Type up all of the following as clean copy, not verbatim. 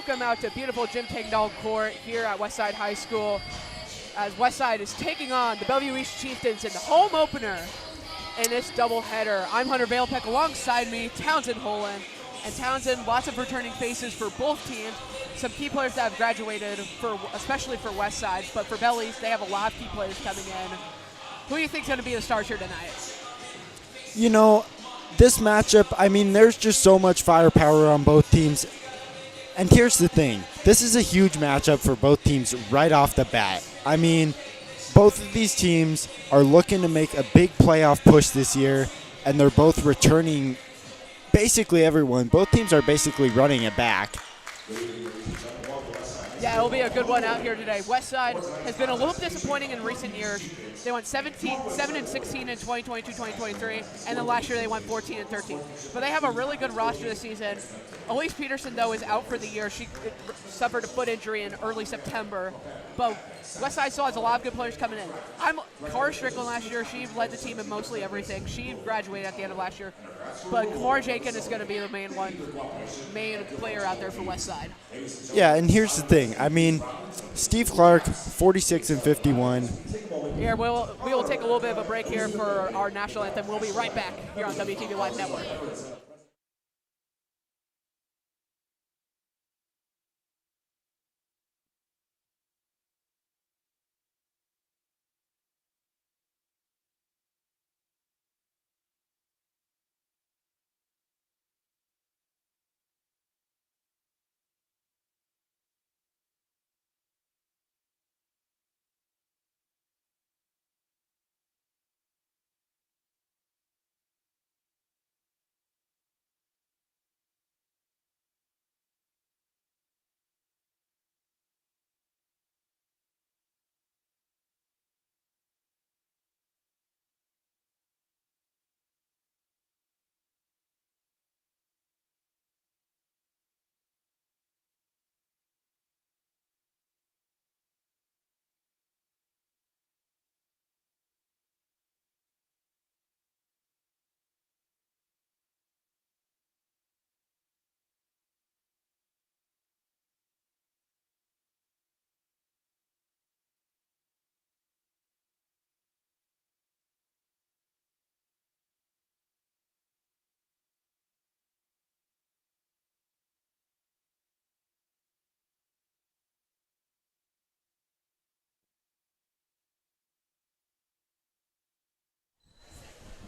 welcome out to beautiful Jim Tegdahl Court here at Westside High School as Westside is taking on the Bellevue East Chieftains in the home opener in this doubleheader. I'm Hunter Vailpeck, alongside me, Townsend Holen. And Townsend, lots of returning faces for both teams. Some key players that have graduated, especially for Westside, but for Bell East, they have a lot of key players coming in. Who do you think is going to be the stars here tonight? You know, this matchup, I mean, there's just so much firepower on both teams. And here's the thing. This is a huge matchup for both teams right off the bat. I mean, both of these teams are looking to make a big playoff push this year, and they're both returning basically everyone. Both teams are basically running it back. Yeah, it'll be a good one out here today. Westside has been a little disappointing in recent years. They went 7-16 in 2022-2023, and then last year they went 14-13. But they have a really good roster this season. Elise Peterson, though, is out for the year. She suffered a foot injury in early September. But Westside still has a lot of good players coming in. Cara Strickland last year, she led the team in mostly everything. She graduated at the end of last year. But Kamara Jakin is going to be the main player out there for Westside. Yeah, and here's the thing. I mean, Steve Clark, 46 and 51. Here, we will take a little bit of a break here for our national anthem. We'll be right back here on WTV Live Network.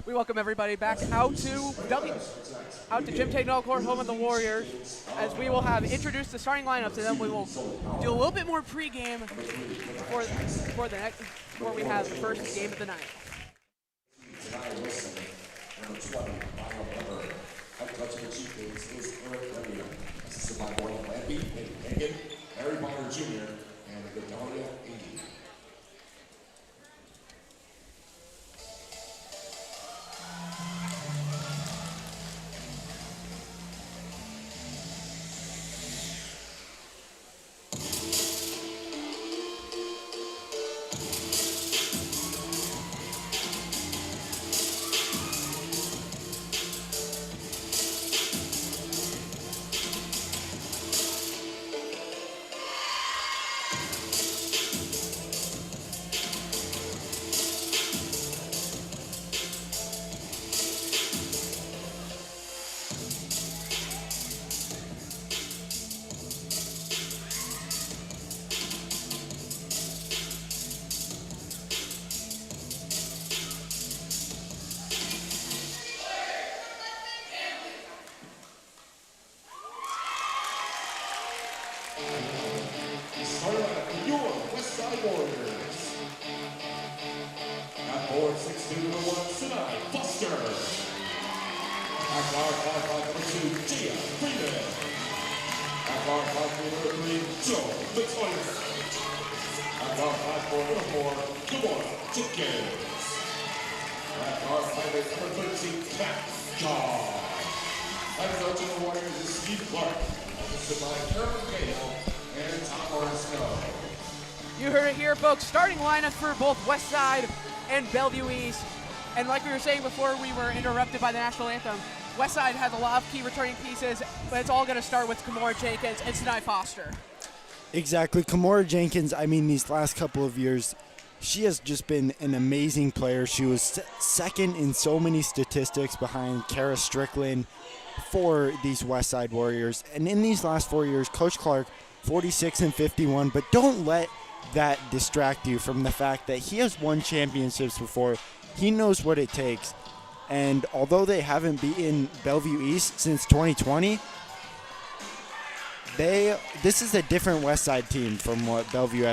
We welcome everybody back out to Jim Tegdahl Court, home of the Warriors, as we will have introduced the starting lineups, and then we will do a little bit more pregame before we have the first game of the night. You heard it here, folks. Starting lineup for both Westside and Bellevue East. And like we were saying before we were interrupted by the national anthem, Westside has a lot of key returning pieces, but it's all going to start with Kimora Jenkins and Sinai Foster. Exactly. Kimora Jenkins, I mean, these last couple of years, she has just been an amazing player. She was second in so many statistics behind Kara Strickland for these Westside Warriors. And in these last 4 years, Coach Clark, 46 and 51, but don't let that distract you from the fact that he has won championships before. He knows what it takes. And although they haven't beaten Bellevue East since 2020, this is a different Westside team from what Bellevue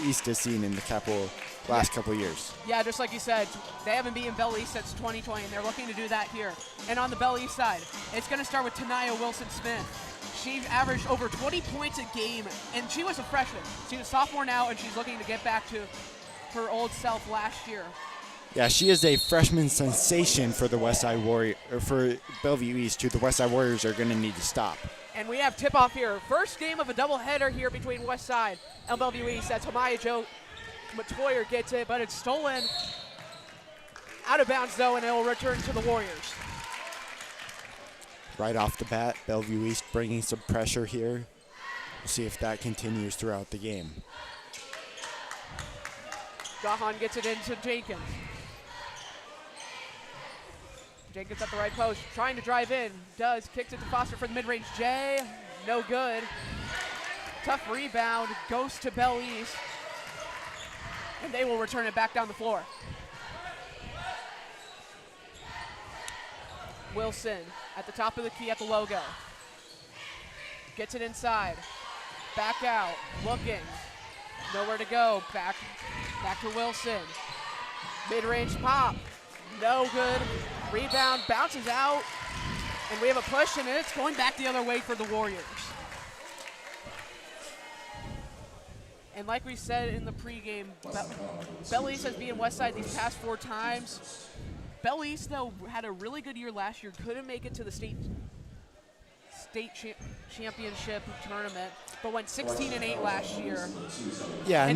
East has seen in the last couple years. Yeah, just like you said, they haven't beaten Bell East since 2020, and they're looking to do that here. And on the Bell East side, it's going to start with Tanaya Wilson-Smith. She averaged over 20 points a game, and she was a freshman. She's a sophomore now, and she's looking to get back to her old self last year. Yeah, she is a freshman sensation for the Westside Warrior, or for Bellevue East, who the Westside Warriors are going to need to stop. And we have tip-off here. First game of a doubleheader here between Westside and Bellevue East. That's Hamaya Joe Matoyer gets it, but it's stolen out of bounds, though, and it will return to the Warriors. Right off the bat, Bellevue East bringing some pressure here. We'll see if that continues throughout the game. Gahan gets it into Jenkins. Jenkins at the right post, trying to drive in. Does, kicks it to Foster for the mid-range J. No good. Tough rebound, goes to Bell East. And they will return it back down the floor. Wilson at the top of the key at the logo. Gets it inside. Back out, looking. Nowhere to go, back to Wilson. Mid-range pop, no good. Rebound, bounces out, and we have a push, and it's going back the other way for the Warriors. And like we said in the pregame, Bell East has beaten Westside these past 4 times. Bell East, though, had a really good year last year, couldn't make it to the state championship tournament, but went 16-8 last year. Yeah,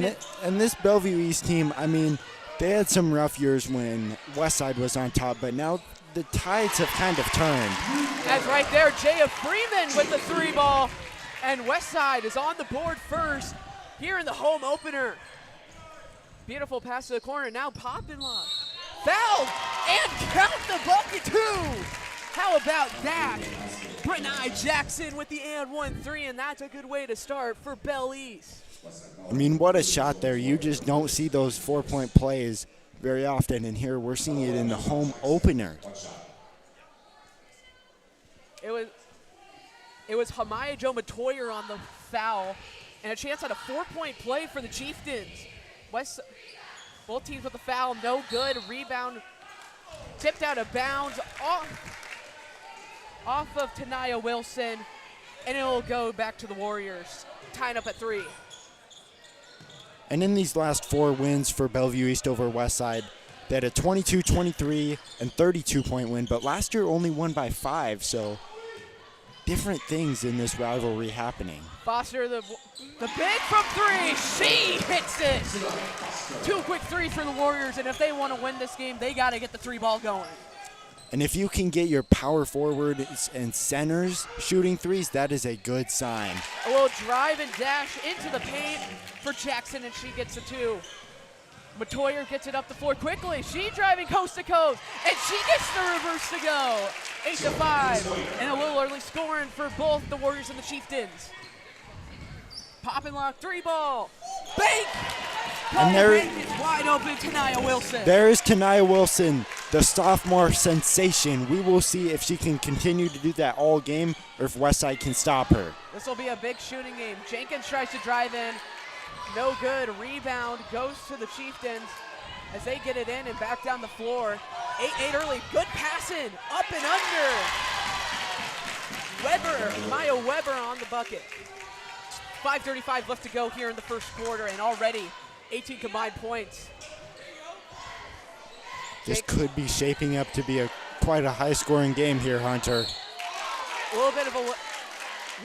and this Bellevue East team, I mean, they had some rough years when Westside was on top, but now the tides have kind of turned. As right there, Jaya Freeman with the 3-ball, and Westside is on the board first here in the home opener. Beautiful pass to the corner, now pop and lock. Foul, and count the bucket too. How about that? Brenai Jackson with the and 1-3, and that's a good way to start for Bell East. I mean, what a shot there. You just don't see those 4-point plays very often, and here we're seeing it in the home opener. It was Hamaya Joe Matoyer on the foul, and a chance at a 4-point play for the Chieftains. Both teams with the foul, no good. Rebound tipped out of bounds off of Tanaya Wilson, and it will go back to the Warriors, tying up at 3. And in these last 4 wins for Bellevue East over Westside, they had a 22, 23, and 32-point win, but last year only won by 5, so different things in this rivalry happening. Foster, the big from 3, she hits it! 2 quick threes for the Warriors, and if they want to win this game, they got to get the 3-ball going. And if you can get your power forwards and centers shooting threes, that is a good sign. A little drive and dash into the paint for Jackson, and she gets the 2. Matoyer gets it up the floor quickly. She driving coast to coast, and she gets the reverse to go. 8-5, and a little early scoring for both the Warriors and the Chieftains. Pop and lock, 3-ball. Bank! And there is wide open, Tanaya Wilson. There is Tanaya Wilson, the sophomore sensation. We will see if she can continue to do that all game or if Westside can stop her. This will be a big shooting game. Jenkins tries to drive in. No good. Rebound goes to the Chieftains as they get it in and back down the floor. 8-8 early. Good passing. Up and under. Maya Weber on the bucket. 5:35 left to go here in the first quarter, and already 18 combined points. This could be shaping up to be quite a high-scoring game here, Hunter. A little bit of a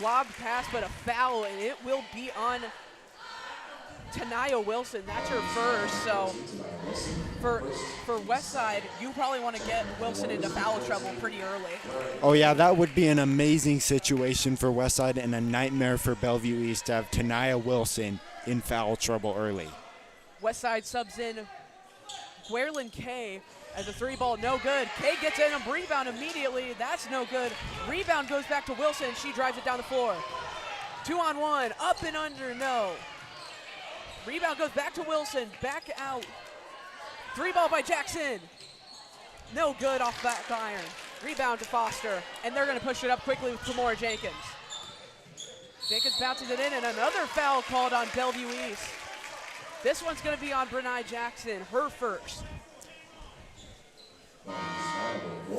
lobbed pass, but a foul, and it will be on Tanaya Wilson, that's her first. So for Westside, you probably want to get Wilson into foul trouble pretty early. Oh, yeah, that would be an amazing situation for Westside and a nightmare for Bellevue East to have Tanaya Wilson in foul trouble early. Westside subs in Guerlin Kay as a three ball, no good. Kay gets in a rebound immediately. That's no good. Rebound goes back to Wilson. She drives it down the floor. 2-on-1, up and under, no. Rebound goes back to Wilson, back out. Three ball by Jackson. No good off back iron. Rebound to Foster, and they're gonna push it up quickly with Kimora Jenkins. Jenkins bounces it in, and another foul called on Bellevue East. This one's gonna be on Breni Jackson, her first.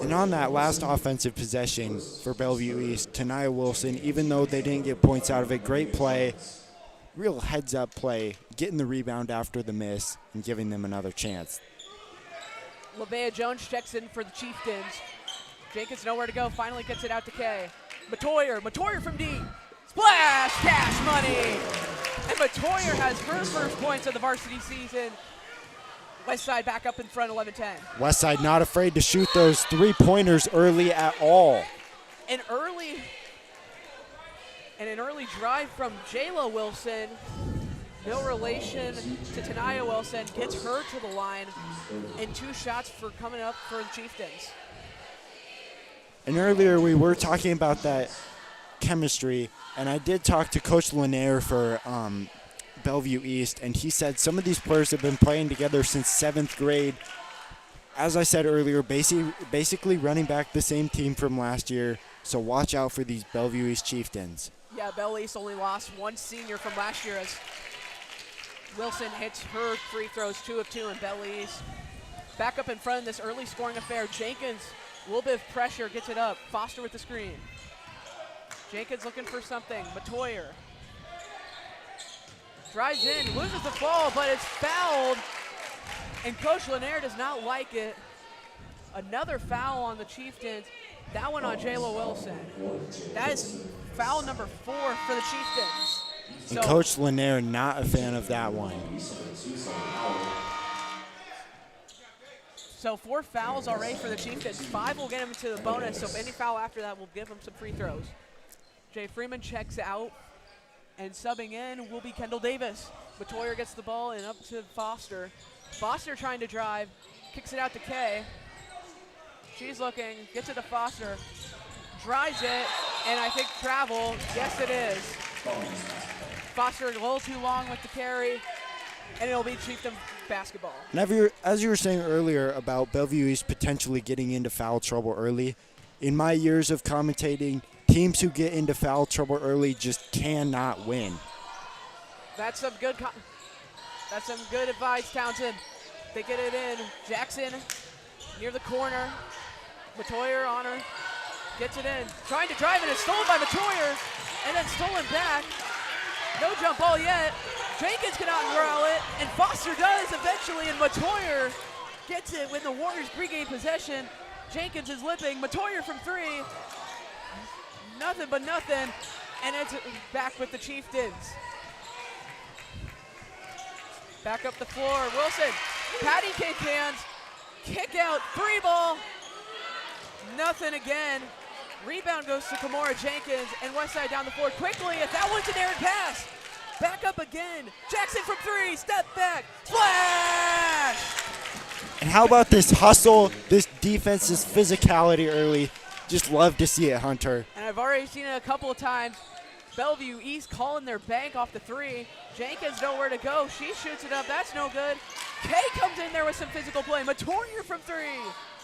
And on that last offensive possession for Bellevue East, Tanaya Wilson, even though they didn't get points out of it, great play, real heads-up play, getting the rebound after the miss and giving them another chance. Labea Jones checks in for the Chieftains. Jenkins nowhere to go, finally gets it out to Kay. Matoyer from deep. Splash, cash money. And Matoyer has her first points of the varsity season. Westside back up in front, 11-10. Westside not afraid to shoot those three-pointers early at all. An early drive from Jayla Wilson, no relation to Tanaya Wilson, gets her to the line, and 2 shots for coming up for the Chieftains. And earlier we were talking about that chemistry, and I did talk to Coach Lanier for Bellevue East, and he said some of these players have been playing together since 7th grade. As I said earlier, basically running back the same team from last year, so watch out for these Bellevue East Chieftains. Yeah, Bellevue East only lost one senior from last year as Wilson hits her free throws, 2 of 2 in Bellevue East. Back up in front of this early scoring affair, Jenkins, a little bit of pressure, gets it up. Foster with the screen. Jenkins looking for something. Matoyer drives in, loses the ball, but it's fouled, and Coach Lanier does not like it. Another foul on the Chieftains. That one on Jayla Wilson. That is foul number 4 for the Chieftains. And Coach Lanier not a fan of that one. So 4 fouls already for the Chieftains. 5 will get them to the bonus, so if any foul after that will give them some free throws. Jay Freeman checks out, and subbing in will be Kendall Davis. Matoyer gets the ball and up to Foster. Foster trying to drive, kicks it out to Kay. She's looking, gets it to Foster, drives it, and I think travel, yes it is. Foster a little too long with the carry, and it'll be Chieftain basketball. And as you were saying earlier about Bellevue East potentially getting into foul trouble early, in my years of commentating, teams who get into foul trouble early just cannot win. That's some good advice, Townsend. They get it in. Jackson near the corner. Matoyer on her. Gets it in. Trying to drive, and it's stolen by Matoyer, and then stolen back. No jump ball yet. Jenkins cannot corral it, and Foster does eventually, and Matoyer gets it with the Warriors pregame possession. Jenkins is lipping. Matoyer from 3. Nothing but nothing, and it's back with the Chieftains. Back up the floor. Wilson, patty cake hands, kick out, 3 ball. Nothing again. Rebound goes to Kimora Jenkins, and Westside down the floor quickly. If that one's an errant pass. Back up again. Jackson from 3, step back, splash! And how about this hustle, this defense, this physicality early? Just love to see it, Hunter. And I've already seen it a couple of times. Bellevue East calling their bank off the 3. Jenkins nowhere to go. She shoots it up. That's no good. Kay comes in there with some physical play. Matoyer from 3.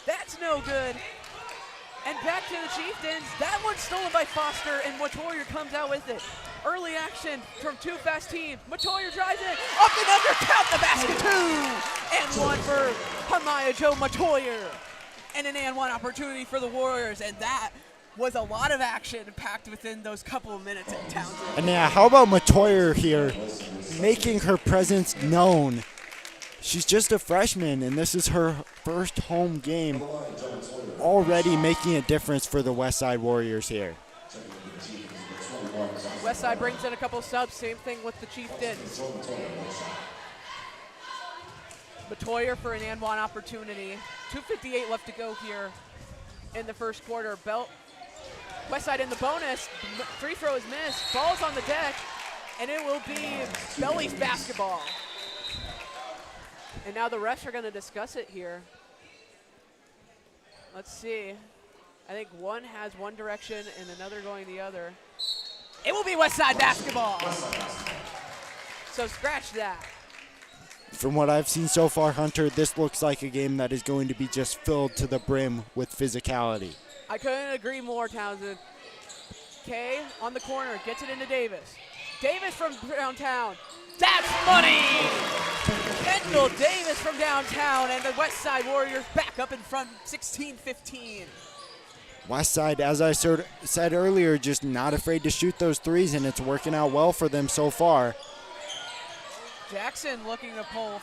That's no good. And back to the Chieftains. That one's stolen by Foster, and Matoyer comes out with it. Early action from 2 fast teams. Matoyer drives it. Up and under. Count the basket. 2. And 1 for Hamaya Joe Matoyer. And an and 1 opportunity for the Warriors. And that was a lot of action packed within those couple of minutes in Townsend. And yeah, how about Matoyer here making her presence known? She's just a freshman, and this is her first home game, already making a difference for the Westside Warriors here. Westside brings in a couple subs, same thing with the Chieftains. Matoyer for an and one opportunity. 2:58 left to go here in the first quarter. Westside in the bonus. Free throw is missed. Ball's on the deck, and it will be Bellevue basketball. And now the refs are going to discuss it here. Let's see. I think one has one direction and another going the other. It will be Westside basketball. So scratch that. From what I've seen so far, Hunter, this looks like a game that is going to be just filled to the brim with physicality. I couldn't agree more, Townsend. Kay on the corner, gets it into Davis. Davis from downtown. That's money! Kendall Davis from downtown, and the Westside Warriors back up in front, 16-15. Westside, as I said earlier, just not afraid to shoot those threes, and it's working out well for them so far. Jackson looking to pull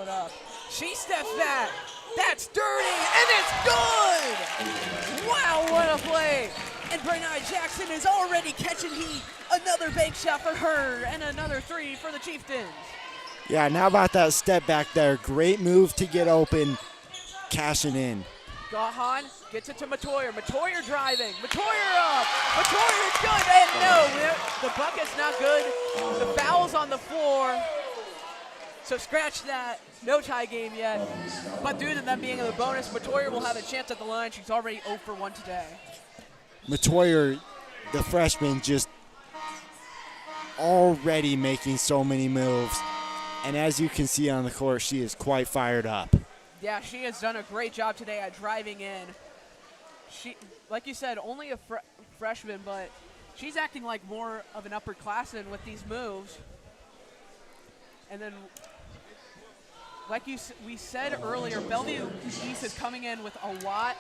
it up. She steps back. That's dirty, and it's good! Wow, what a play! And Bernard Jackson is already catching heat. Another bank shot for her, and another three for the Chieftains. Yeah, now about that step back there. Great move to get open, cashing in. Gahan gets it to Matoyer. Matoyer driving. Matoyer up. Matoyer's good, and no, the bucket's not good. The foul's on the floor. So scratch that. No tie game yet. But due to them being in the bonus, Matoyer will have a chance at the line. She's already 0 for 1 today. Matoyer, the freshman, just already making so many moves. And as you can see on the court, she is quite fired up. Yeah, she has done a great job today at driving in. She, like you said, only a freshman, but she's acting like more of an upperclassman with these moves. And then, like we said earlier, Bellevue East is coming in with a lot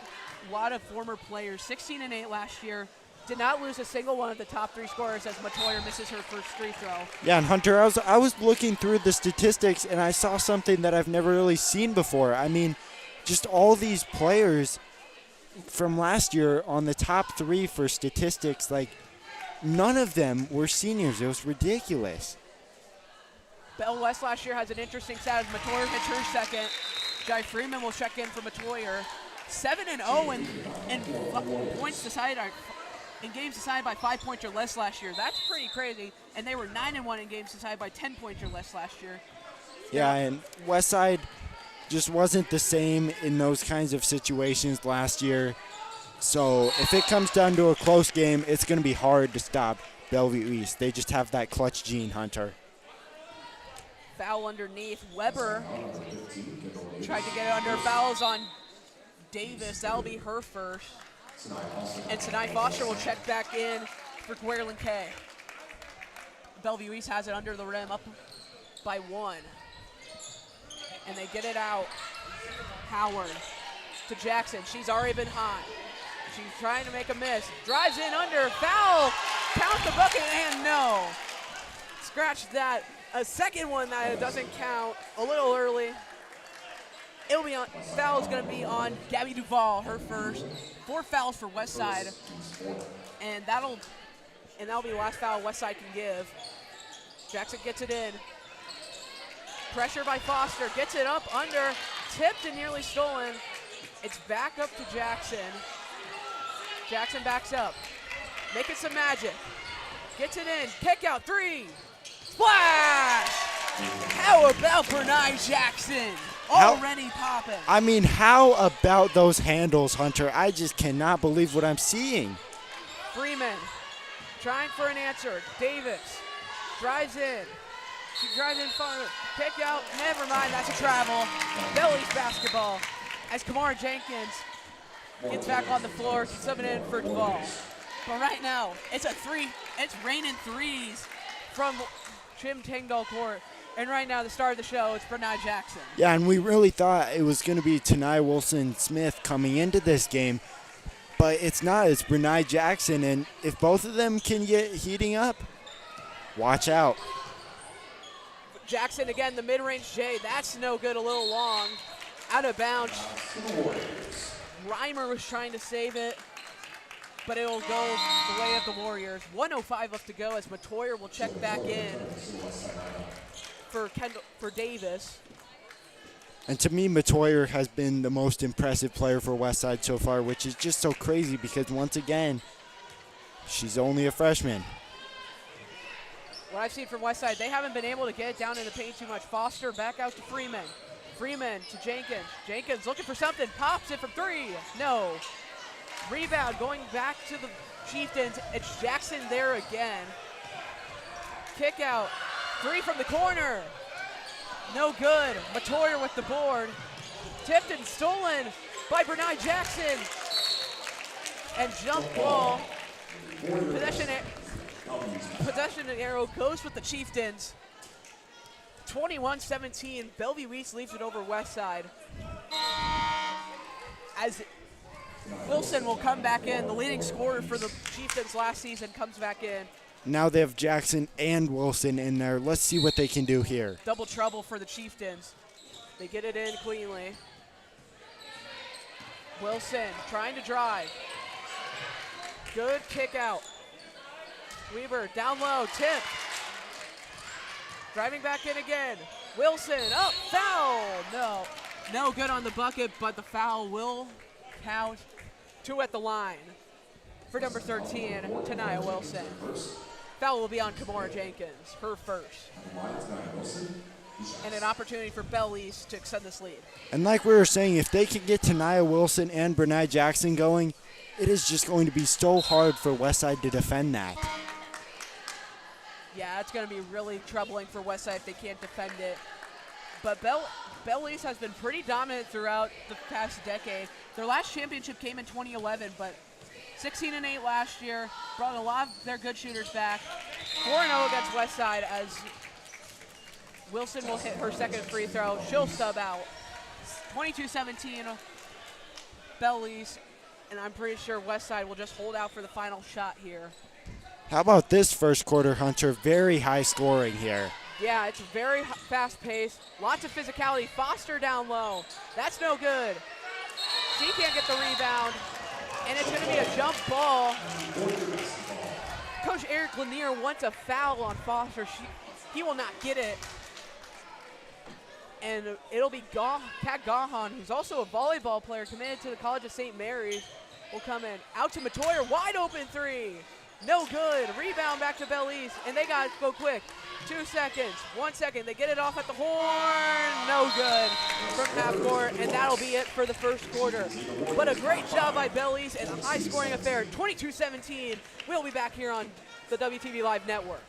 of former players. 16-8 last year. Did not lose a single one of the top three scorers as Matoyer misses her first free throw. Yeah, and Hunter, I was looking through the statistics, and I saw something that I've never really seen before. I mean, just all these players from last year on the top three for statistics, like, none of them were seniors. It was ridiculous. Bell West last year has an interesting stat as Matoyer hits her second. Jai Freeman will check in for Matoyer. 7-0 in points decided in games decided by 5 points or less last year. That's pretty crazy. And they were 9-1 in games decided by 10 points or less last year. Yeah, and Westside just wasn't the same in those kinds of situations last year. So if it comes down to a close game, it's going to be hard to stop Bellevue East. They just have that clutch gene, Hunter. Foul underneath. Weber tried to get it under. Fouls on Davis. That'll be her first. And Sinai Foster will check back in for Gwerlin K. Bellevue East has it under the rim, up by 1. And they get it out. Howard to Jackson. She's already been hot. She's trying to make a miss. Drives in under. Foul. Count the bucket, and no. Scratch that. A second one that doesn't count. A little early. It'll be on. Foul is going to be on Gabby Duvall, her first. 4 fouls for Westside, and that'll be the last foul Westside can give. Jackson gets it in. Pressure by Foster, gets it up under, tipped and nearly stolen. It's back up to Jackson. Jackson backs up, making some magic. Gets it in, kick out, 3, splash! How about Bernard Jackson? Already popping. I mean, how about those handles, Hunter? I just cannot believe what I'm seeing. Freeman trying for an answer. Davis drives in. She drives in farther. Kick out. Never mind. That's a travel. Bellevue basketball as Kamara Jenkins gets back on the floor. She's subbing in for Duvall. But right now, it's a 3. It's raining threes from Jim Tingle Court. And right now, the star of the show is Bernard Jackson. Yeah, and we really thought it was going to be Tanai Wilson-Smith coming into this game, but it's not. It's Bernard Jackson, and if both of them can get heating up, watch out. Jackson again, the mid-range J. That's no good, a little long. Out of bounds. Reimer was trying to save it. but it'll go the way of the Warriors. 1:05 left to go as Matoyer will check back in for Davis. And to me, Matoyer has been the most impressive player for Westside so far, which is just so crazy because, once again, she's only a freshman. What I've seen from Westside, they haven't been able to get it down in the paint too much. Foster back out to Freeman. Freeman to Jenkins. Jenkins looking for something, pops it from three. No. Rebound going back to the Chieftains. It's Jackson there again. Kick out. Three from the corner. No good. Matoyer with the board. Tipped and stolen by Bernai Jackson. And jump ball. Possession arrow goes with the Chieftains. 21-17. Bellevue East leaves it over Westside. As Wilson will come back in, the leading scorer for the Chieftains last season comes back in. Now they have Jackson and Wilson in there. Let's see what they can do here. Double trouble for the Chieftains. They get it in cleanly. Wilson trying to drive. Good kick out. Weaver down low, tip. Driving back in again. Wilson up, foul. No good on the bucket, but the foul will count. 2 at the line for number 13, Tanaya Wilson. Foul will be on Kimora Jenkins, her first. And an opportunity for Bell East to extend this lead. And like we were saying, if they can get Tanaya Wilson and Bernai Jackson going, it is just going to be so hard for Westside to defend that. Yeah, it's going to be really troubling for Westside if they can't defend it. But Bell East has been pretty dominant throughout the past decade. Their last championship came in 2011, but 16-8 last year, brought a lot of their good shooters back. 4-0 against Westside as Wilson will hit her second free throw. She'll sub out. 22-17, Bell East, and I'm pretty sure Westside will just hold out for the final shot here. How about this first quarter, Hunter? Very high scoring here. Yeah, it's very fast paced. Lots of physicality. Foster down low. That's no good. She can't get the rebound. And it's going to be a jump ball. Coach Eric Lanier wants a foul on Foster. He will not get it. And it'll be Kat Gahan, who's also a volleyball player committed to the College of St. Mary's, will come in. Out to Matoyer, wide open three. No good. Rebound back to Bell East, and they got to go quick. 2 seconds, 1 second. They get it off at the horn. No good from half court, and that'll be it for the first quarter. But a great job by Bell East and a high-scoring affair. 22-17. We'll be back here on the WTV Live Network.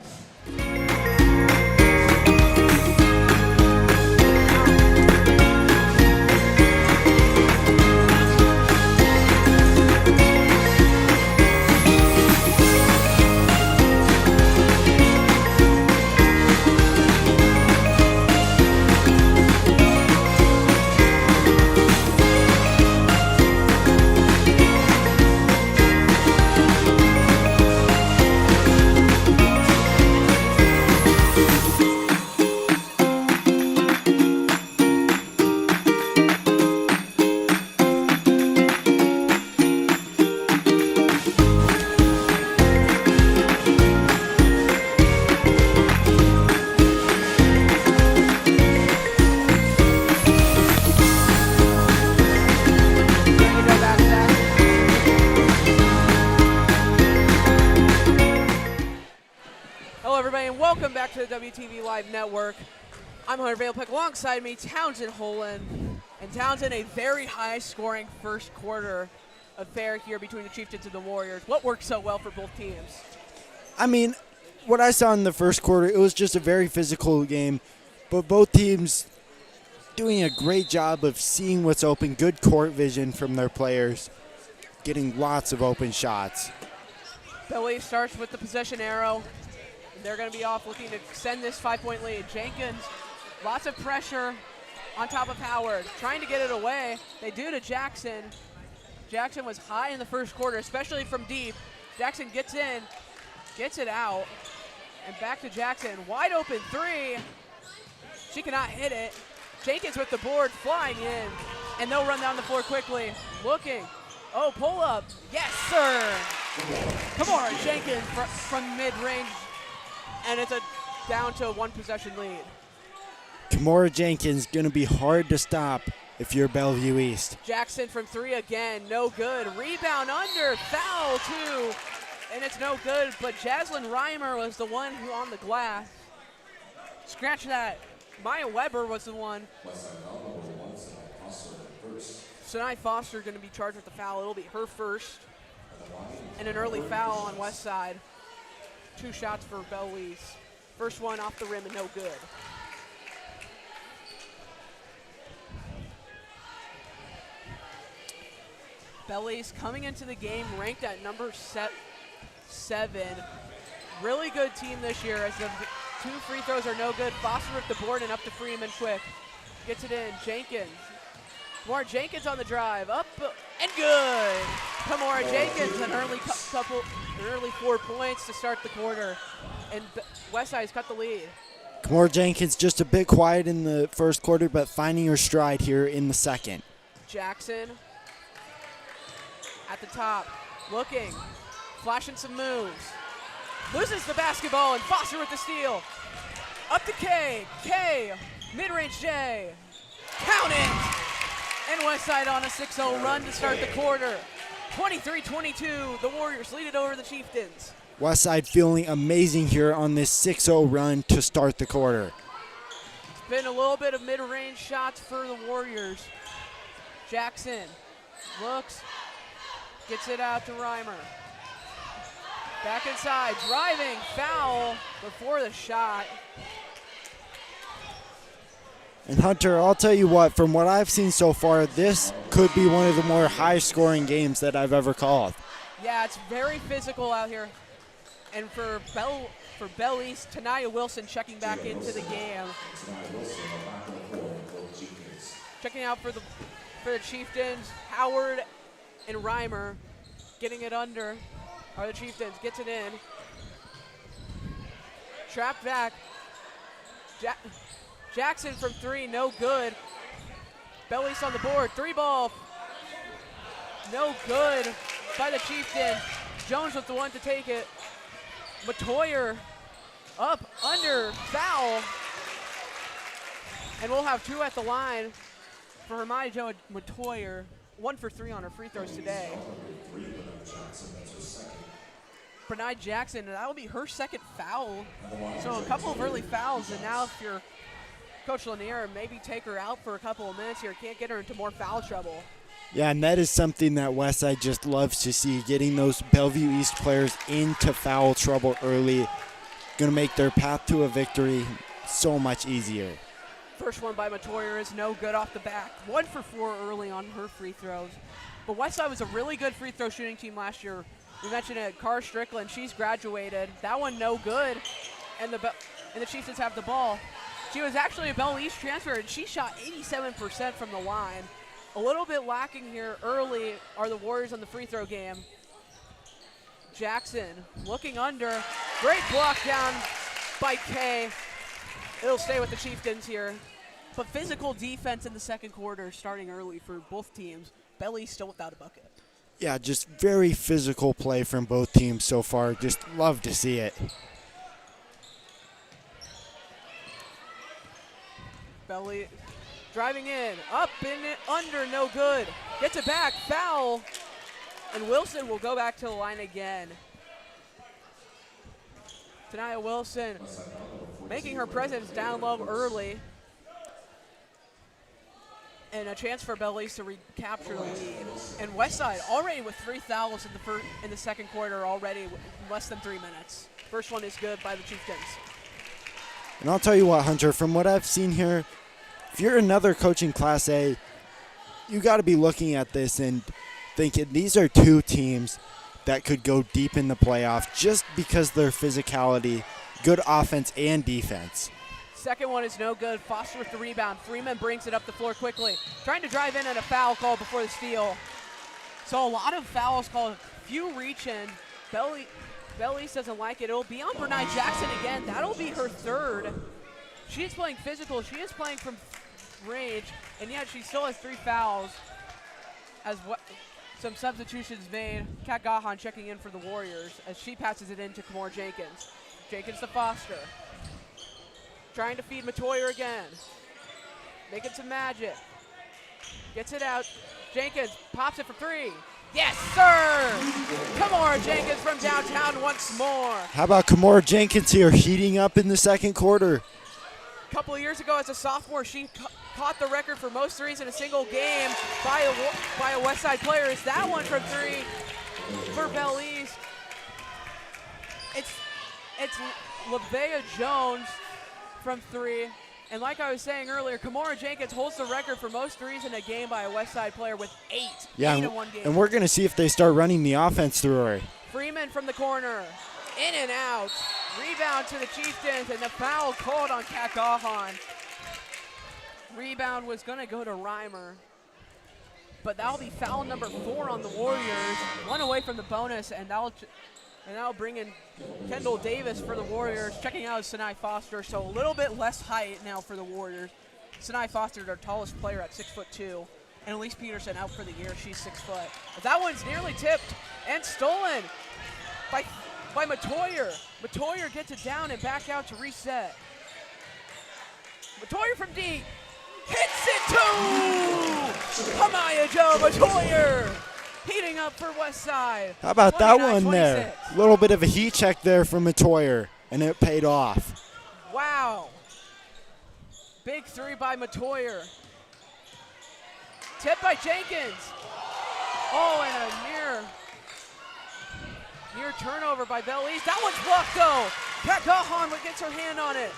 Welcome back to the WTV Live Network. I'm Hunter Valepick. Alongside me, Townsend Holen. And Townsend, a very high-scoring first quarter affair here between the Chieftains and the Warriors. What worked so well for both teams? I mean, what I saw in the first quarter, it was just a very physical game. But both teams doing a great job of seeing what's open, good court vision from their players, getting lots of open shots. Billy starts with the possession arrow. They're going to be off looking to extend this 5-point lead. Jenkins, lots of pressure on top of Howard, trying to get it away. They do to Jackson. Jackson was high in the first quarter, especially from deep. Jackson gets in, gets it out, and back to Jackson. Wide open three. She cannot hit it. Jenkins with the board, flying in, and they'll run down the floor quickly. Looking. Oh, pull up. Yes, sir. Kamora Jenkins from mid-range, and it's a down to a one-possession lead. Kamora Jenkins going to be hard to stop if you're Bellevue East. Jackson from three again, no good. Rebound under, foul too, and it's no good, but Jaslyn Reimer was the one who on the glass. Scratch that. Maya Weber was the one. Sinai Foster going to be charged with the foul. It'll be her first. And an early foul on Westside. 2 shots for Bellevue. First one off the rim and no good. Bellevue coming into the game ranked at number 7. Really good team this year as the 2 free throws are no good. Foster with the board and up to Freeman quick. Gets it in. Jenkins. Kamora Jenkins on the drive. Up and good. Kamora Jenkins an early 4 points to start the quarter. And Westside's cut the lead. Kamora Jenkins just a bit quiet in the first quarter, but finding her stride here in the second. Jackson at the top. Looking. Flashing some moves. Loses the basketball and Foster with the steal. Up to K. K. Mid-range J. Count it! And Westside on a 6-0 run to start the quarter. 23-22, the Warriors lead it over the Chieftains. Westside feeling amazing here on this 6-0 run to start the quarter. It's been a little bit of mid-range shots for the Warriors. Jackson looks, gets it out to Reimer. Back inside, driving, foul before the shot. And Hunter, I'll tell you what, from what I've seen so far, this could be one of the more high-scoring games that I've ever called. Yeah, it's very physical out here. And for Bell East, Tanaya Wilson checking back into the game. Checking out for the Chieftains, Howard and Reimer getting it under. Are the Chieftains, gets it in. Trapped back. Jackson from 3, no good. Bell East on the board, 3 ball. No good by the Chieftain. Jones was the one to take it. Matoyer up, under, foul. And we'll have 2 at the line for Hermione Jo Matoyer. 1 for 3 on her free throws today. Bernard Jackson, that will be her second foul. So a couple of early fouls, and now if you're Coach Lanier, maybe take her out for a couple of minutes here. Can't get her into more foul trouble. Yeah, and that is something that Westside just loves to see, getting those Bellevue East players into foul trouble early. Going to make their path to a victory so much easier. First one by Matoyer is no good off the back. 1 for 4 early on her free throws. But Westside was a really good free throw shooting team last year. We mentioned it, Cara Strickland, she's graduated. That one no good, and the Chieftains have the ball. She was actually a Bell East transfer, and she shot 87% from the line. A little bit lacking here early are the Warriors on the free throw game. Jackson looking under. Great block down by Kay. It'll stay with the Chieftains here. But physical defense in the second quarter starting early for both teams. Bell East still without a bucket. Yeah, just very physical play from both teams so far. Just love to see it. Belly driving in, up and it, under, no good. Gets it back, foul, and Wilson will go back to the line again. Tanaya Wilson making her presence down low early. And a chance for Bell East to recapture the lead. And Westside already with 3 fouls in the second quarter already in less than 3 minutes. First one is good by the Chieftains. And I'll tell you what, Hunter, from what I've seen here, if you're another coaching Class A, you got to be looking at this and thinking these are 2 teams that could go deep in the playoff just because of their physicality, good offense and defense. Second one is no good. Foster with the rebound. Freeman brings it up the floor quickly. Trying to drive in and a foul call before the steal. So a lot of fouls called. Few reach in. Bell East doesn't like it. It'll be on Bernard Jackson again. That'll be her 3rd. She is playing physical. She is playing from range. And yet she still has 3 fouls. As Some substitutions made. Kat Gahan checking in for the Warriors as she passes it in to Kamora Jenkins. Jenkins to Foster. Trying to feed Matoyer again. Making some magic. Gets it out. Jenkins pops it for three. Yes, sir! Kamora Jenkins from downtown once more. How about Kamora Jenkins here heating up in the second quarter? A couple of years ago as a sophomore, she caught the record for most threes in a single game by a Westside player. Is that one from three for Belle East? It's LaVea Jones from three. And like I was saying earlier, Kamora Jenkins holds the record for most threes in a game by a Westside player with 8. Yeah, 8 in one game. And we're going to see if they start running the offense through her. Freeman from the corner. In and out. Rebound to the Chieftains, and the foul called on Kat Gahan. Rebound was going to go to Reimer. But that'll be foul number 4 on the Warriors. One away from the bonus, and that'll bring in Kendall Davis for the Warriors. Checking out is Sinai Foster, so a little bit less height now for the Warriors. Sinai Foster, their tallest player at 6'2", and Elise Peterson out for the year. She's 6 foot. But that one's nearly tipped and stolen by Matoyer. Matoyer gets it down and back out to reset. Matoyer from deep. Hits it too! Kamaya Joe Matoyer heating up for Westside. How about that one 29-26. there? A little bit of a heat check there from Matoyer, and it paid off. Wow. Big three by Matoyer. Tip by Jenkins. Oh, and a near turnover by Belle East. That one's blocked though. Kat Gahan gets her hand on it.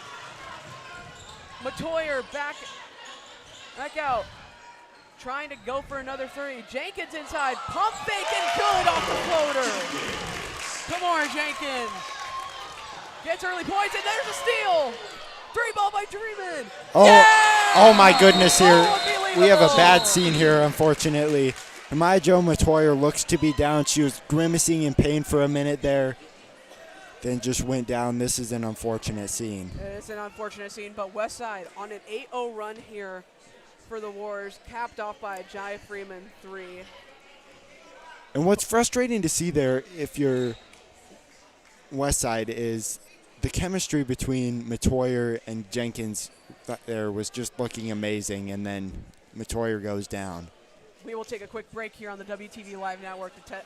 Matoyer back out. Trying to go for another three. Jenkins inside. Pump fake and good off the floater. Kamora Jenkins gets early points, and there's a steal. 3-ball by Dreamin. Oh, yeah! Oh my goodness here. Oh, We have a bad scene here, unfortunately. Kamaya Joe Matoyer looks to be down. She was grimacing in pain for a minute there, then just went down. This is an unfortunate scene. It's an unfortunate scene, but Westside on an 8-0 run here for the Warriors, capped off by a Jaya Freeman 3. And what's frustrating to see there, if you're Westside, is the chemistry between Matoyer and Jenkins there was just looking amazing, and then Matoyer goes down. We will take a quick break here on the WTV Live Network to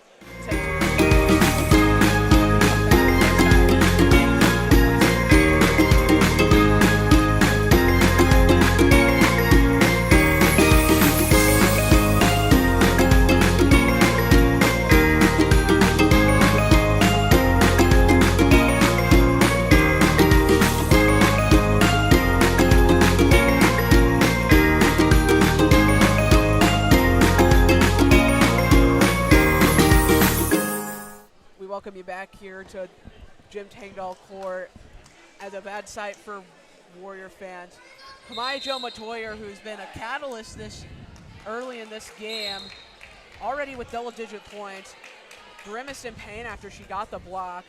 welcome you back here to Jim Tangdahl Court as a bad sight for Warrior fans. Kamaya Joe Matoyer, who's been a catalyst early in this game, already with double-digit points, grimaced in pain after she got the block,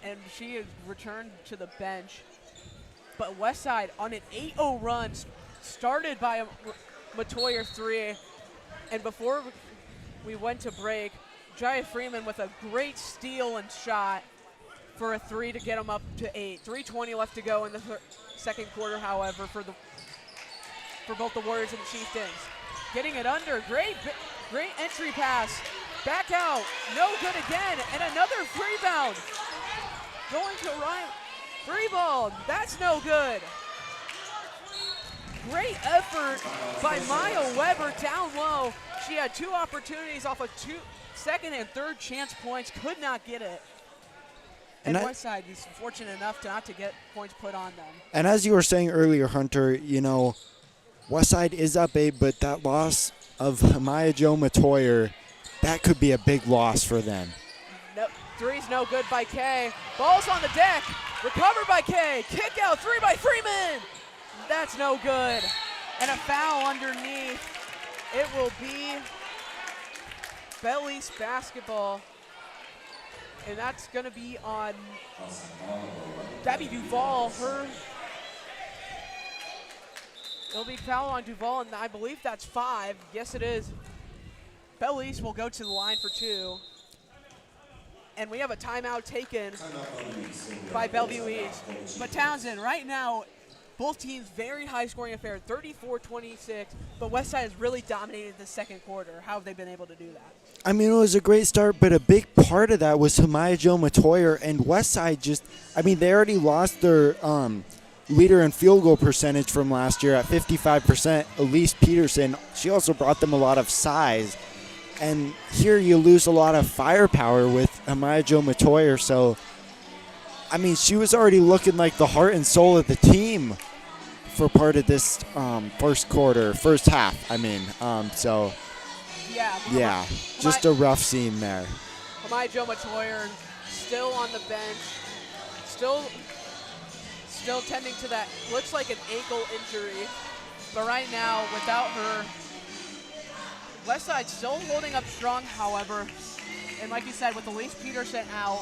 and she has returned to the bench. But Westside on an 8-0 run, started by a Matoyer 3, and before we went to break, Jaya Freeman with a great steal and shot for a 3 to get them up to 8. 3:20 left to go in the second quarter, however, for both the Warriors and the Chieftains. Getting it under, great entry pass, back out, no good again, and another rebound. Going to Ryan, 3-ball, that's no good. Great effort by Maya Weber down low. She had 2 opportunities off of 2 second and third chance points, could not get it. And Westside is fortunate enough not to get points put on them. And as you were saying earlier, Hunter, you know, Westside is up 8, but that loss of Kamaya Joe Matoyer, that could be a big loss for them. No, three's no good by Kay. Ball's on the deck. Recovered by Kay. Kick out, 3 by Freeman. That's no good. And a foul underneath. It will be Belle East basketball, and that's going to be on Gabby Duvall. It'll be foul on Duvall, and I believe that's 5. Yes, it is. Bell East will go to the line for 2. And we have a timeout taken by Bellevue East. But Townsend, right now, both teams very high-scoring affair, 34-26. But Westside has really dominated the second quarter. How have they been able to do that? I mean, it was a great start, but a big part of that was Hamaya Jo Matoyer and Westside just, I mean, they already lost their leader in field goal percentage from last year at 55%. Elise Peterson, she also brought them a lot of size. And here you lose a lot of firepower with Hamaya Jo Matoyer. So, I mean, she was already looking like the heart and soul of the team for part of this first half. I mean, yeah, just a rough scene there. Hamaya Jo Matoyer still on the bench, still tending to that, looks like an ankle injury. But right now, without her, Westside still holding up strong, however. And like you said, with Elise Peterson out,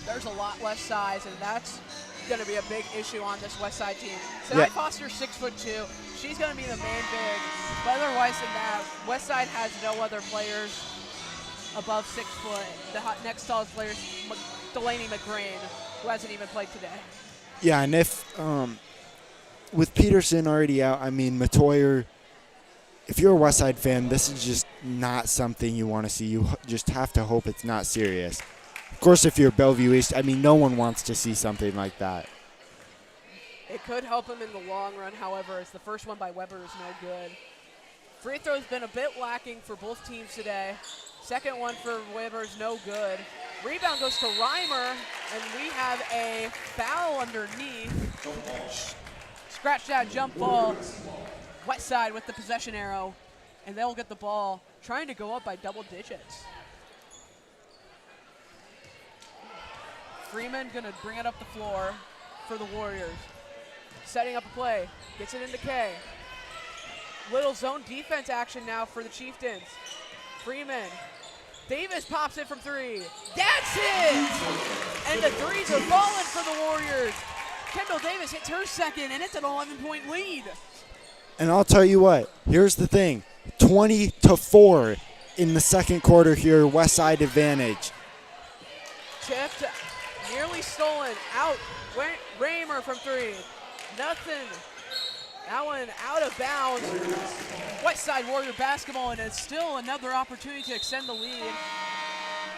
there's a lot less size, and that's going to be a big issue on this Westside team. Sinai Foster's 6'2". She's going to be the main big. But otherwise than that, Westside has no other players above 6 foot. The next tallest player is Delaney McGrain, who hasn't even played today. Yeah, and if with Peterson already out, I mean, Matoyer, if you're a Westside fan, this is just not something you want to see. You just have to hope it's not serious. Of course, if you're Bellevue East, I mean, no one wants to see something like that. It could help him in the long run, however, as the first one by Weber is no good. Free throw's been a bit lacking for both teams today. Second one for Weber is no good. Rebound goes to Reimer, and we have a foul underneath. Scratch that jump ball. Westside with the possession arrow, and they'll get the ball, trying to go up by double digits. Freeman gonna bring it up the floor for the Warriors. Setting up a play, gets it into K. Little zone defense action now for the Chieftains. Freeman, Davis pops it from 3. That's it! And the threes are falling for the Warriors. Kendall Davis hits her second, and it's an 11-point lead. And I'll tell you what, here's the thing, 20-4 in the second quarter here, Westside advantage. Tipped, nearly stolen, out, Raymer from 3, nothing. That one out of bounds. Westside Warrior basketball, and it's still another opportunity to extend the lead.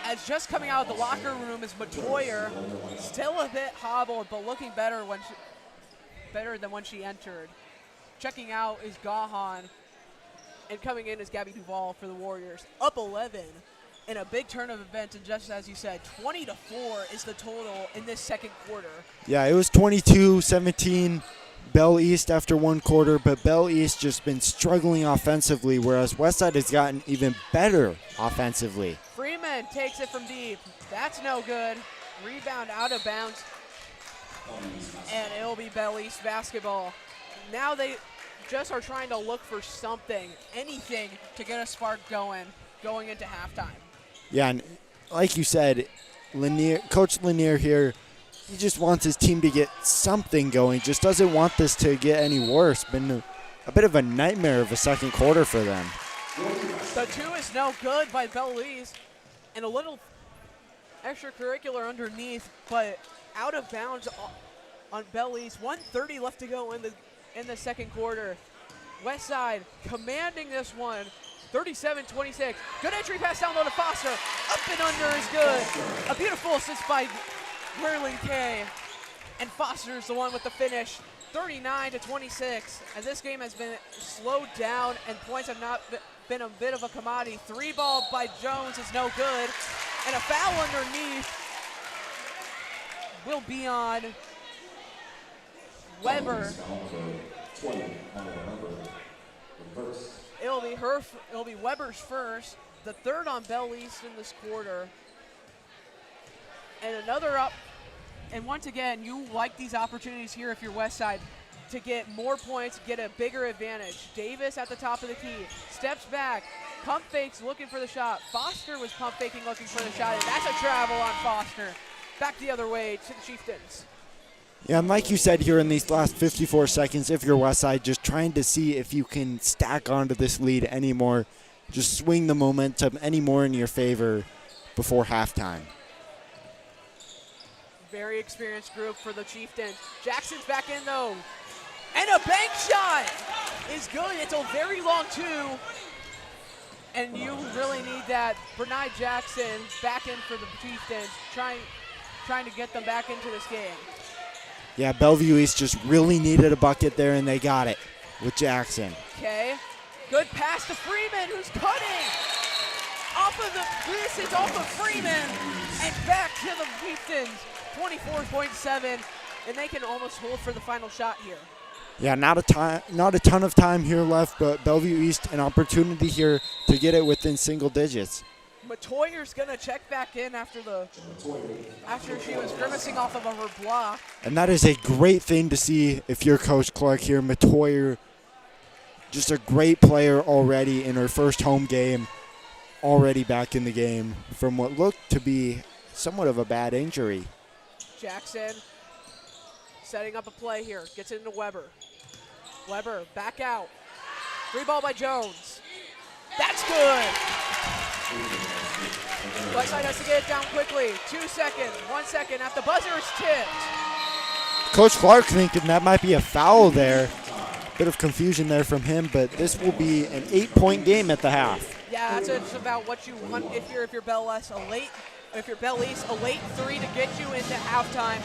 As just coming out of the locker room is Matoyer, still a bit hobbled, but looking better than when she entered. Checking out is Gahan, and coming in is Gabby Duvall for the Warriors. Up 11 in a big turn of events, and just as you said, 20-4 is the total in this second quarter. Yeah, it was 22-17 Bell East after one quarter, but Bell East just been struggling offensively, whereas Westside has gotten even better offensively. Freeman takes it from deep. That's no good. Rebound out of bounds, and it'll be Bell East basketball. Now they just are trying to look for something, anything to get a spark going into halftime. Yeah, and like you said, Coach Lanier here, he just wants his team to get something going, just doesn't want this to get any worse. Been a bit of a nightmare of a second quarter for them. The 2 is no good by Bell East, and a little extracurricular underneath, but out of bounds on Bell East. 1:30 left to go in the second quarter. Westside commanding this one, 37-26. Good entry pass down low to Foster. Up and under is good. A beautiful assist by Merlin Kay. And Foster is the one with the finish, 39-26. As this game has been slowed down and points have not been a bit of a commodity. 3-ball by Jones is no good. And a foul underneath will be on Weber. It'll be Weber's first, the third on Bell East in this quarter. And another up. And once again, you like these opportunities here if you're Westside to get more points, get a bigger advantage. Davis at the top of the key, steps back, pump fakes looking for the shot. Foster was pump faking looking for the shot, and that's a travel on Foster. Back the other way to the Chieftains. Yeah, and like you said here in these last 54 seconds, if you're Westside, just trying to see if you can stack onto this lead anymore. just swing the momentum any more in your favor before halftime. Very experienced group for the Chieftains. Jackson's back in though. And a bank shot is good. It's a very long two. And you really need that. Bernard Jackson back in for the Chieftains, trying to get them back into this game. Yeah, Bellevue East just really needed a bucket there, and they got it with Jackson. Okay. Good pass to Freeman, who's cutting. This is off of Freeman. And back to the Chieftains. 24.7. And they can almost hold for the final shot here. Yeah, not a ton of time here left, but Bellevue East an opportunity here to get it within single digits. Matoyer's gonna check back in after she was grimacing off of her block. And that is a great thing to see if you're Coach Clark here. Matoyer, just a great player already in her first home game, already back in the game from what looked to be somewhat of a bad injury. Jackson setting up a play here, gets it into Weber. Weber back out. Free ball by Jones. That's good. Westside has to get it down quickly. 2 seconds, 1 second. At the buzzer, it's tipped. Coach Clark thinking that might be a foul there. Bit of confusion there from him, but this will be an 8-point game at the half. Yeah, that's about what you want if you're Bell East, a late three to get you into halftime.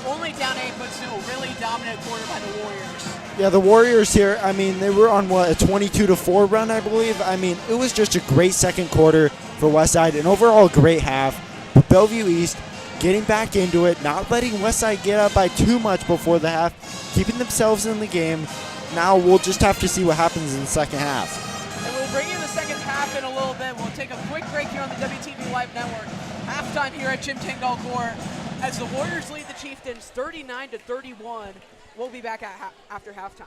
Only down 8, but still really dominant quarter by the Warriors. Yeah, the Warriors here, I mean, they were on, a 22-4 run, I believe. I mean, it was just a great second quarter for Westside, and overall a great half. But Bellevue East getting back into it, not letting Westside get up by too much before the half, keeping themselves in the game. Now we'll just have to see what happens in the second half. And we'll bring you the second half in a little bit. We'll take a quick break here on the WTV Live Network. Halftime here at Jim Tingle Court as the Warriors lead the Chieftains 39-31. We'll be back after halftime.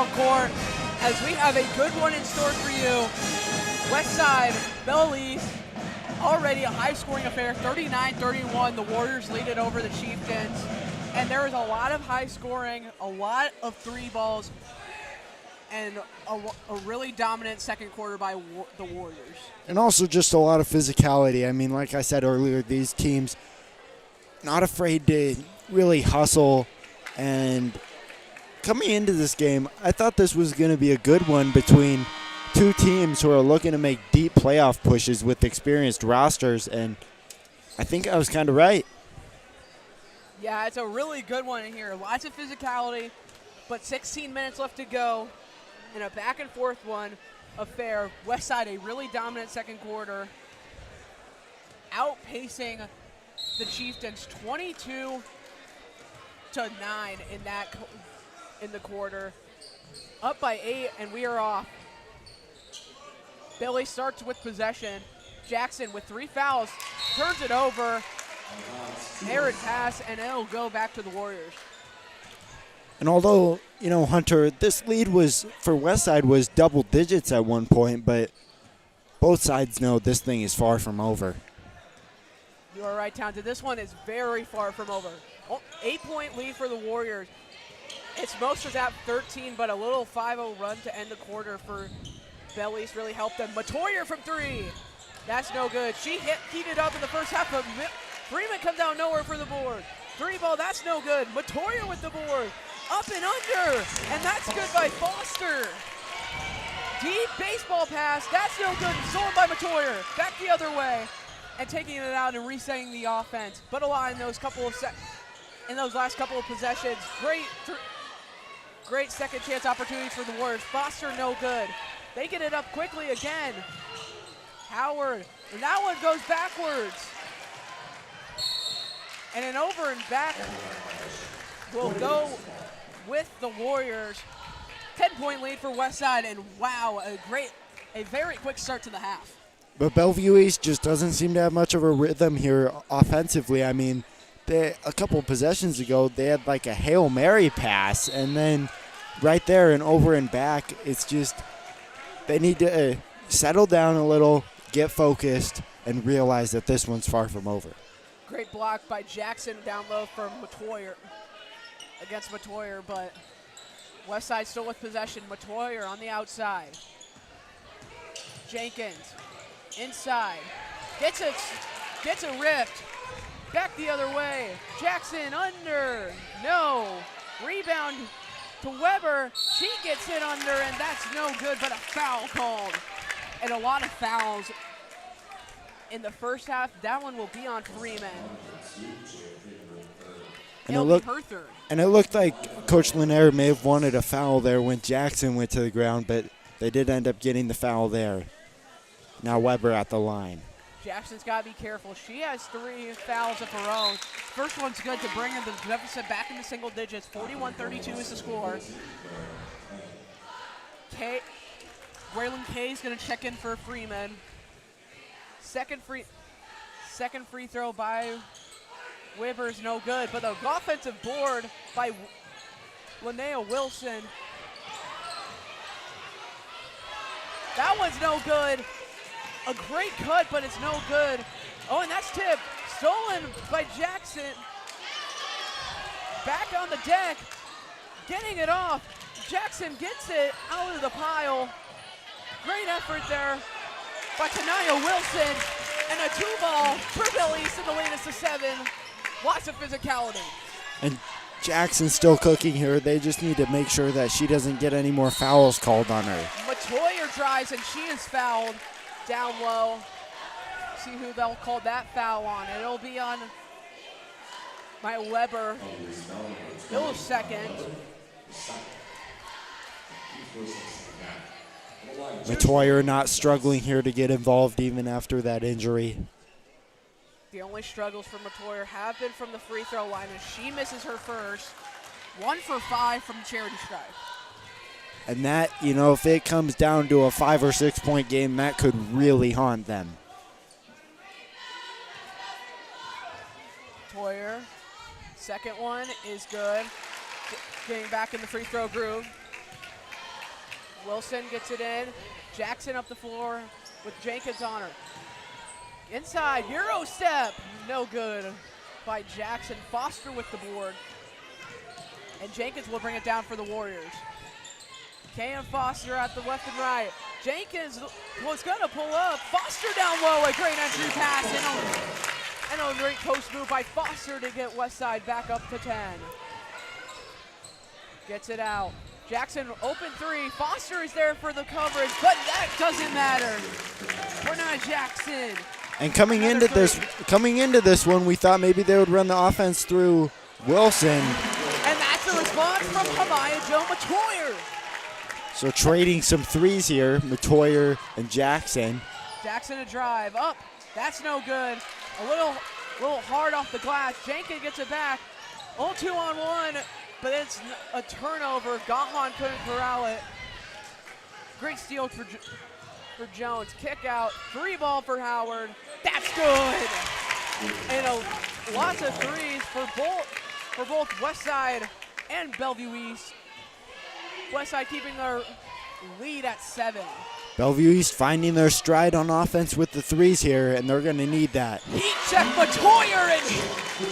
down court as we have a good one in store for you. Westside, Bellevue, already a high-scoring affair, 39-31. The Warriors lead it over the Chieftains. And there is a lot of high scoring, a lot of three balls, and a really dominant second quarter by the Warriors. And also just a lot of physicality. I mean, like I said earlier, these teams not afraid to really hustle. And coming into this game, I thought this was going to be a good one between two teams who are looking to make deep playoff pushes with experienced rosters, and I think I was kind of right. Yeah, it's a really good one in here. Lots of physicality, but 16 minutes left to go in a back-and-forth one affair. Westside, a really dominant second quarter, outpacing the Chieftains 22-9 in the quarter. Up by 8, and we are off. Billy starts with possession. Jackson with 3 fouls, turns it over. Errant pass, and it'll go back to the Warriors. And although, Hunter, this lead for Westside was double digits at one point, but both sides know this thing is far from over. You are right, Townsend. This one is very far from over. 8-point lead for the Warriors. It's most was at 13, but a little 5-0 run to end the quarter for Bellevue really helped them. Matoyer from 3. That's no good. She heated up in the first half, but Freeman comes out nowhere for the board. 3 ball, that's no good. Matoyer with the board. Up and under, and that's good by Foster. Deep baseball pass, that's no good. Stolen by Matoyer. Back the other way, and taking it out and resetting the offense. But a lot in those last couple of possessions. Great second chance opportunities for the Warriors. Foster no good. They get it up quickly again. Howard, and that one goes backwards. And an over and back will go with the Warriors. 10-point lead for Westside, and wow, a very quick start to the half. But Bellevue East just doesn't seem to have much of a rhythm here offensively. I mean, a couple possessions ago, they had like a Hail Mary pass, and then right there and over and back, it's just they need to settle down a little, get focused, and realize that this one's far from over. Great block by Jackson down low from Matoyer, against Matoyer, but Westside still with possession. Matoyer on the outside. Jenkins inside, gets a ripped, back the other way. Jackson under, no. Rebound to Weber, she gets it under, and that's no good, but a foul called. And a lot of fouls in the first half. That one will be on Freeman. And It'll be her third. And it looked like Coach Lanier may have wanted a foul there when Jackson went to the ground, but they did end up getting the foul there. Now Weber at the line. Jackson's got to be careful. She has 3 fouls of her own. First one's good to bring the deficit back into single digits. 41-32 is the score. Waylon Kay is going to check in for Freeman. Second free throw by Weber is no good, but the offensive board by Linnea Wilson. That one's no good. A great cut, but it's no good. Oh, and that's tipped. Stolen by Jackson. Back on the deck, getting it off. Jackson gets it out of the pile. Great effort there by Tanaya Wilson. And a 2-ball for Bellevue to the latest of 7. Lots of physicality. And Jackson's still cooking here. They just need to make sure that she doesn't get any more fouls called on her. Matoyer drives, and she is fouled down low. See who they'll call that foul on. It'll be on my Weber. He'll second. Matoyer not struggling here to get involved even after that injury. The only struggles for Matoyer have been from the free throw line, and she misses her first. 1 for 5 from charity stripe. And that, if it comes down to a 5 or 6 point game, that could really haunt them. Matoyer, second one is good. Getting back in the free throw groove. Wilson gets it in. Jackson up the floor with Jenkins on her. Inside, Euro step. No good by Jackson. Foster with the board. And Jenkins will bring it down for the Warriors. Kay and Foster at the left and right. Jenkins was going to pull up. Foster down low. A great entry pass. And a great post move by Foster to get Westside back up to 10. Gets it out. Jackson open three. Foster is there for the coverage, but that doesn't matter. We're not Jackson. And coming into this one, we thought maybe they would run the offense through Wilson. And that's a response from Hamaya Joe Matoyer. So trading some threes here, Matoyer and Jackson. Jackson a drive up. That's no good. A little hard off the glass. Jenkins gets it back. All 2-on-1, but it's a turnover. Gahan couldn't corral it. Great steal for Jones. Kick out. 3-ball for Howard. That's good. And lots of threes for both Westside and Bellevue East. Westside keeping their lead at 7. Bellevue East finding their stride on offense with the threes here, and they're going to need that. Heat check Matoyer, and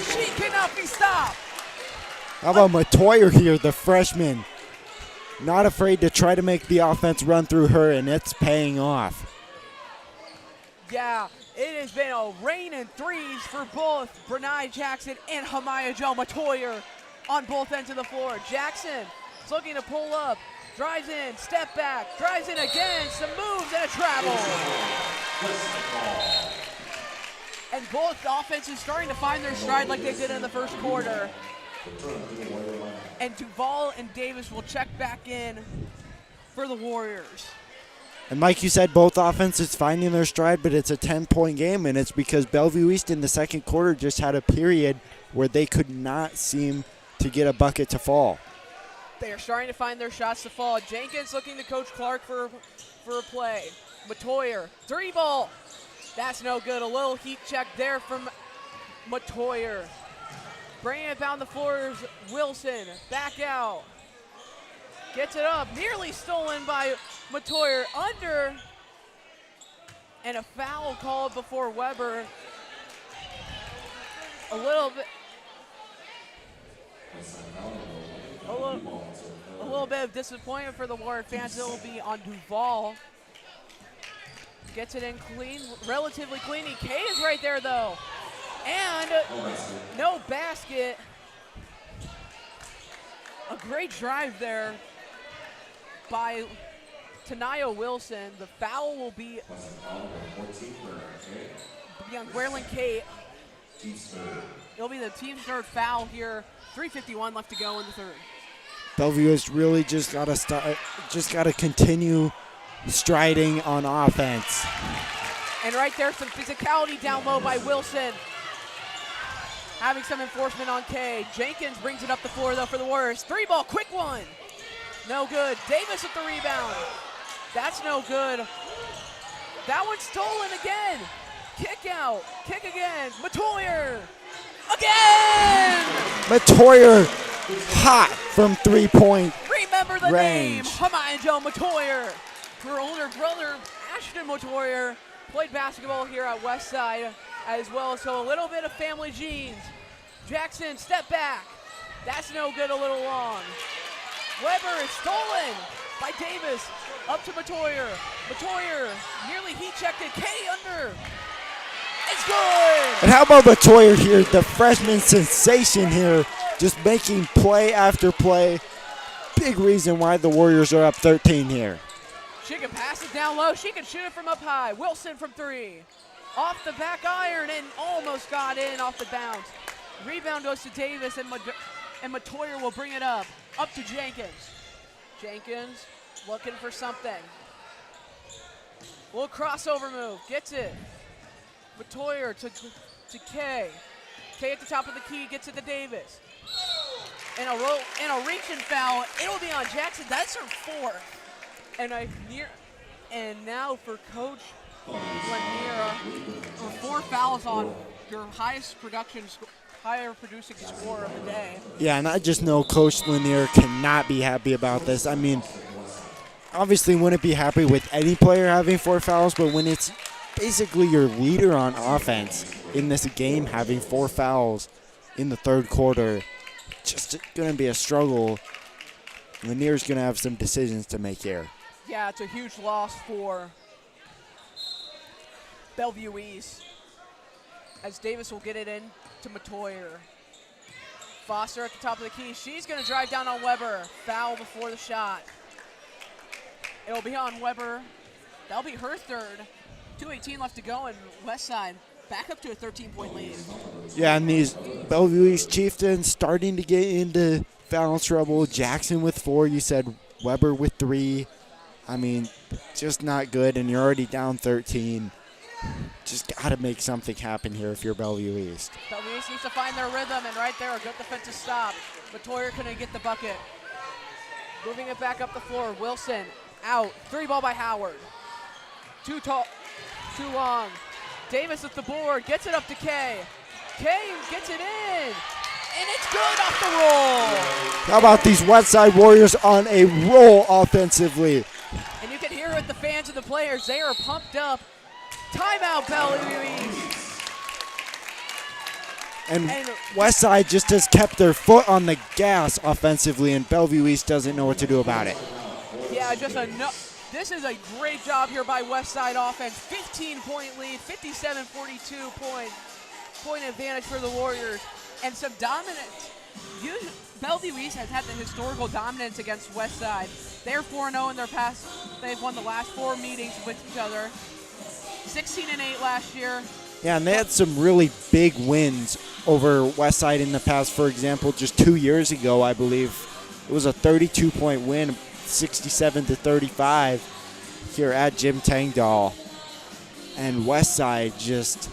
she cannot be stopped. How about Matoyer here, the freshman? Not afraid to try to make the offense run through her, and it's paying off. Yeah, it has been a rain and threes for both Brenai Jackson and Hamaya Joe Matoyer on both ends of the floor. Jackson is looking to pull up, drives in, step back, drives in again, some moves and a travel. And both offenses starting to find their stride like they did in the first quarter. And Duvall and Davis will check back in for the Warriors. And Mike, you said both offenses finding their stride, but it's a 10-point game, and it's because Bellevue East in the second quarter just had a period where they could not seem to get a bucket to fall. They are starting to find their shots to fall. Jenkins looking to Coach Clark for a play. Matoyer, 3-ball. That's no good. A little heat check there from Matoyer. Bringing it down the floor is Wilson. Back out. Gets it up. Nearly stolen by Matoyer. Under. And a foul called before Weber. A little bit of disappointment for the Warrior fans. It will be on Duvall. Gets it in clean, relatively clean. K is right there though. And no basket. A great drive there by Tanaya Wilson. The foul will be on Gwerlyn Kate. It'll be the team's third foul here. 3:51 left to go in the third. Bellevue has really just got to continue striding on offense. And right there, some physicality down low by Wilson. Having some enforcement on K. Jenkins brings it up the floor, though, for the Warriors. 3-ball, quick one. No good. Davis with the rebound. That's no good. That one's stolen again. Kick out. Kick again. Matoyer. Again! Matoyer hot from 3-point Remember the name. range. Hamaya Joe Matoyer. Her older brother, Ashton Matoyer, played basketball here at Westside as well, so a little bit of family genes. Jackson, step back. That's no good, a little long. Weber is stolen by Davis. Up to Matoyer. Matoyer nearly heat checked it. K under. It's good. And how about Matoyer here, the freshman sensation here, just making play after play. Big reason why the Warriors are up 13 here. She can pass it down low. She can shoot it from up high. Wilson from 3. Off the back iron and almost got in off the bounce. Rebound goes to Davis and Matoyer will bring it up. Up to Jenkins. Jenkins looking for something. Little crossover move. Gets it. Matoyer to K. K at the top of the key. Gets it to Davis. And a reach and foul. It'll be on Jackson. That's her 4th. And now for Coach Lanier, 4 fouls on your higher producing scorer of the day. Yeah, and I just know Coach Lanier cannot be happy about this. I mean, obviously wouldn't be happy with any player having 4 fouls, but when it's basically your leader on offense in this game having 4 fouls in the third quarter, just going to be a struggle. Lanier's going to have some decisions to make here. Yeah, it's a huge loss for Bellevue East, as Davis will get it in to Matoyer. Foster at the top of the key. She's going to drive down on Weber. Foul before the shot. It'll be on Weber. That'll be her third. 2:18 left to go, and Westside back up to a 13-point lead. Yeah, and these Bellevue East Chieftains starting to get into foul trouble. Jackson with 4, you said Weber with 3. I mean, just not good, and you're already down 13. Just got to make something happen here if you're Bellevue East. Bellevue East needs to find their rhythm, and right there, a good defensive stop. Matoyer couldn't get the bucket. Moving it back up the floor. Wilson out. 3 ball by Howard. Too tall, too long. Davis at the board, gets it up to Kay. Kay gets it in, and it's good off the roll. How about these Westside Warriors on a roll offensively? And you can hear it, the fans and the players, they are pumped up. Timeout, Bellevue East. And Westside just has kept their foot on the gas offensively, and Bellevue East doesn't know what to do about it. Yeah, this is a great job here by Westside offense. 15-point lead, 57-42 point advantage for the Warriors, and some dominance. Bellevue East has had the historical dominance against Westside. They're 4-0 in their past. They've won the last 4 meetings with each other. 16-8 last year. Yeah, and they had some really big wins over Westside in the past. For example, just 2 years ago, I believe, it was a 32-point win, 67-35 here at Jim Tangdahl. And Westside just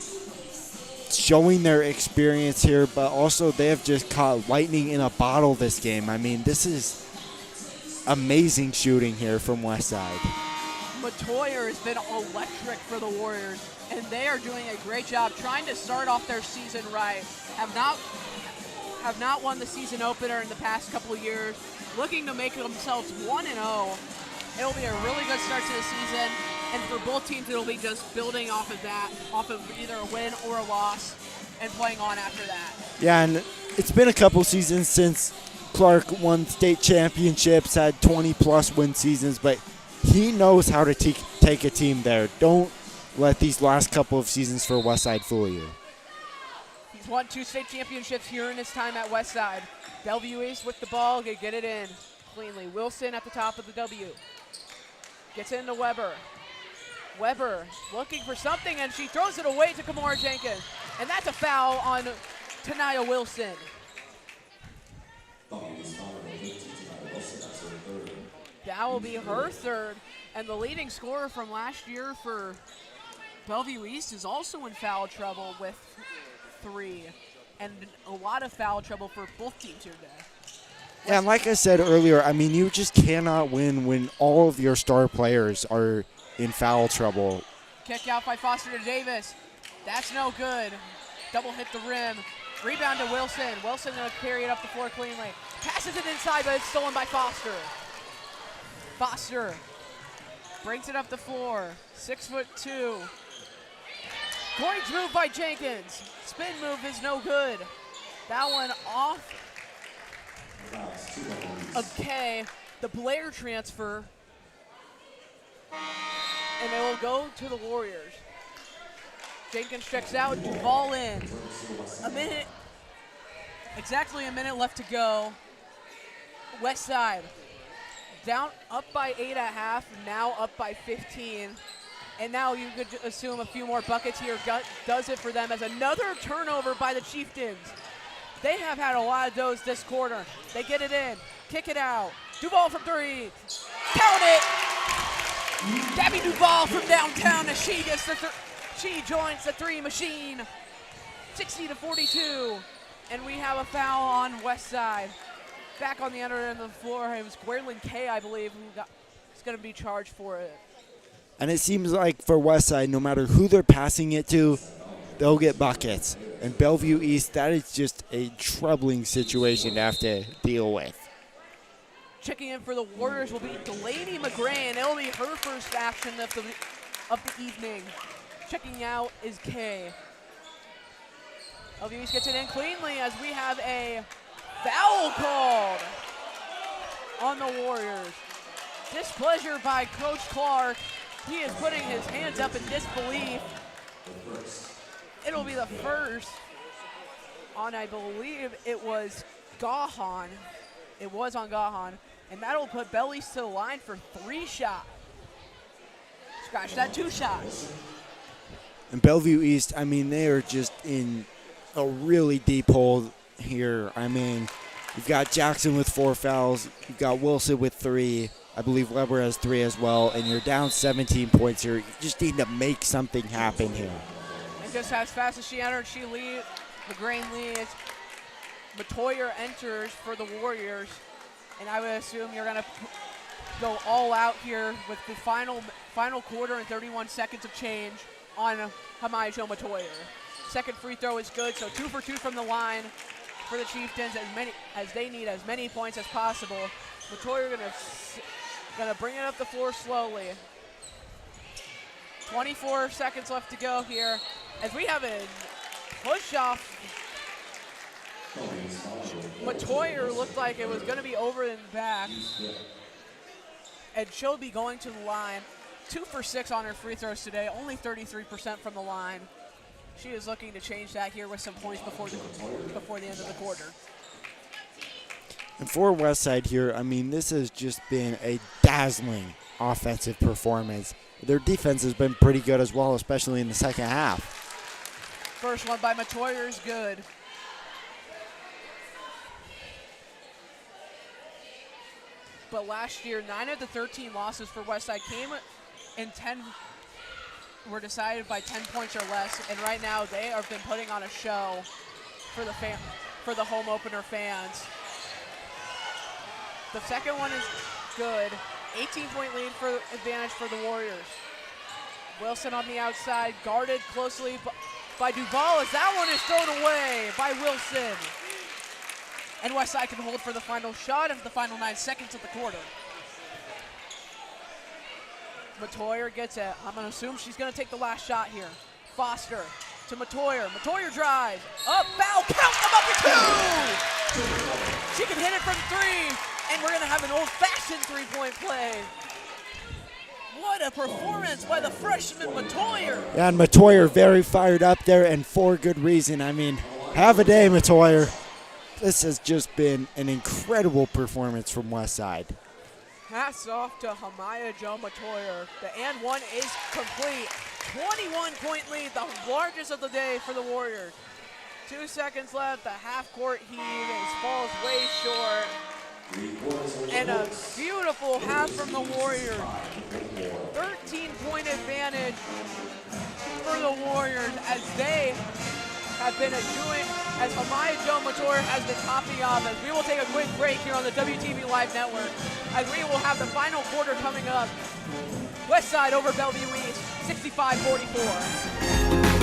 showing their experience here, but also they have just caught lightning in a bottle this game. I mean, this is amazing shooting here from Westside. Matoyer has been electric for the Warriors, and they are doing a great job trying to start off their season right. Have not won the season opener in the past couple of years, looking to make themselves 1-0. It'll be a really good start to the season, and for both teams, it'll be just building off of that, off of either a win or a loss, and playing on after that. Yeah, and it's been a couple seasons since Clark won state championships, had 20-plus win seasons, but he knows how to take a team there. Don't let these last couple of seasons for Westside fool you. He's won 2 state championships here in his time at Westside. Bellevue East with the ball, they get it in cleanly. Wilson at the top of the W. Gets into Weber. Weber looking for something, and she throws it away to Kamora Jenkins. And that's a foul on Tanaya Wilson. That will be her third. And the leading scorer from last year for Bellevue East is also in foul trouble with 3. And a lot of foul trouble for both teams here today. Yeah, and like I said earlier, I mean, you just cannot win when all of your star players are in foul trouble. Kick out by Foster to Davis. That's no good. Double hit the rim. Rebound to Wilson. Wilson going to carry it up the floor cleanly. Passes it inside, but it's stolen by Foster. Foster brings it up the floor. 6'2". Going through by Jenkins. Spin move is no good. That one off of K. The Blair transfer. And it will go to the Warriors. Jenkins checks out. Duvall in. Exactly a minute left to go. Westside down, up by 8.5, now up by 15. And now you could assume a few more buckets here does it for them, as another turnover by the Chieftains. They have had a lot of those this quarter. They get it in, kick it out. Duvall from 3, count it! Gabby Duvall from downtown as she gets she joins the 3 machine. 60-42, and we have a foul on Westside. Back on the other end of the floor, it was Gwendolyn Kay, I believe, who is going to be charged for it. And it seems like for Westside, no matter who they're passing it to, they'll get buckets. And Bellevue East, that is just a troubling situation to have to deal with. Checking in for the Warriors will be Delaney McGray, and it'll be her first action of the evening. Checking out is Kay. Bellevue East gets it in cleanly as we have a foul called on the Warriors. Displeasure by Coach Clark. He is putting his hands up in disbelief. It'll be the first on, I believe it was Gahan. It was on Gahan. And that'll put Bell East to the line for 3 shots. Scratch that, 2 shots. And Bellevue East, I mean, they are just in a really deep hole here. I mean, you've got Jackson with 4 fouls. You've got Wilson with 3. I believe Weber has 3 as well. And you're down 17 points here. You just need to make something happen here. And just as fast as she entered, she leads. McGrain leads. Matoyer enters for the Warriors. And I would assume you're going to go all out here with the final quarter and 31 seconds of change on Hamaya Jo Matoyer. Second free throw is good, so 2 for 2 from the line for the Chieftains, as they need as many points as possible. Matoyer gonna bring it up the floor slowly. 24 seconds left to go here, as we have a push-off. Matoyer looked like it was going to be over and back. And she'll be going to the line. 2 for 6 on her free throws today, only 33% from the line. She is looking to change that here with some points before the end of the quarter. And for Westside here, I mean, this has just been a dazzling offensive performance. Their defense has been pretty good as well, especially in the second half. First one by Matoyer is good. But last year, 9 of the 13 losses for Westside came in 10, were decided by 10 points or less, and right now they have been putting on a show for the home opener fans. The second one is good. 18-point lead for advantage for the Warriors. Wilson on the outside, guarded closely by Duval as that one is thrown away by Wilson. And Westside can hold for the final shot of the final 9 seconds of the quarter. Matoyer gets it. I'm going to assume she's going to take the last shot here. Foster to Matoyer. Matoyer drives. Up, foul, count them up for 2! She can hit it from 3, and we're going to have an old-fashioned three-point play. What a performance by the freshman Matoyer. Yeah, and Matoyer very fired up there, and for good reason. I mean, have a day, Matoyer. This has just been an incredible performance from Westside. Hats off to Hamaya Jo Matoyer. The and one is complete. 21-point lead, the largest of the day for the Warriors. 2 seconds left, the half-court heave, and falls way short. And a beautiful half from the Warriors. 13-point advantage for the Warriors as they have been as Hamaya Jo Matoyer has been topping off. As we will take a quick break here on the WTV Live Network, as we will have the final quarter coming up. Westside over Bellevue East, 65-44.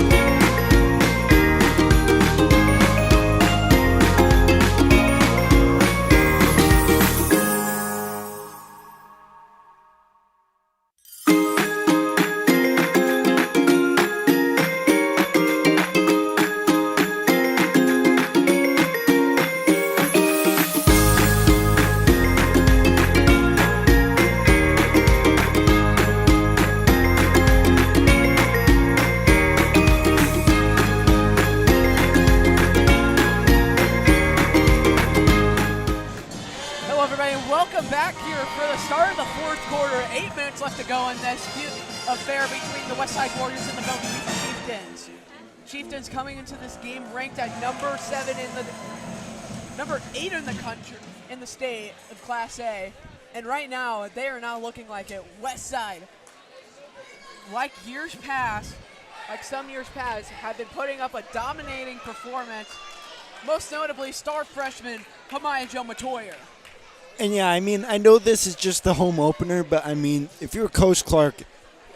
Affair between the Westside Warriors and the Bellevue East Chieftains. Chieftains coming into this game ranked at number 8 in the country, in the state of Class A, and right now they are not looking like it. Westside, like some years past, have been putting up a dominating performance. Most notably, star freshman Hamaya Jo Matoyer. And yeah, I mean, I know this is just the home opener, but I mean, if you're Coach Clark,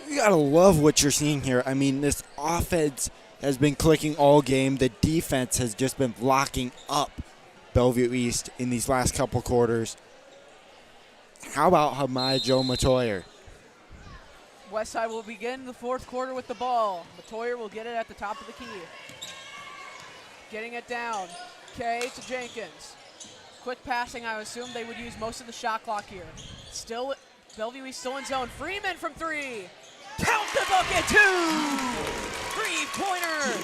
you gotta love what you're seeing here. I mean, this offense has been clicking all game. The defense has just been locking up Bellevue East in these last couple quarters. How about Hamai Joe Matoyer? Westside will begin the fourth quarter with the ball. Matoyer will get it at the top of the key. Getting it down. Kay to Jenkins. Quick passing, I assume they would use most of the shot clock here. Still, Bellevue East still in zone. Freeman from three. Count the bucket, 2! Three-pointer.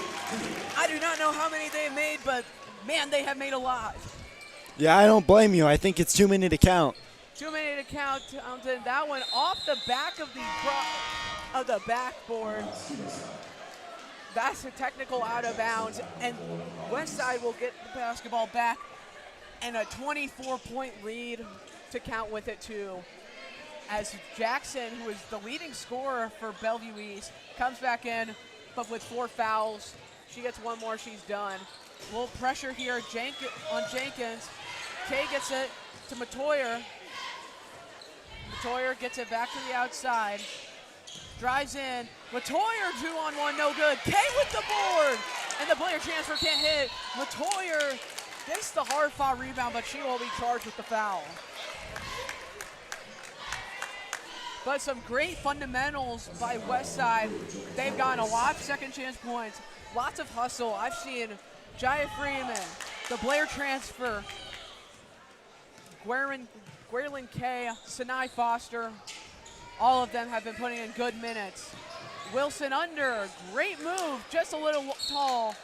I do not know how many they've made, but man, they have made a lot. Yeah, I don't blame you. I think it's too many to count. Too many to count. That one off the back of the backboard. That's a technical out of bounds, and Westside will get the basketball back and a 24-point lead to count with it too. As Jackson, who is the leading scorer for Bellevue East, comes back in, but with 4 fouls. She gets one more, she's done. A little pressure here on Jenkins. Kay gets it to Matoyer. Matoyer gets it back to the outside. Drives in. Matoyer 2-on-1, no good. Kay with the board! And the player transfer can't hit. Matoyer gets the hard foul rebound, but she will be charged with the foul. But some great fundamentals by Westside. They've gotten a lot of second chance points, lots of hustle. I've seen Jaya Freeman, the Blair transfer, Gwerlyn Kay, Sinai Foster, all of them have been putting in good minutes. Wilson under, great move, just a little tall.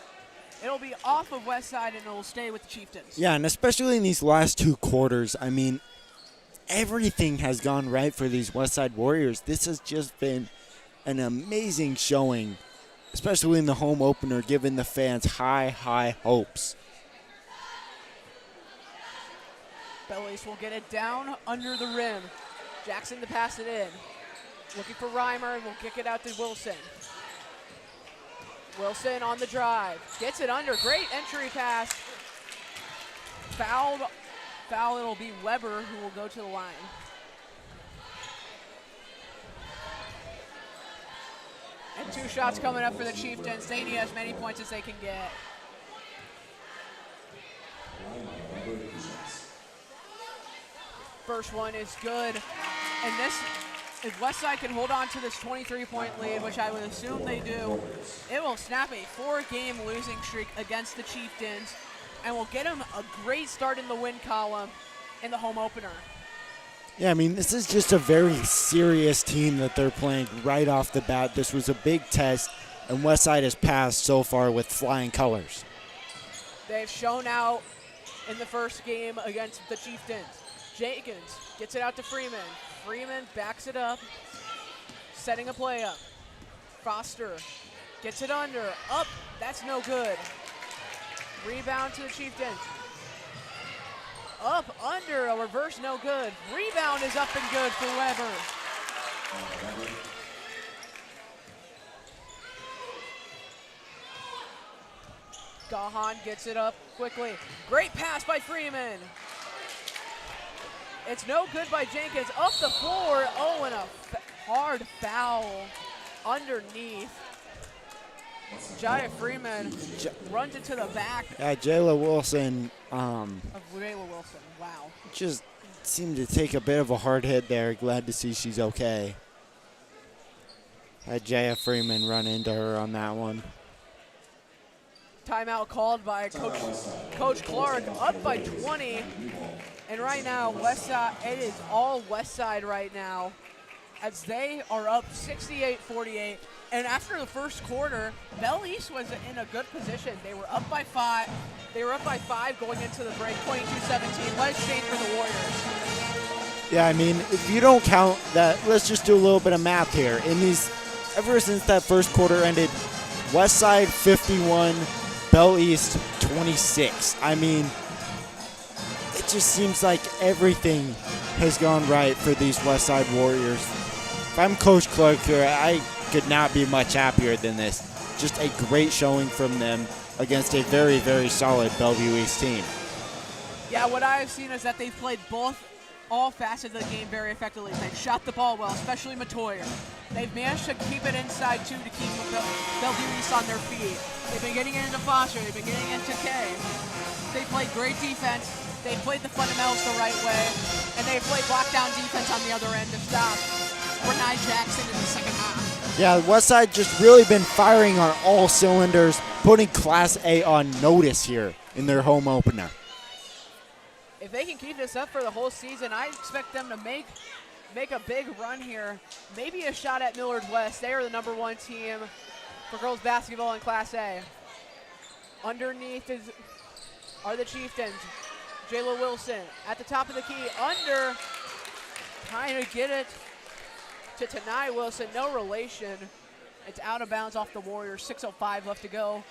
It'll be off of Westside and it'll stay with the Chieftains. Yeah, and especially in these last 2 quarters, I mean, everything has gone right for these Westside Warriors. This has just been an amazing showing, especially in the home opener, giving the fans high hopes. Bellevue East will get it down under the rim. Jackson to pass it in. Looking for Reimer, and we'll kick it out to Wilson. Wilson on the drive. Gets it under. Great entry pass. Foul, it'll be Weber who will go to the line. And 2 shots coming up for the Chieftains. They need as many points as they can get. First one is good. And if Westside can hold on to this 23-point lead, which I would assume they do, it will snap a 4-game losing streak against the Chieftains and will get them a great start in the win column in the home opener. Yeah, I mean, this is just a very serious team that they're playing right off the bat. This was a big test, and Westside has passed so far with flying colors. They've shown out in the first game against the Chieftains. Jenkins gets it out to Freeman. Freeman backs it up, setting a play up. Foster gets it under, up, that's no good. Rebound to the Chieftains. Up, under, a reverse, no good. Rebound is up and good for Weber. Gahan gets it up quickly. Great pass by Freeman. It's no good by Jenkins. Up the floor. Oh, and a hard foul underneath. Jaya Freeman runs into the back. Yeah, Jayla Wilson. Of Jayla Wilson. Wow. Just seemed to take a bit of a hard hit there. Glad to see she's okay. Had Jaya Freeman run into her on that one. Timeout called by Coach Clark, up by 20. And right now, Westside, it is all Westside right now, as they are up 68-48. And after the first quarter, Bellevue East was in a good position. They were up by 5. They were up by 5 going into the break, 22-17. Let's change for the Warriors. Yeah, I mean, if you don't count that, let's just do a little bit of math here. In these, ever since that first quarter ended, Westside 51, Bellevue East 26. I mean, it just seems like everything has gone right for these Westside Warriors. If I'm Coach Clark here, I could not be much happier than this. Just a great showing from them against a very, very solid Bellevue East team. Yeah, what I've seen is that they've played all facets of the game very effectively. They've shot the ball well, especially Matoyer. They've managed to keep it inside, too, to keep Bellevue East on their feet. They've been getting it into Foster. They've been getting it into Kay. They played great defense. They played the fundamentals the right way, and they played lockdown defense on the other end to stop Renai Jackson in the second half. Yeah, Westside just really been firing on all cylinders, putting Class A on notice here in their home opener. If they can keep this up for the whole season, I expect them to make a big run here. Maybe a shot at Millard West. They are the #1 team for girls basketball in Class A. Underneath are the Chieftains. Jayla Wilson at the top of the key. Under, trying to get it to Tanai Wilson. No relation. It's out of bounds off the Warriors. 6:05 left to go.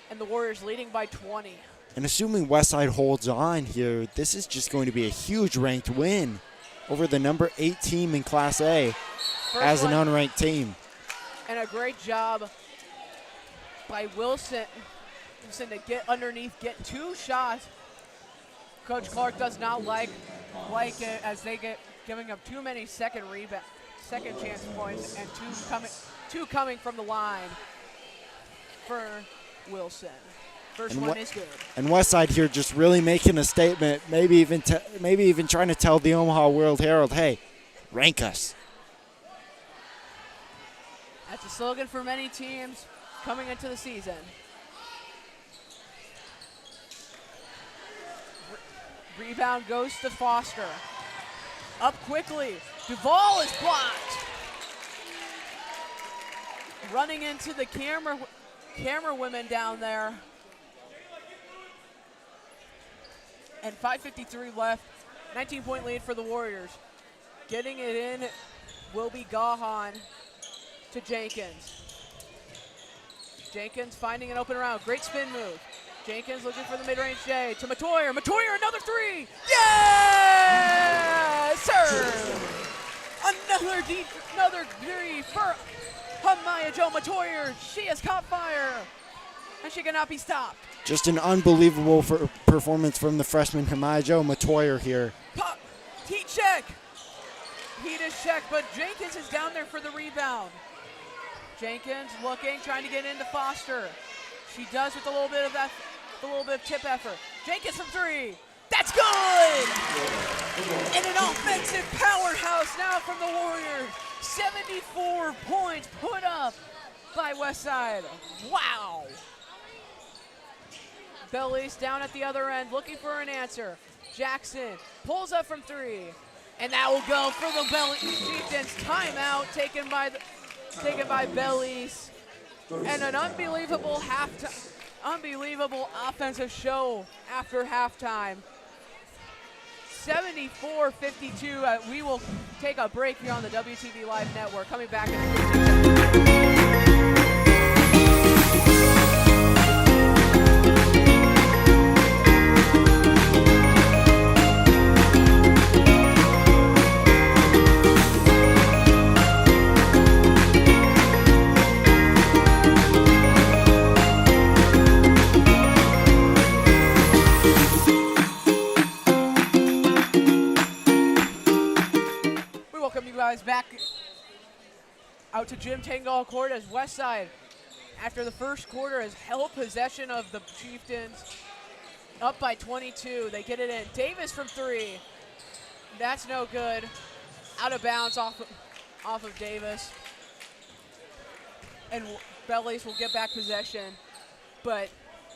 And the Warriors leading by 20. And assuming Westside holds on here, this is just going to be a huge ranked win over the #8 team in Class A as an unranked team. And a great job by Wilson to get underneath, get 2 shots. Coach Clark does not like it as they get giving up too many second chance points, and two coming from the line for Wilson. First one is good. And Westside here just really making a statement, maybe even trying to tell the Omaha World Herald, hey, rank us. That's a slogan for many teams coming into the season. Rebound goes to Foster. Up quickly. Duvall is blocked. Running into the camera women down there. And 5:53 left. 19-point lead for the Warriors. Getting it in will be Gahan to Jenkins. Jenkins finding an open round. Great spin move. Jenkins looking for the mid-range J to Matoyer. Matoyer, another 3. Yes, sir. Another 3 for Hamaya Jo Matoyer. She has caught fire, and she cannot be stopped. Just an unbelievable performance from the freshman Hamaya Jo Matoyer here. Pop, heat check. Heat is checked, but Jenkins is down there for the rebound. Jenkins looking, trying to get into Foster. She does with a little bit of tip effort. Jenkins from 3. That's good! And an offensive powerhouse now from the Warriors. 74 points put up by Westside. Wow! Bellevue down at the other end, looking for an answer. Jackson pulls up from 3. And that will go for the Bellevue Chieftains. Timeout taken by Bellevue. And an unbelievable offensive show after halftime. 74-52. We will take a break here on the WTV Live Network. Coming back in 15 seconds. Back out to Jim Tangal Court as Westside, after the first quarter, has held possession of the Chieftains, up by 22. They get it in. Davis from 3. That's no good. Out of bounds off of Davis. And Bellevue will get back possession. But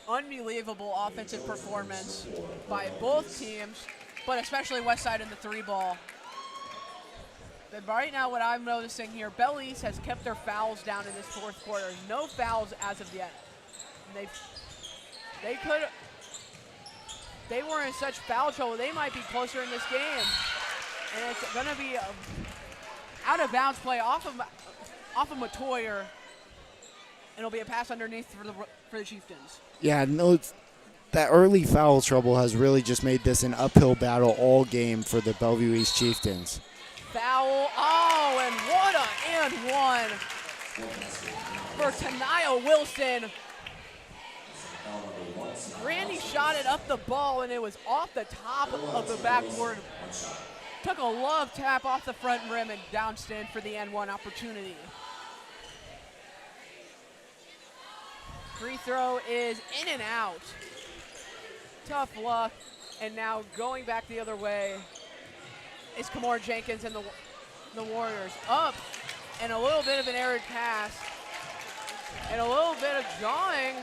unbelievable offensive performance by both teams, but especially Westside in the 3 ball. But right now, what I'm noticing here, Bellevue has kept their fouls down in this 4th quarter. No fouls as of yet. And they were in such foul trouble, they might be closer in this game. And it's going to be a out of bounds play off of Matoyer. And it'll be a pass underneath for the Chieftains. Yeah, no, that early foul trouble has really just made this an uphill battle all game for the Bellevue East Chieftains. Foul, and what and one for Tanaya Wilson. Randy shot it up the ball, and it was off the top of the backboard. Took a love tap off the front rim and downstand for the N1 opportunity. Free throw is in and out. Tough luck And now going back the other way is Kamora Jenkins and the Warriors. Up, and a little bit of an errant pass. And a little bit of drawing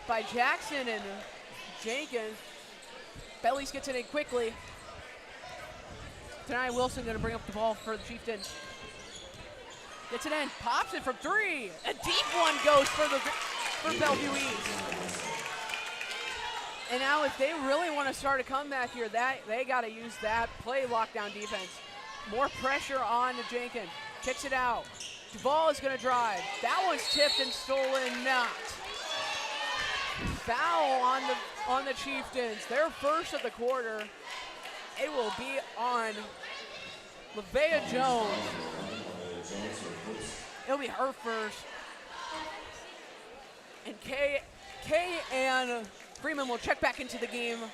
by Jackson and Jenkins. Bellies gets it in quickly. Tonight Wilson gonna bring up the ball for the Chieftains. Gets it in, pops it from three. A deep one goes for Bellevue East. And now if they really want to start a comeback here, they gotta use that play lockdown defense. More pressure on to Jenkins. Kicks it out. Duvall is gonna drive. That one's tipped and stolen, not. Foul on the Chieftains. Their first of the quarter. It will be on LaVea Jones. It'll be her first. And Kay and Freeman will check back into the game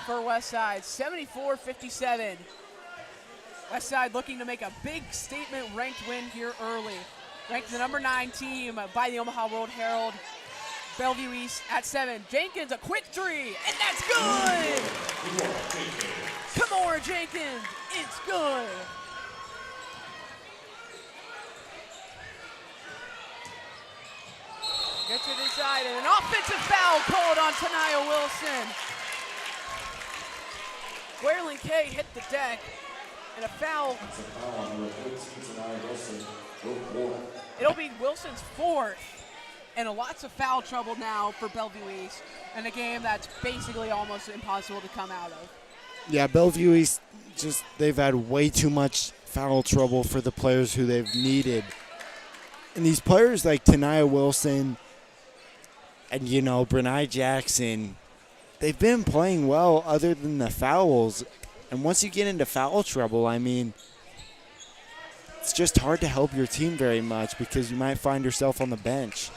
for Westside. 74-57. Westside looking to make a big statement ranked win here early. Ranked the number 9 team by the Omaha World Herald. Bellevue East at 7. Jenkins, a quick three, and that's good! Kamora Jenkins, it's good! Gets it inside, and an offensive foul called on Tanaya Wilson. Waylon Kay hit the deck, and a foul. It'll be Wilson's 4th. And lots of foul trouble now for Bellevue East in a game that's basically almost impossible to come out of. Yeah, Bellevue East, they've had way too much foul trouble for the players who they've needed. And these players like Tanaya Wilson and, Brenai Jackson, they've been playing well other than the fouls. And once you get into foul trouble, it's just hard to help your team very much because you might find yourself on the bench.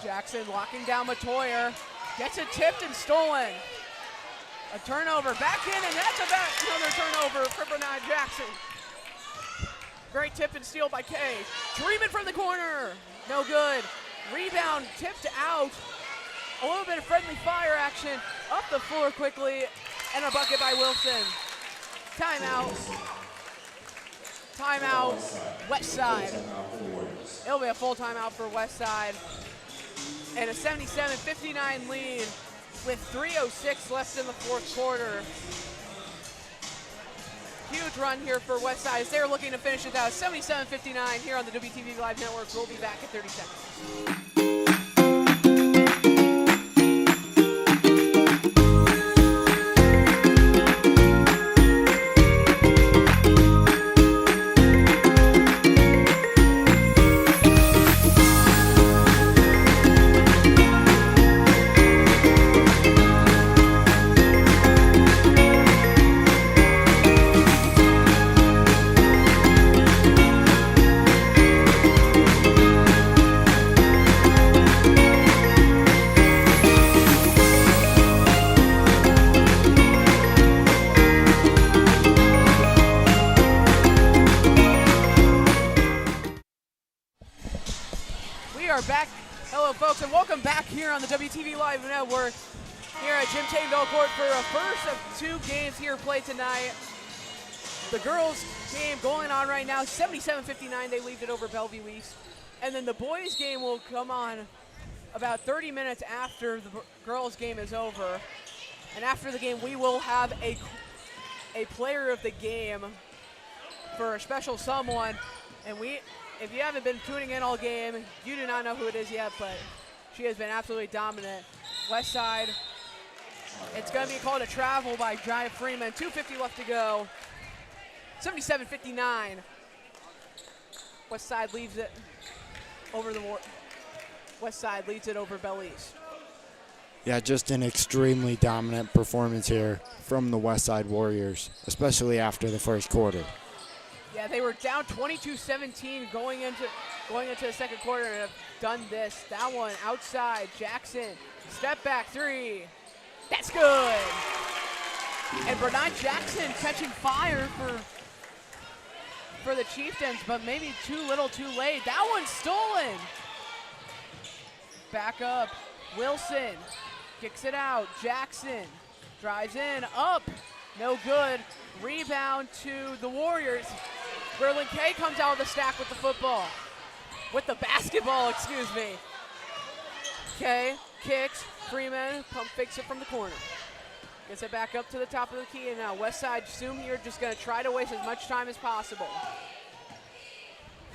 Jackson locking down Matoyer. Gets it tipped and stolen. A turnover back in, and that's another turnover for Bernard Jackson. Great tip and steal by Kay. Dreaming from the corner. No good. Rebound tipped out. A little bit of friendly fire action. Up the floor quickly, and a bucket by Wilson. Timeout. Timeout, Westside. It'll be a full timeout for Westside. And a 77-59 lead with 3:06 left in the fourth quarter. Huge run here for Westside as they're looking to finish it out. 77-59 here on the WTV Live Network. We'll be back in 30 seconds. Back. Hello, folks, and welcome back here on the WTV Live Network here at Jim Tainville Court for a first of 2 games here played tonight. The girls' game going on right now, 77-59. They lead it over Bellevue East. And then the boys' game will come on about 30 minutes after the girls' game is over. And after the game, we will have a player of the game for a special someone. And if you haven't been tuning in all game, you do not know who it is yet, but she has been absolutely dominant. Westside, it's going to be called a travel by Giant Freeman. 2:50 left to go. 77-59. Westside leaves it over Westside leads it over Bell East. Yeah, just an extremely dominant performance here from the Westside Warriors, especially after the first quarter. Yeah, they were down 22-17 going into the second quarter and have done this. That one outside, Jackson, step back 3. That's good. And Bernard Jackson catching fire for the Chieftains, but maybe too little too late. That one's stolen. Back up, Wilson. Kicks it out. Jackson drives in, up, no good. Rebound to the Warriors. Berlin K comes out of the stack with the football. With the basketball, excuse me. K kicks, Freeman, pump fakes it from the corner. Gets it back up to the top of the key, and now Westside Zoom here just gonna try to waste as much time as possible.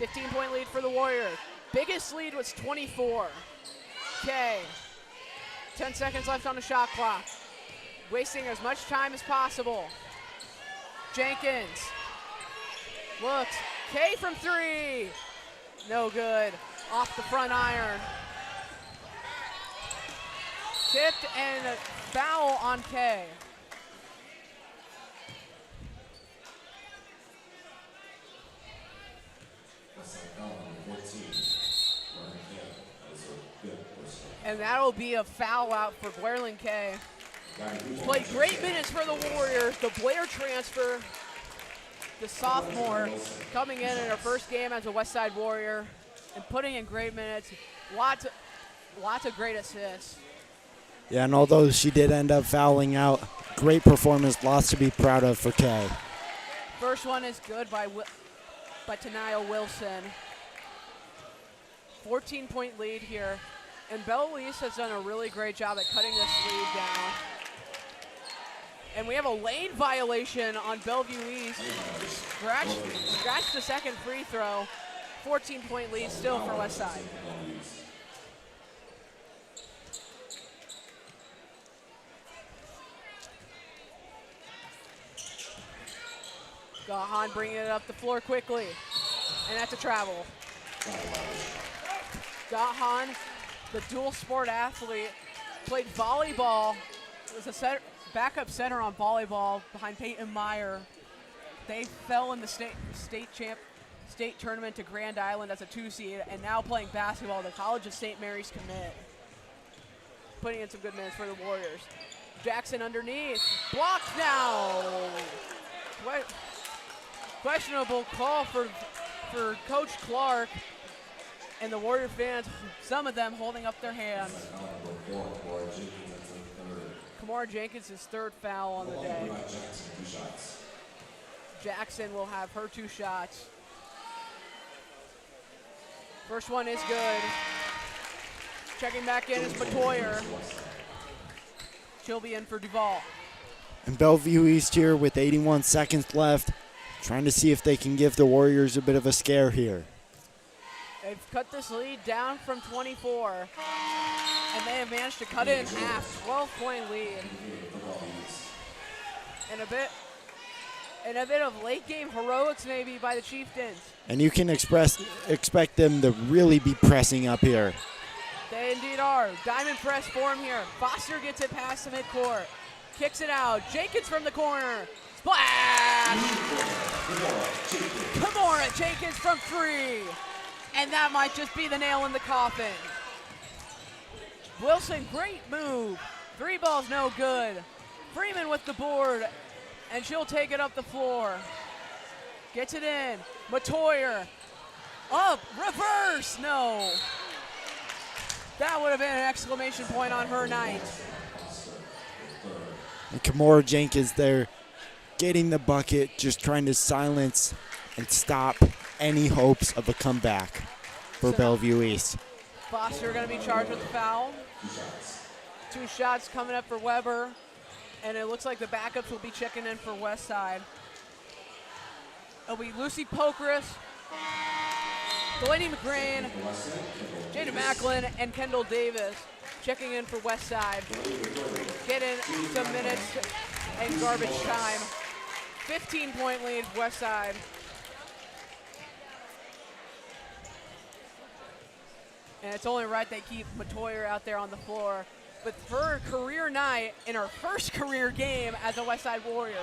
15-point lead for the Warriors. Biggest lead was 24. K, 10 seconds left on the shot clock. Wasting as much time as possible. Jenkins looks, K from three. No good, off the front iron. Tipped and a foul on K. And that'll be a foul out for Blairland K. Played great minutes for the Warriors. The Blair transfer, the sophomore, coming in her first game as a Westside Warrior and putting in great minutes. Lots of great assists. Yeah, and although she did end up fouling out, great performance, lots to be proud of for Kay. First one is good by Tanaya Wilson. 14-point lead here. And Bellevue has done a really great job at cutting this lead down. And we have a lane violation on Bellevue East. Scratch the second free throw. 14-point lead still for Westside. Gahan bringing it up the floor quickly. And that's a travel. Gahan, the dual sport athlete, played volleyball, was a backup center on volleyball behind Peyton Meyer. They fell in the state tournament to Grand Island as a 2 seed, and now playing basketball at the College of St. Mary's commit. Putting in some good minutes for the Warriors. Jackson underneath, blocked now. Questionable call for Coach Clark. And the Warrior fans, some of them holding up their hands. Kamara Jenkins' third foul on the day. Jackson will have her 2 shots. First one is good. Checking back in is Matoyer. She'll be in for Duval. And Bellevue East here with 81 seconds left, trying to see if they can give the Warriors a bit of a scare here. They've cut this lead down from 24, and they have managed to cut it in half. 12-point lead. And a bit of late game heroics maybe by the Chieftains. And you can expect them to really be pressing up here. They indeed are. Diamond press form here. Foster gets it past the midcourt. Kicks it out. Jenkins from the corner. Splash! Kamora Jenkins from 3. And that might just be the nail in the coffin. Wilson, great move. 3 balls no good. Freeman with the board, and she'll take it up the floor. Gets it in. Matoyer. Up, reverse, no. That would have been an exclamation point on her night. And Kamora Jenkins there getting the bucket, just trying to silence and stop any hopes of a comeback for Bellevue East. Foster going to be charged with the foul. 2 shots coming up for Weber, and it looks like the backups will be checking in for Westside. It'll be Lucy Pokris, Delaney McGrain, Jada Macklin, and Kendall Davis checking in for Westside. Getting some minutes and garbage time. 15-point lead, Westside. And it's only right they keep Matoyer out there on the floor. With her career night in her first career game as a Westside Warrior.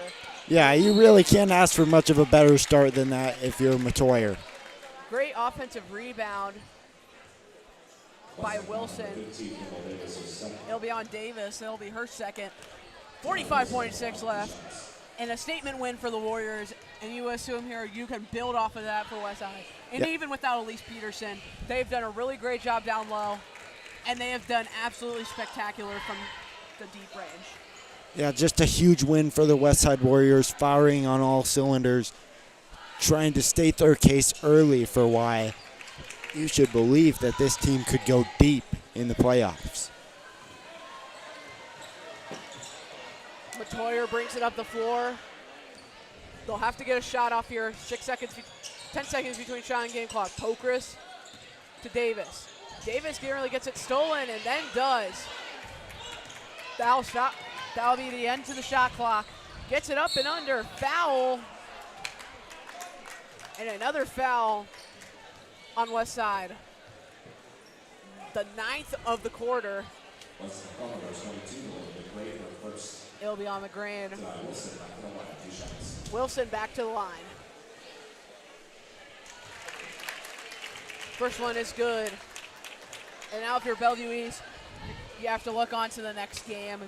Yeah, you really can't ask for much of a better start than that if you're Matoyer. Great offensive rebound by Wilson. It'll be on Davis. It'll be her second. 45.6 left. And a statement win for the Warriors. And you assume here you can build off of that for Westside. And even without Elise Peterson, they've done a really great job down low. And they have done absolutely spectacular the deep range. Yeah, just a huge win for the Westside Warriors, firing on all cylinders, trying to state their case early for why you should believe that this team could go deep in the playoffs. Matoyer brings it up the floor. They'll have to get a shot off here. 10 seconds between shot and game clock. Pokris to Davis. Davis nearly gets it stolen and then does. Foul shot. That'll be the end to the shot clock. Gets it up and under. Foul. And another foul on Westside. The 9th of the quarter. It'll be on the green. Wilson back to the line. First one is good. And now if you're Bellevue East, you have to look on to the next game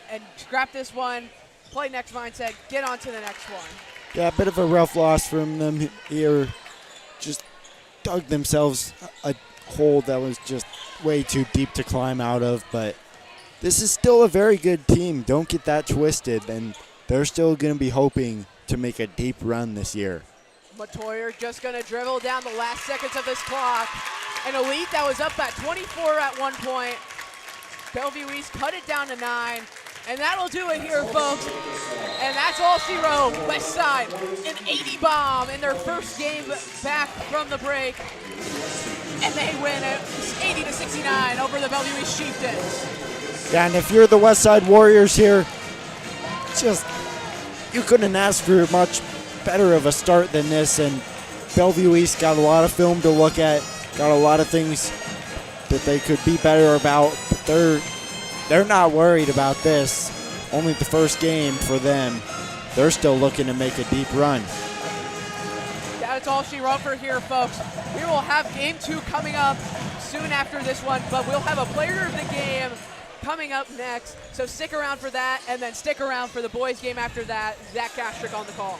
and scrap this one, play next mindset, get on to the next one. Yeah, a bit of a rough loss from them here. Just dug themselves a hole that was just way too deep to climb out of, but this is still a very good team. Don't get that twisted, and they're still going to be hoping to make a deep run this year. Matoyer just going to dribble down the last seconds of this clock. An Elite that was up at 24 at one point. Bellevue East cut it down to 9. And that'll do it here, folks. And that's all she wrote. Westside, an 80 bomb in their first game back from the break. And they win it 80-69 over the Bellevue East Chieftains. Yeah, and if you're the Westside Warriors here, you couldn't ask for much better of a start than this. And Bellevue East got a lot of film to look at, got a lot of things that they could be better about, but they're not worried about this. Only the first game for them. They're still looking to make a deep run. That's all she wrote for here, folks. We will have game 2 coming up soon after this one, but we'll have a player of the game coming up next. So stick around for that, and then stick around for the boys game after that. Zach Kastrick on the call.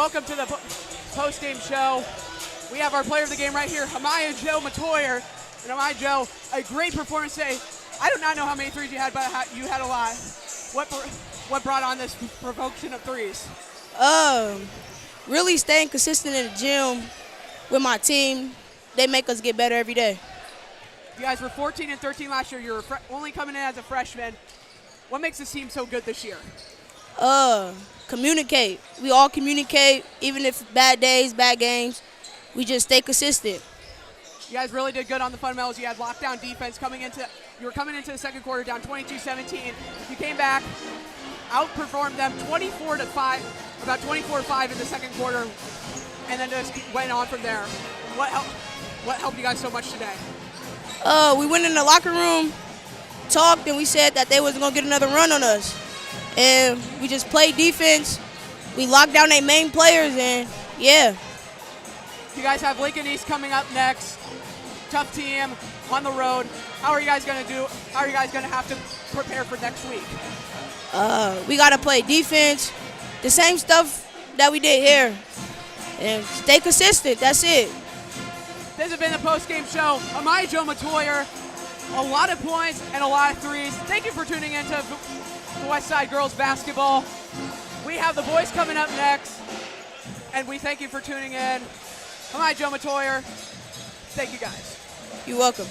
welcome to the post-game show. We have our player of the game right here, Amaya Joe Matoyer. And Amaya Joe, a great performance today. I do not know how many threes you had, but you had a lot. What brought on this provocation of threes? Really staying consistent in the gym with my team. They make us get better every day. You guys were 14 and 13 last year. You were only coming in as a freshman. What makes this team so good this year? Communicate. We all communicate, even if bad days, bad games. We just stay consistent. You guys really did good on the fundamentals. You had lockdown defense you were coming into the second quarter down 22-17. You came back, outperformed them 24-5, about 24-5 in the second quarter, and then just went on from there. What helped you guys so much today? We went in the locker room, talked, and we said that they wasn't going to get another run on us. And we just played defense. We locked down their main players, and yeah. You guys have Lincoln East coming up next. Tough team on the road. How are you guys going to do? How are you guys going to have to prepare for next week? We got to play defense, the same stuff that we did here, and stay consistent. That's it. This has been the post-game show. Amaya Joe Matoyer, a lot of points and a lot of threes. Thank you for tuning into the Westside girls basketball. We have the boys coming up next, and we thank you for tuning in. Amaya Joe Matoyer. Thank you guys. You're welcome.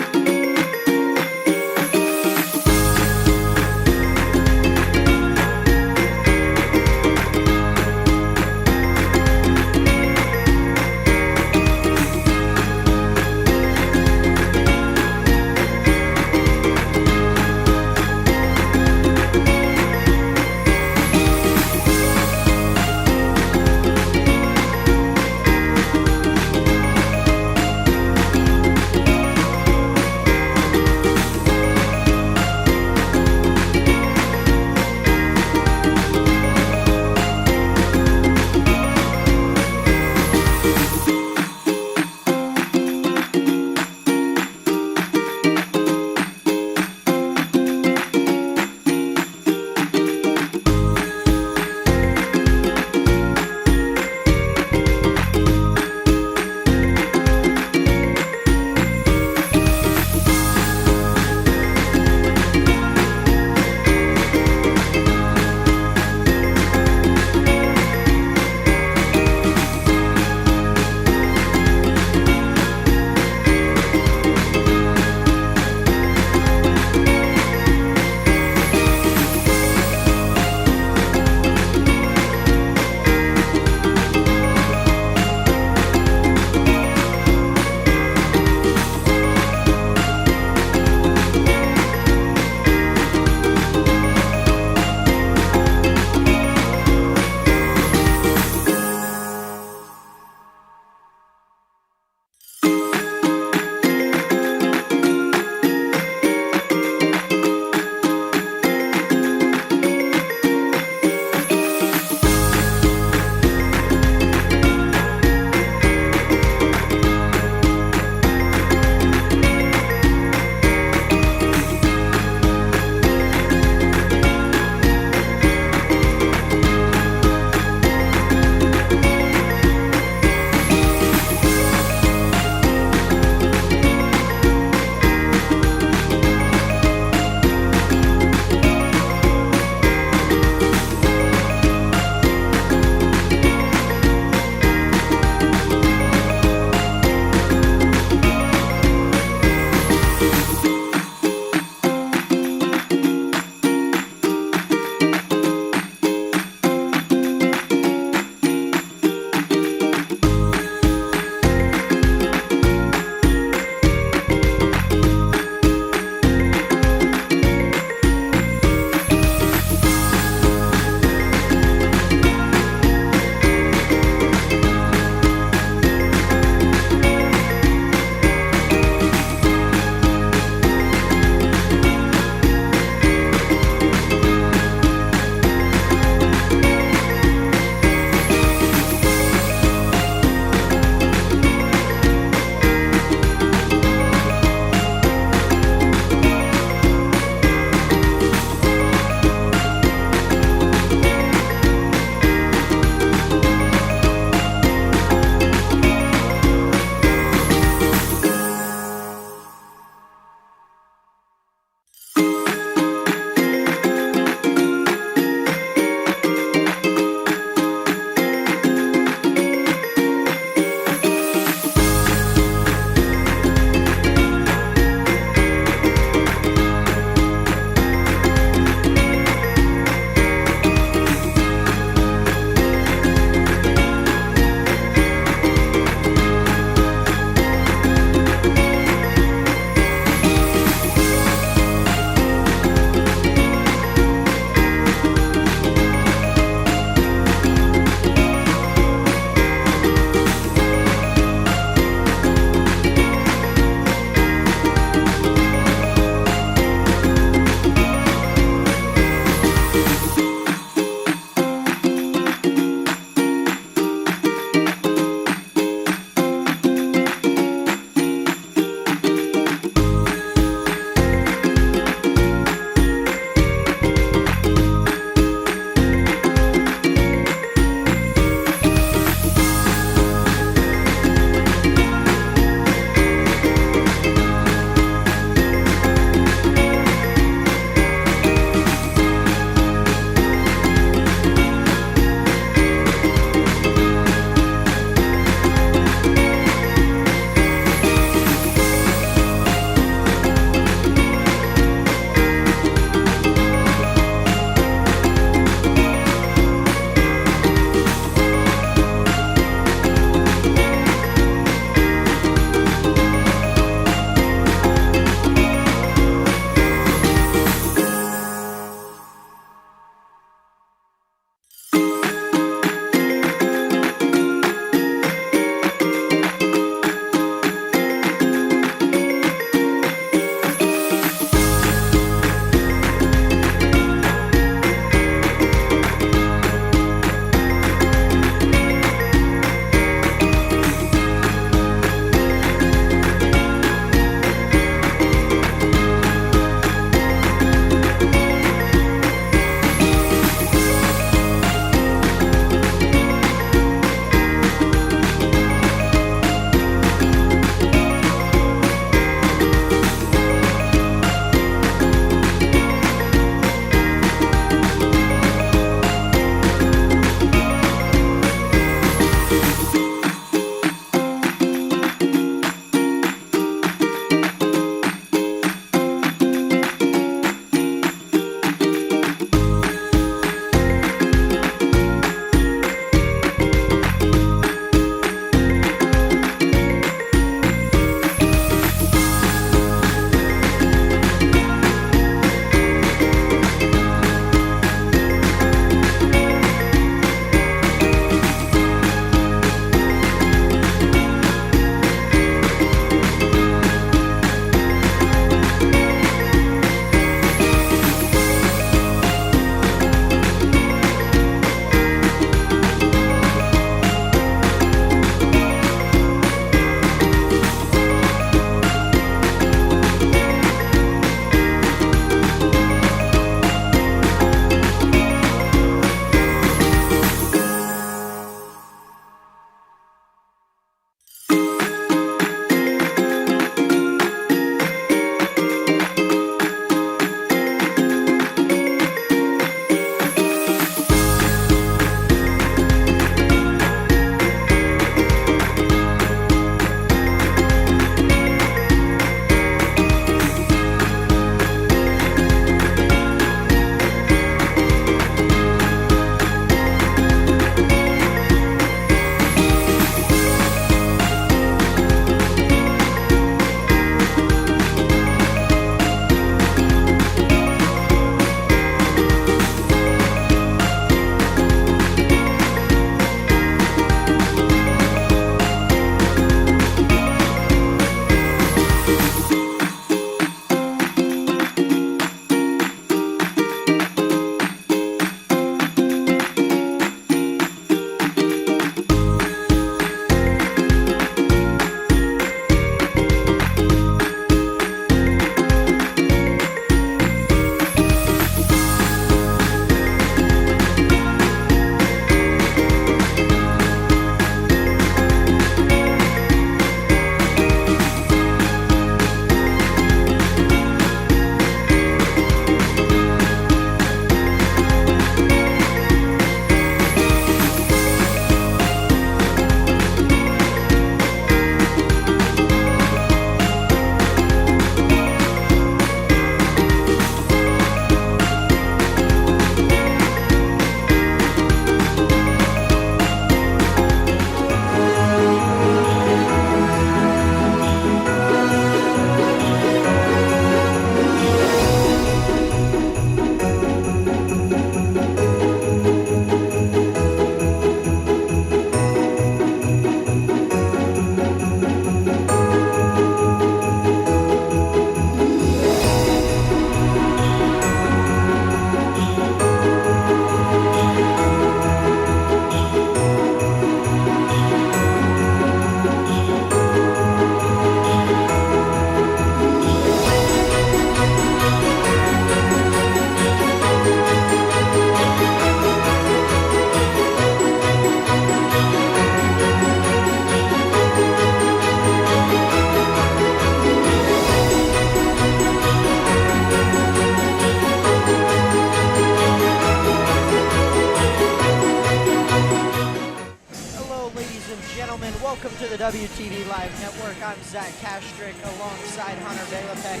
the WTV Live Network. I'm Zach Kastrick alongside Hunter Bailapek.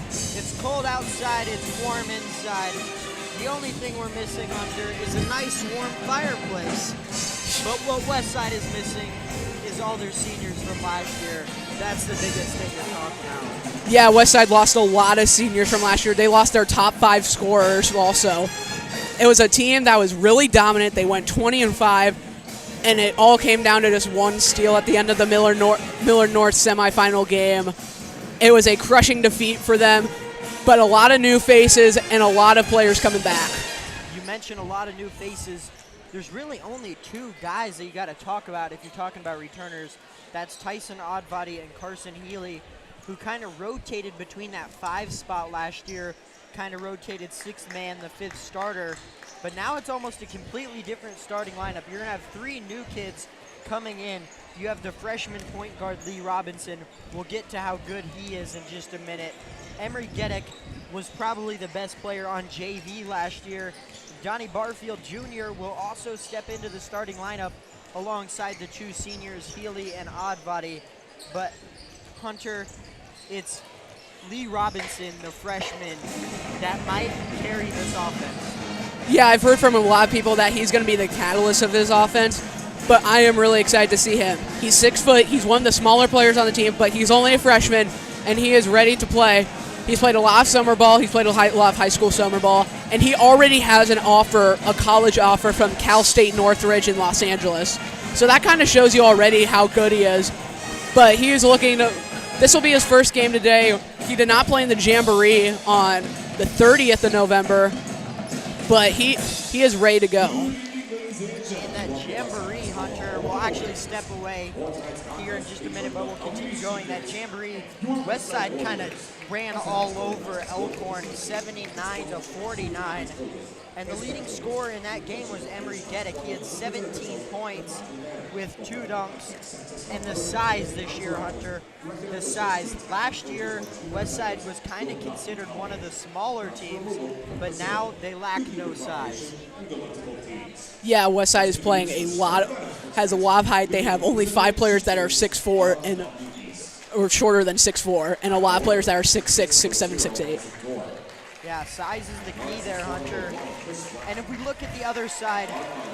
It's cold outside, it's warm inside. The only thing we're missing, Hunter, is a nice warm fireplace. But what Westside is missing is all their seniors from last year. That's the biggest thing to talk about. Yeah, Westside lost a lot of seniors from last year. They lost their top 5 scorers also. It was a team that was really dominant. They went 20-5, and it all came down to just one steal at the end of the Miller North semifinal game. It was a crushing defeat for them, but a lot of new faces and a lot of players coming back. You mentioned a lot of new faces. There's really only 2 guys that you got to talk about if you're talking about returners. That's Tyson Oddbody and Carson Healy, who kind of rotated between that 5 spot last year, kind of rotated 6th man, the 5th starter. But now it's almost a completely different starting lineup. You're going to have 3 new kids coming in. You have the freshman point guard, Lee Robinson. We'll get to how good he is in just a minute. Emery Gedek was probably the best player on JV last year. Donnie Barfield Jr. will also step into the starting lineup alongside the 2 seniors, Healy and Oddbody. But Hunter, it's Lee Robinson, the freshman, that might carry this offense. Yeah, I've heard from a lot of people that he's going to be the catalyst of this offense, but I am really excited to see him. He's 6 foot, he's one of the smaller players on the team, but he's only a freshman, and he is ready to play. He's played a lot of summer ball, he's played a lot of high school summer ball, and he already has an offer, a college offer from Cal State Northridge in Los Angeles. So that kind of shows you already how good he is. But he is looking to, this will be his first game today. He did not play in the Jamboree on the 30th of November, but he is ready to go. In that Jamboree, Hunter, we'll actually step away here in just a minute, but we'll continue going. That Jamboree, Westside kind of ran all over Elkhorn, 79-49. And the leading scorer in that game was Emery Gedek. He had 17 points with 2 dunks. And the size this year, Hunter, the size. Last year, Westside was kind of considered one of the smaller teams, but now they lack no size. Yeah, Westside is playing has a lot of height. They have only 5 players that are 6'4" or shorter than 6'4", and a lot of players that are 6'6", 6'7", 6'8". Yeah, size is the key there, Hunter. And if we look at the other side,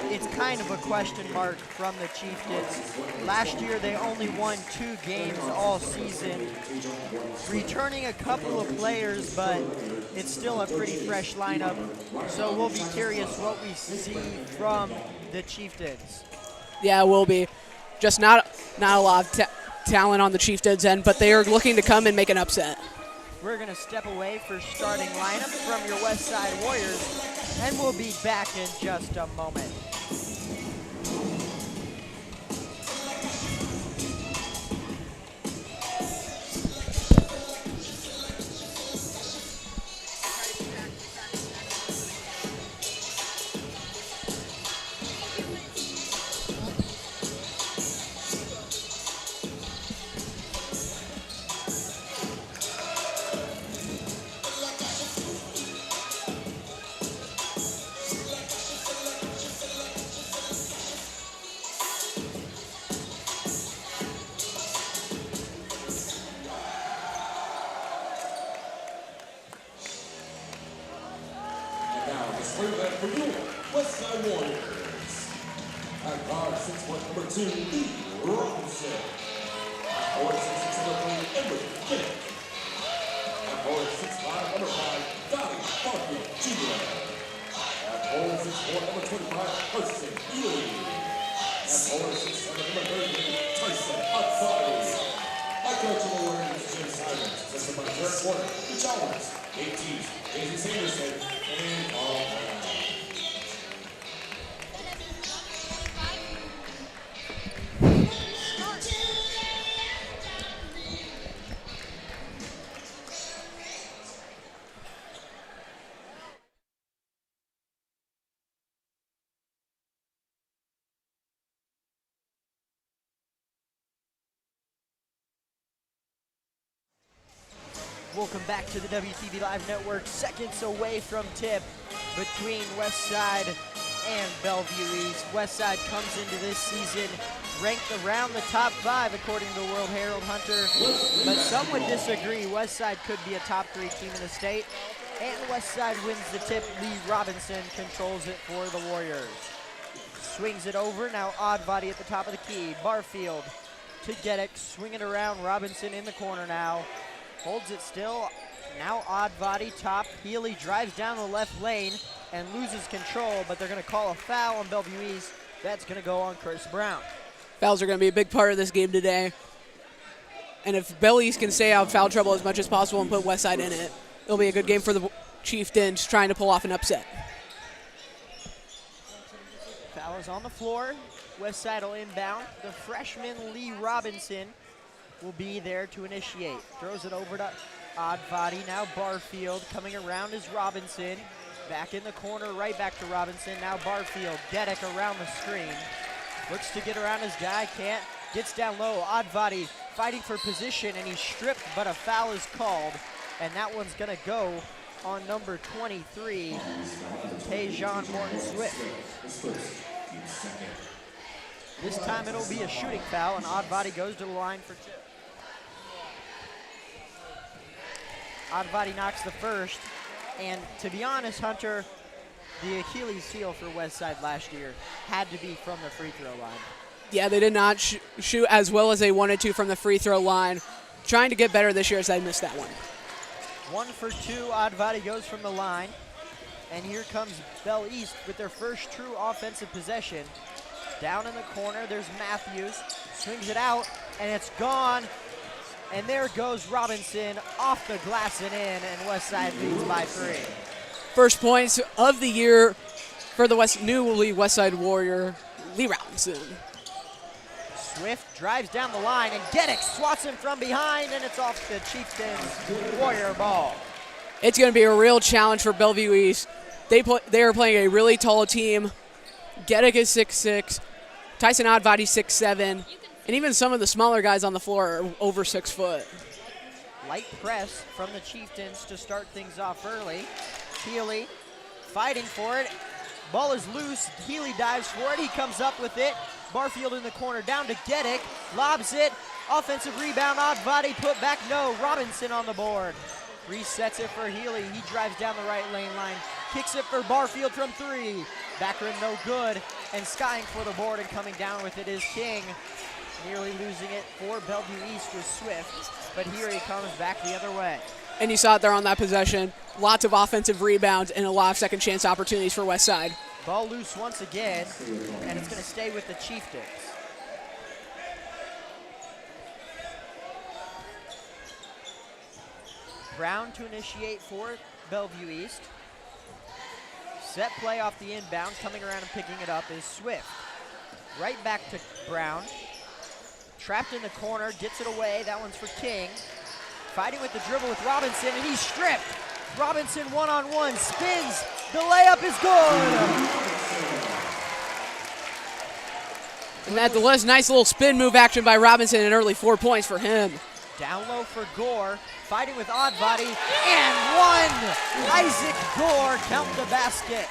it's kind of a question mark from the Chieftains. Last year, they only won 2 games all season, returning a couple of players, but it's still a pretty fresh lineup. So we'll be curious what we see from the Chieftains. Yeah, it will be. Just not a lot of talent on the Chieftains end, but they are looking to come and make an upset. We're going to step away for starting lineup from your Westside Warriors, and we'll be back in just a moment. For you, Westside Warriors. At guard 6'1", number 2, Lee Robinson. At forward 6'6", number 3, Emery Gedek. At forward 6'5", number 5, Donnie Barfield Jr. At forward 6'4", number 25, Carson Healy. At forward 6'7", number 30, Tyson Oddbody. At guard to the Warriors, Jim Simons. Assisted by Jared Porter, Rich Owens, 18, Daisy Sanderson, and Carl Brown. Welcome back to the WTV Live Network. Seconds away from tip between Westside and Bellevue East. Westside comes into this season ranked around the top 5 according to World Herald Hunter, but some would disagree. Westside could be a top 3 team in the state, and Westside wins the tip. Lee Robinson controls it for the Warriors. Swings it over, now odd body at the top of the key. Barfield to Gedek, swing it around. Robinson in the corner now, holds it still. Now odd body top. Healy drives down the left lane and loses control, but they're going to call a foul on Bellevue East. That's going to go on Chris Brown. Fouls are going to be a big part of this game today. And if Bellevue East can stay out of foul trouble as much as possible and put Westside in it, it'll be a good game for the Chieftains trying to pull off an upset. Foul is on the floor. Westside will inbound. The freshman Lee Robinson will be there to initiate. Throws it over to odd body. Now Barfield coming around is Robinson. Back in the corner, right back to Robinson. Now Barfield, Gedek around the screen. Looks to get around his guy, can't. Gets down low, odd body fighting for position, and he's stripped, but a foul is called. And that one's gonna go on number 23, Tajon Morton Swift. This time it'll be a shooting foul, and odd body goes to the line for 2. Odd body knocks the first, and to be honest, Hunter, the Achilles heel for Westside last year had to be from the free throw line. Yeah, they did not shoot as well as they wanted to from the free throw line. Trying to get better this year as they missed that one. 1 for 2, odd body goes from the line, and here comes Bell East with their first true offensive possession. Down in the corner, there's Matthews, swings it out, and it's gone. And there goes Robinson off the glass and in, and Westside leads by 3. First points of the year for the newly Westside Warrior, Lee Robinson. Swift drives down the line, and Gedek swats him from behind, and it's off the Chieftains Warrior ball. It's going to be a real challenge for Bellevue East. They are playing a really tall team. Gedek is 6'6", Tyson Oddbody 6'7", and even some of the smaller guys on the floor are over 6 foot. Light press from the Chieftains to start things off early. Healy fighting for it. Ball is loose. Healy dives for it. He comes up with it. Barfield in the corner, down to Gedek. Lobs it. Offensive rebound. Odd body put back. No. Robinson on the board. Resets it for Healy. He drives down the right lane line. Kicks it for Barfield from 3. Back rim no good. And skying for the board and coming down with it is King. Nearly losing it for Bellevue East with Swift. But here he comes back the other way. And you saw it there on that possession. Lots of offensive rebounds and a lot of second chance opportunities for Westside. Ball loose once again, and it's going to stay with the Chieftains. Brown to initiate for Bellevue East. Set play off the inbound, coming around and picking it up is Swift. Right back to Brown. Trapped in the corner, gets it away. That one's for King. Fighting with the dribble with Robinson, and he's stripped. Robinson one-on-one, spins. The layup is good. And that was nice little spin move action by Robinson, and early 4 points for him. Down low for Gore, fighting with odd body, and one. Isaac Gore count the basket.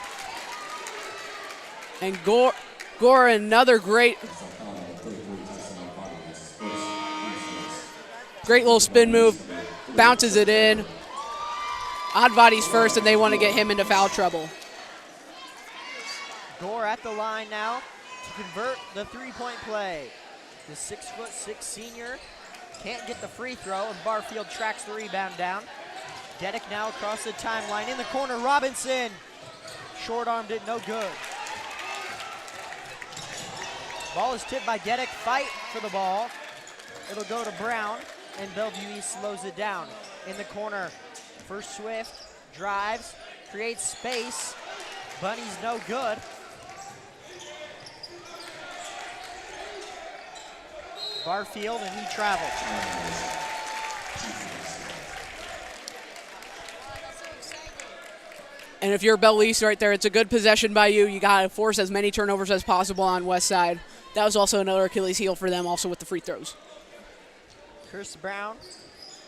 And Gore another great little spin move, bounces it in. Odd body's first, and they want to get him into foul trouble. Gore at the line now to convert the three-point play. The 6'6" senior can't get the free throw, and Barfield tracks the rebound down. Dedek now across the timeline in the corner. Robinson short-armed it, no good. Ball is tipped by Gedek. Fight for the ball. It'll go to Brown, and Bellevue East slows it down. In the corner for Swift. Drives, creates space. Bunny's no good. Barfield, and he travels. And if you're Bellevue East right there, it's a good possession by you. You got to force as many turnovers as possible on Westside. That was also another Achilles heel for them, also with the free throws. Chris Brown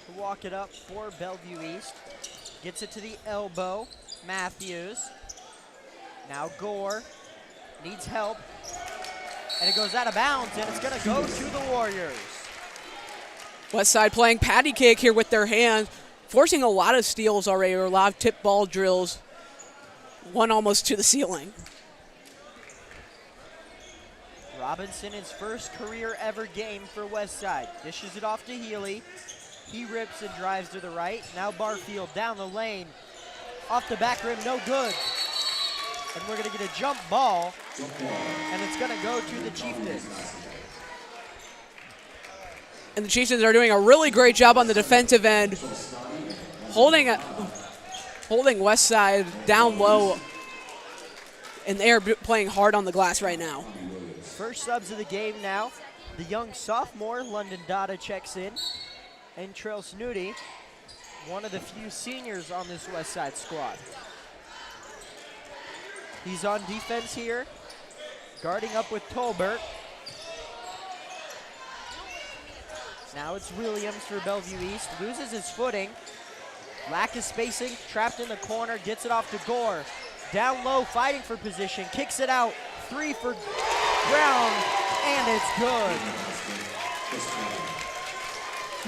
to walk it up for Bellevue East. Gets it to the elbow. Matthews. Now Gore needs help. And it goes out of bounds, and it's going to go to the Warriors. Westside playing patty cake here with their hands, forcing a lot of steals already, or a lot of tip ball drills. One almost to the ceiling. Robinson, his first career ever game for Westside. Dishes it off to Healy. He rips and drives to the right. Now Barfield down the lane. Off the back rim, no good. And we're going to get a jump ball, and it's going to go to the Chieftains. And the Chieftains are doing a really great job on the defensive end, holding Westside down low, and they are playing hard on the glass right now. First subs of the game now. The young sophomore, London Dada, checks in. And Trail Snooty, one of the few seniors on this Westside squad. He's on defense here, guarding up with Tolbert. Now it's Williams for Bellevue East, loses his footing. Lack of spacing, trapped in the corner, gets it off to Gore. Down low, fighting for position, kicks it out. 3 for Brown, and it's good.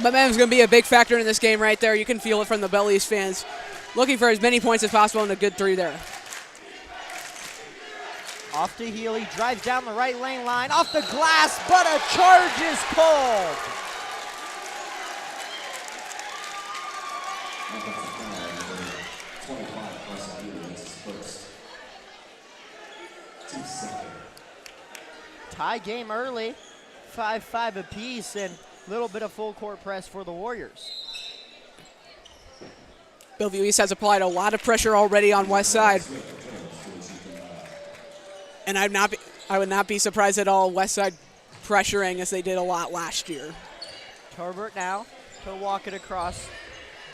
Momentum's going to be a big factor in this game right there. You can feel it from the Bellevue East fans. Looking for as many points as possible and a good 3 there. Off to Healy, drives down the right lane line, off the glass, but a charge is called. Tie game early, 5-5 apiece, and a little bit of full court press for the Warriors. Bellevue East has applied a lot of pressure already on Westside. And I would not be surprised at all Westside pressuring as they did a lot last year. Torbert now to walk it across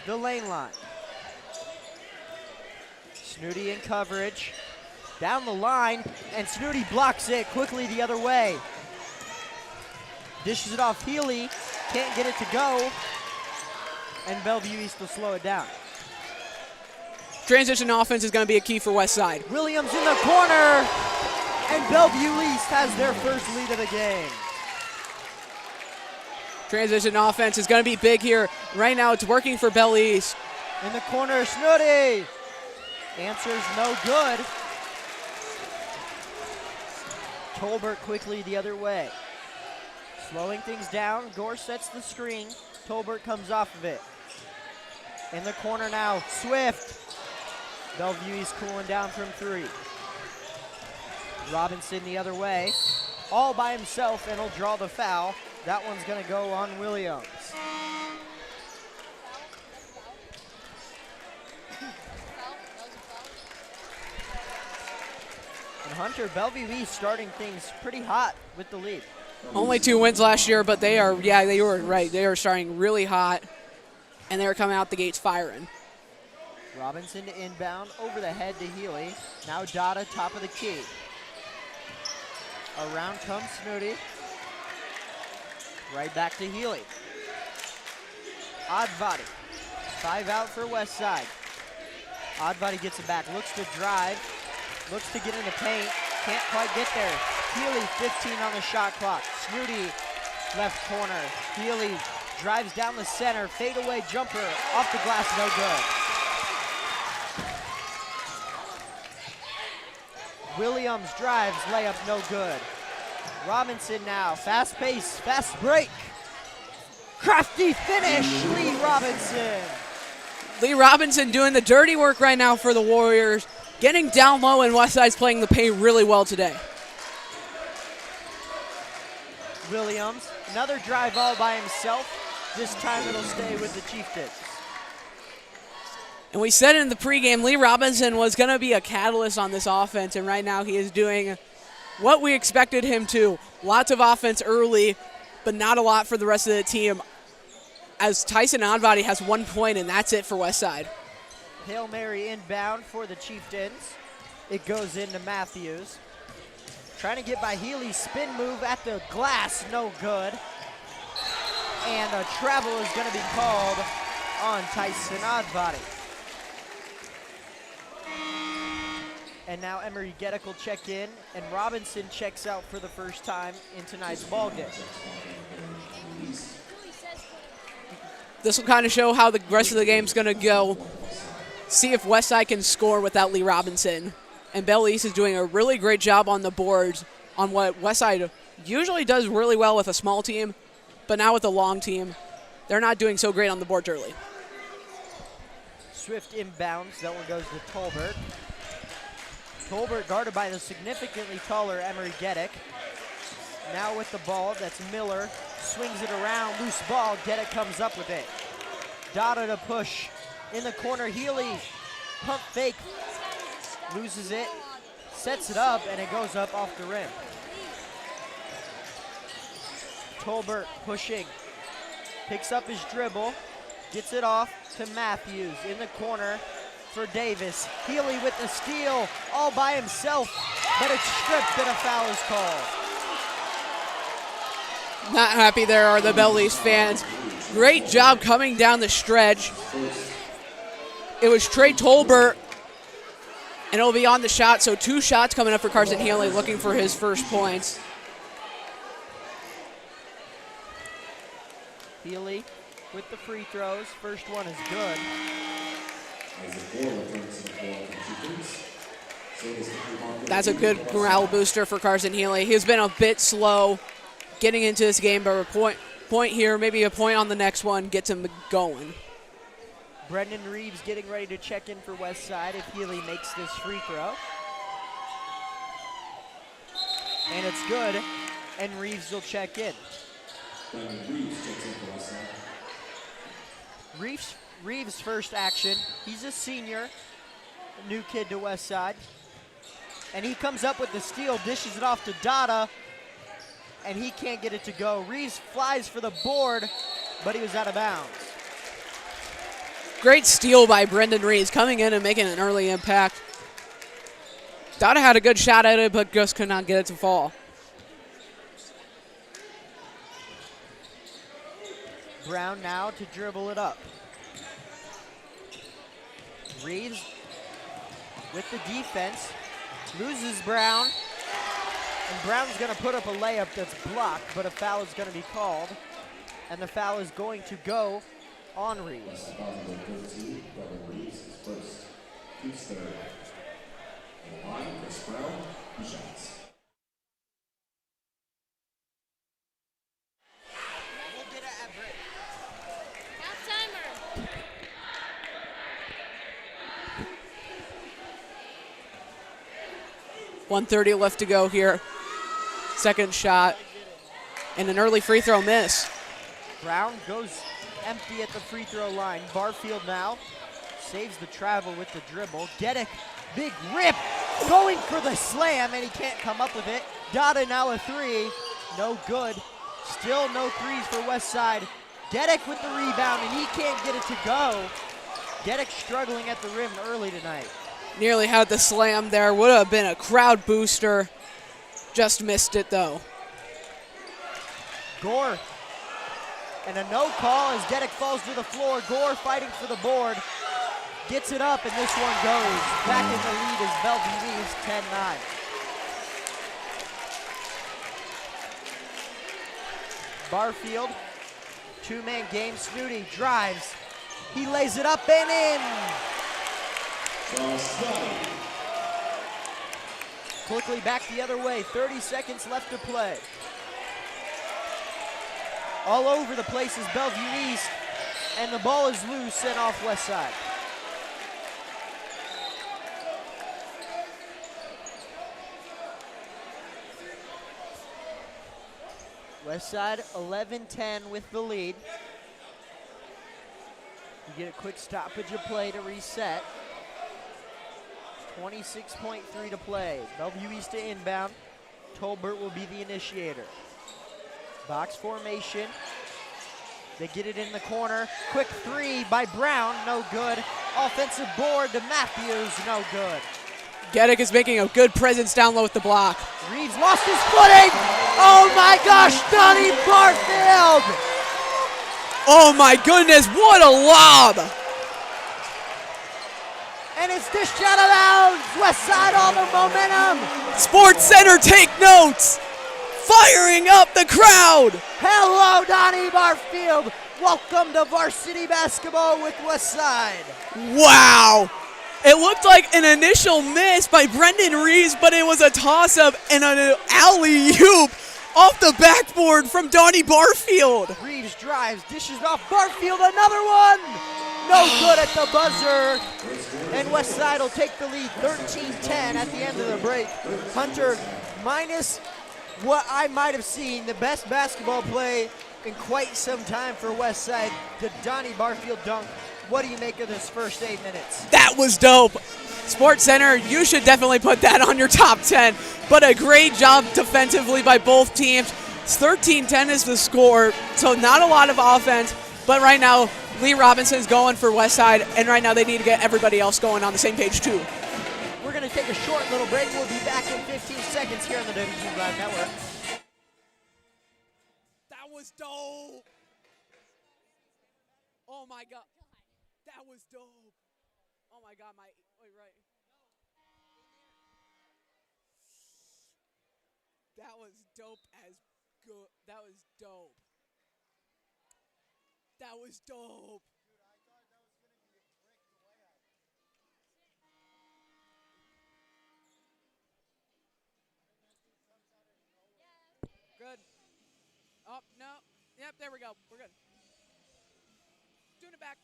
the lane line. Snooty in coverage. Down the line, and Snooty blocks it quickly the other way. Dishes it off Healy, can't get it to go, and Bellevue East will slow it down. Transition offense is going to be a key for Westside. Williams in the corner, and Bellevue East has their first lead of the game. Transition offense is going to be big here. Right now it's working for Bellevue East. In the corner, Snooty. Answers no good. Tolbert quickly the other way. Slowing things down, Gore sets the screen. Tolbert comes off of it. In the corner now, Swift. Bellevue East cooling down from 3. Robinson the other way. All by himself, and he'll draw the foul. That one's gonna go on Williams. And Hunter, Bellevue East starting things pretty hot with the lead. Only 2 wins last year, but they were right. They are starting really hot, and they are coming out the gates firing. Robinson to inbound, over the head to Healy. Now Dada, top of the key. Around comes Snooty. Right back to Healy. Oddbody. 5 out for Westside. Oddbody gets it back, looks to drive, looks to get in the paint, can't quite get there. Healy, 15 on the shot clock. Snooty, left corner. Healy drives down the center, fadeaway jumper, off the glass, no good. Williams drives, layup no good. Robinson now, fast pace, fast break. Crafty finish, Lee Robinson. Lee Robinson doing the dirty work right now for the Warriors, getting down low, and Westside's playing the paint really well today. Williams, another drive all by himself. This time it'll stay with the Chieftains. And we said in the pregame, Lee Robinson was going to be a catalyst on this offense, and right now he is doing what we expected him to. Lots of offense early, but not a lot for the rest of the team, as Tyson Oddbody has 1 point, and that's it for Westside. Hail Mary inbound for the Chieftains. It goes into Matthews. Trying to get by Healy, spin move at the glass, no good. And a travel is going to be called on Tyson Oddbody. And now Emery Geddick will check in, and Robinson checks out for the first time in tonight's ballgame. This will kind of show how the rest of the game's going to go. See if Westside can score without Lee Robinson. And Bell East is doing a really great job on the boards on what Westside usually does really well with a small team, but now with a long team, they're not doing so great on the boards early. Swift inbounds. That one goes to Tolbert. Tolbert guarded by the significantly taller Emery Geddick. Now with the ball, that's Miller. Swings it around, loose ball. Geddick comes up with it. Dada to push. In the corner, Healy. Pump fake. Loses it. Sets it up, and it goes up off the rim. Tolbert pushing. Picks up his dribble. Gets it off to Matthews in the corner for Davis. Healy with the steal all by himself, but it's stripped and a foul is called. Not happy there are the Bell East fans. Great job coming down the stretch. It was Trey Tolbert, and it'll be on the shot, so 2 shots coming up for Carson Healy looking for his first points. Healy with the free throws. First one is good. That's a good morale booster for Carson Healy. He's been a bit slow getting into this game, but a point here, maybe a point on the next one, gets him going. Brendan Reeves getting ready to check in for Westside if Healy makes this free throw. And it's good, and Reeves will check in. Reeves' first action. He's a senior, a new kid to Westside. And he comes up with the steal, dishes it off to Dada, and he can't get it to go. Reeves flies for the board, but he was out of bounds. Great steal by Brendan Reeves, coming in and making an early impact. Dada had a good shot at it, but just could not get it to fall. Brown now to dribble it up. Reeves with the defense, loses Brown, and Brown's gonna put up a layup that's blocked, but a foul is gonna be called, and the foul is going to go on Reeves. Half-timer. 1:30 left to go here. Second shot, and an early free throw miss. Brown goes empty at the free throw line. Barfield now saves the travel with the dribble. Geddick, big rip, going for the slam, and he can't come up with it. Dada now a three, no good. Still no threes for Westside. Geddick with the rebound, and he can't get it to go. Geddick struggling at the rim early tonight. Nearly had the slam there. Would have been a crowd booster. Just missed it, though. Gore. And a no call as Geddick falls to the floor. Gore fighting for the board. Gets it up, and this one goes. Back in the lead is Bellevue leads 10-9. Barfield, two-man game. Snooty drives. He lays it up and in. Quickly back the other way. 30 seconds left to play. All over the place is Bellevue East, and the ball is loose and off Westside. Westside 11-10 with the lead. You get a quick stoppage of play to reset. 26.3 to play. Bellevue East to inbound. Tolbert will be the initiator. Box formation. They get it in the corner. Quick three by Brown, no good. Offensive board to Matthews, no good. Geddick is making a good presence down low with the block. Reeves lost his footing. Oh my gosh, Donnie Barfield! Oh my goodness, what a lob! and it's dished out of bounds. Westside all the momentum. Sports Center, take notes. Firing up the crowd. Hello, Donnie Barfield. Welcome to Varsity Basketball with Westside. Wow. It looked like an initial miss by Brendan Reeves, but it was a toss-up and an alley-oop off the backboard from Donnie Barfield. Reeves drives, dishes off Barfield, another one. No good at the buzzer. And Westside will take the lead 13-10 at the end of the break. Hunter, minus what I might have seen, the best basketball play in quite some time for Westside, the Donnie Barfield dunk. What do you make of this first 8 minutes? That was dope. Sports Center, you should definitely put that on your top 10. But a great job defensively by both teams. 13-10 is the score, so not a lot of offense. But right now, Lee Robinson's going for Westside, and right now they need to get everybody else going on the same page too. We're going to take a short little break. We'll be back in 15 seconds here on the WTV Live Network. That was dope. Oh my God. That was dope. Oh my God, wait, right. That was dope as good. That was dope. That was dope. Good. Oh, no. Yep, there we go. We're good. Doing it back.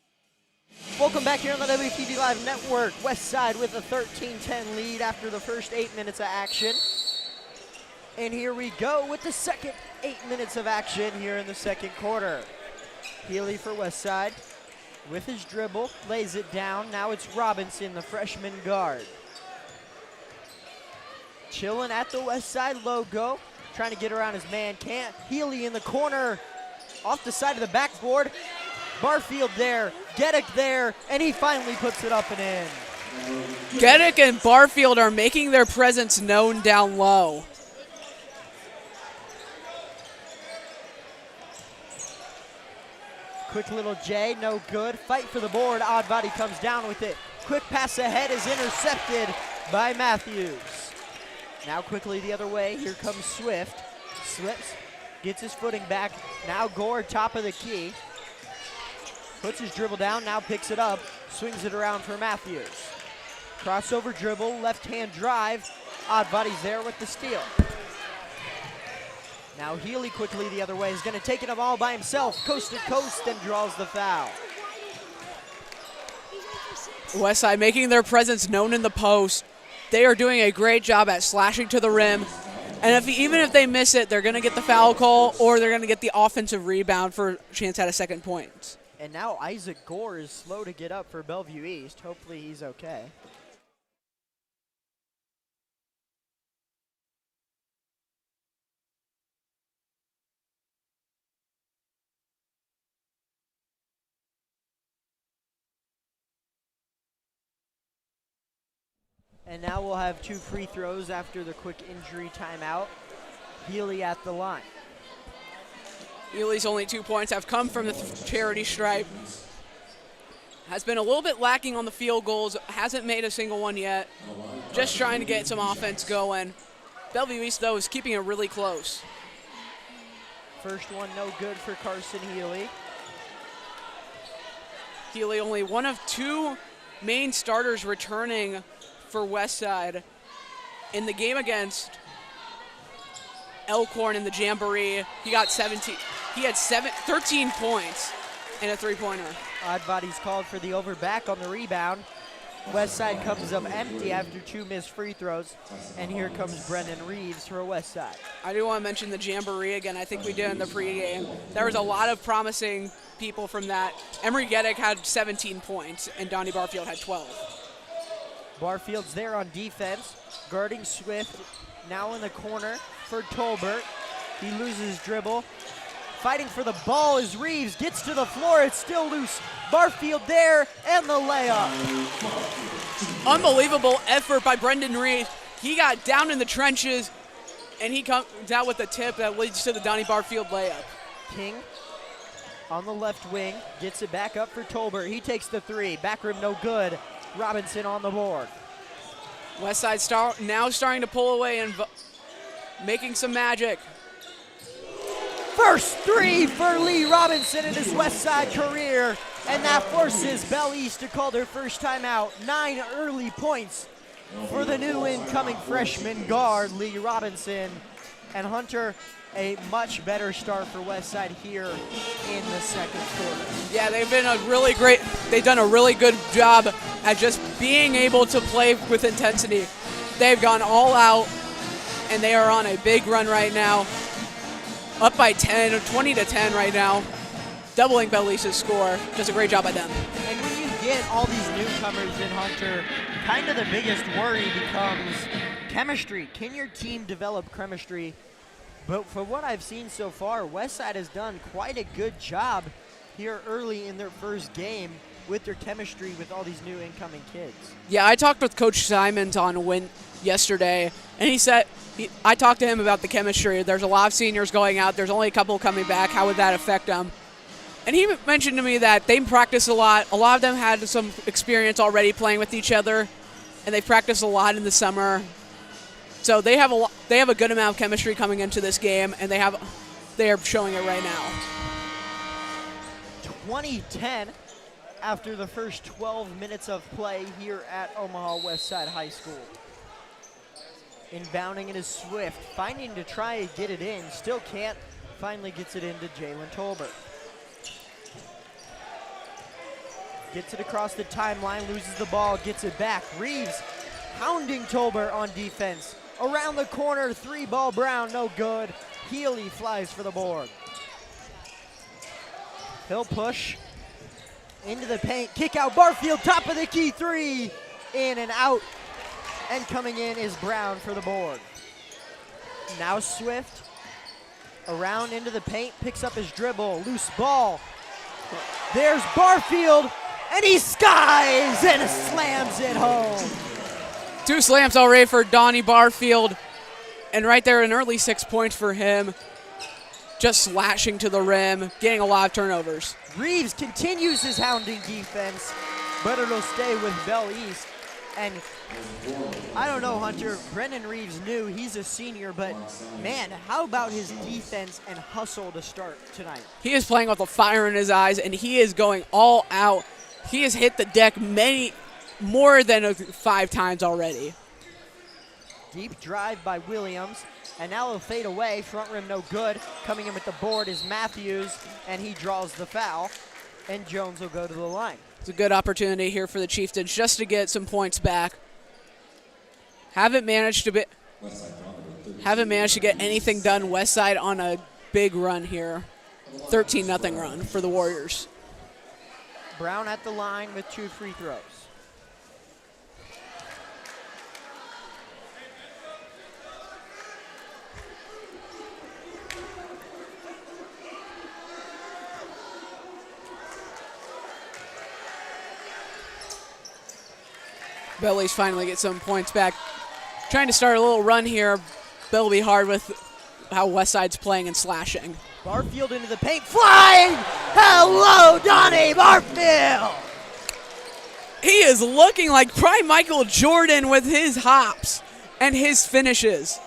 Welcome back here on the WTV Live Network. Westside with a 13-10 lead after the first 8 minutes of action. And here we go with the second 8 minutes of action here in the second quarter. Healy for Westside with his dribble, lays it down. Now it's Robinson, the freshman guard. Chilling at the Westside logo, trying to get around his man, can't. Healy in the corner, off the side of the backboard. Barfield there, Geddick there, and he finally puts it up and in. Geddick and Barfield are making their presence known down low. Quick little J, no good. Fight for the board, Odd Body comes down with it. Quick pass ahead is intercepted by Matthews. Now quickly the other way, here comes Swift. Slips, gets his footing back. Now Gore, top of the key. Puts his dribble down, now picks it up, swings it around for Matthews. Crossover dribble, left-hand drive. Odd Body's there with the steal. Now Healy quickly the other way is going to take it all by himself, coast to coast, and draws the foul. Westside making their presence known in the post. They are doing a great job at slashing to the rim. And even if they miss it, they're going to get the foul call or they're going to get the offensive rebound for a chance at a second point. And now Isaac Gore is slow to get up for Bellevue East. Hopefully he's okay. And now we'll have two free throws after the quick injury timeout. Healy at the line. Healy's only 2 points have come from the charity stripe. Has been a little bit lacking on the field goals. Hasn't made a single one yet. Just trying to get some offense going. Bellevue East, though, is keeping it really close. First one no good for Carson Healy. Healy only one of two main starters returning for Westside. In the game against Elkhorn in the Jamboree, he got 17. He had 13 points and a three-pointer. Odd Body's called for the over back on the rebound. Westside comes up empty after two missed free throws. And here comes Brendan Reeves for Westside. I do want to mention the Jamboree again. I think we did in the pregame. There was a lot of promising people from that. Emery Geddick had 17 points, and Donnie Barfield had 12. Barfield's there on defense, guarding Swift. Now in the corner for Tolbert. He loses dribble. Fighting for the ball as Reeves gets to the floor. It's still loose. Barfield there, and the layup. Unbelievable effort by Brendan Reeves. He got down in the trenches, and he comes out with a tip that leads to the Donnie Barfield layup. King on the left wing, gets it back up for Tolbert. He takes the three. Back rim no good. Robinson on the board. Westside now starting to pull away and making some magic. First three for Lee Robinson in his Westside career, and that forces Bell East to call their first timeout. 9 early points for the new incoming freshman guard, Lee Robinson. And Hunter, a much better start for Westside here in the second quarter. Yeah, they've done a really good job at just being able to play with intensity. They've gone all out, and they are on a big run right now. Up by 10, or 20 to 10 right now, doubling Bell East's score. Just a great job by them. And when you get all these newcomers in Hunter, kind of the biggest worry becomes chemistry. Can your team develop chemistry? But for what I've seen so far, Westside has done quite a good job here early in their first game with their chemistry with all these new incoming kids. Yeah, I talked with Coach Simons on yesterday, and he said, I talked to him about the chemistry. There's a lot of seniors going out. There's only a couple coming back. How would that affect them? And he mentioned to me that they practice a lot. A lot of them had some experience already playing with each other, and they practice a lot in the summer. So they have a good amount of chemistry coming into this game, and they are showing it right now. 20-10 after the first 12 minutes of play here at Omaha Westside High School. Inbounding it is Swift, finding to try and get it in, still can't, finally gets it into Jalen Tolbert. Gets it across the timeline, loses the ball, gets it back. Reeves hounding Tolbert on defense. Around the corner, 3-ball Brown, no good. Healy flies for the board. He'll push into the paint, kick out Barfield, top of the key three, in and out. And coming in is Brown for the board. Now Swift, around into the paint, picks up his dribble, loose ball. There's Barfield, and he skies and slams it home. 2 slams already for Donnie Barfield, and right there an early 6 points for him. Just slashing to the rim, getting a lot of turnovers. Reeves continues his hounding defense, but it'll stay with Bell East. And I don't know, Hunter, Brendan Reeves knew he's a senior, but man, how about his defense and hustle to start tonight? He is playing with a fire in his eyes, and he is going all out. He has hit the deck more than 5 times already. Deep drive by Williams, and now he'll fade away. Front rim no good. Coming in with the board is Matthews, and he draws the foul, and Jones will go to the line. It's a good opportunity here for the Chieftains just to get some points back. Haven't managed to get anything done. Westside on a big run here. 13-0 run for the Warriors. Brown at the line with 2 free throws. Bellevue finally get some points back. Trying to start a little run here. Bellevue hard with how Westside's playing and slashing. Barfield into the paint, flying! Hello, Donnie Barfield! He is looking like prime Michael Jordan with his hops and his finishes.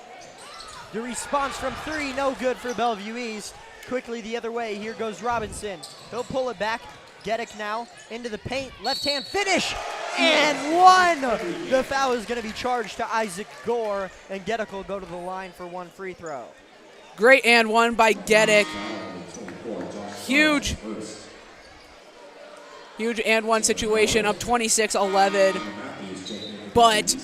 The response from 3, no good for Bellevue East. Quickly the other way, here goes Robinson. He'll pull it back. Gedek now into the paint, left hand finish, and 1! The foul is going to be charged to Isaac Gore, and Gedek will go to the line for 1 free throw. Great and 1 by Gedek. Huge and 1 situation, up 26-11. But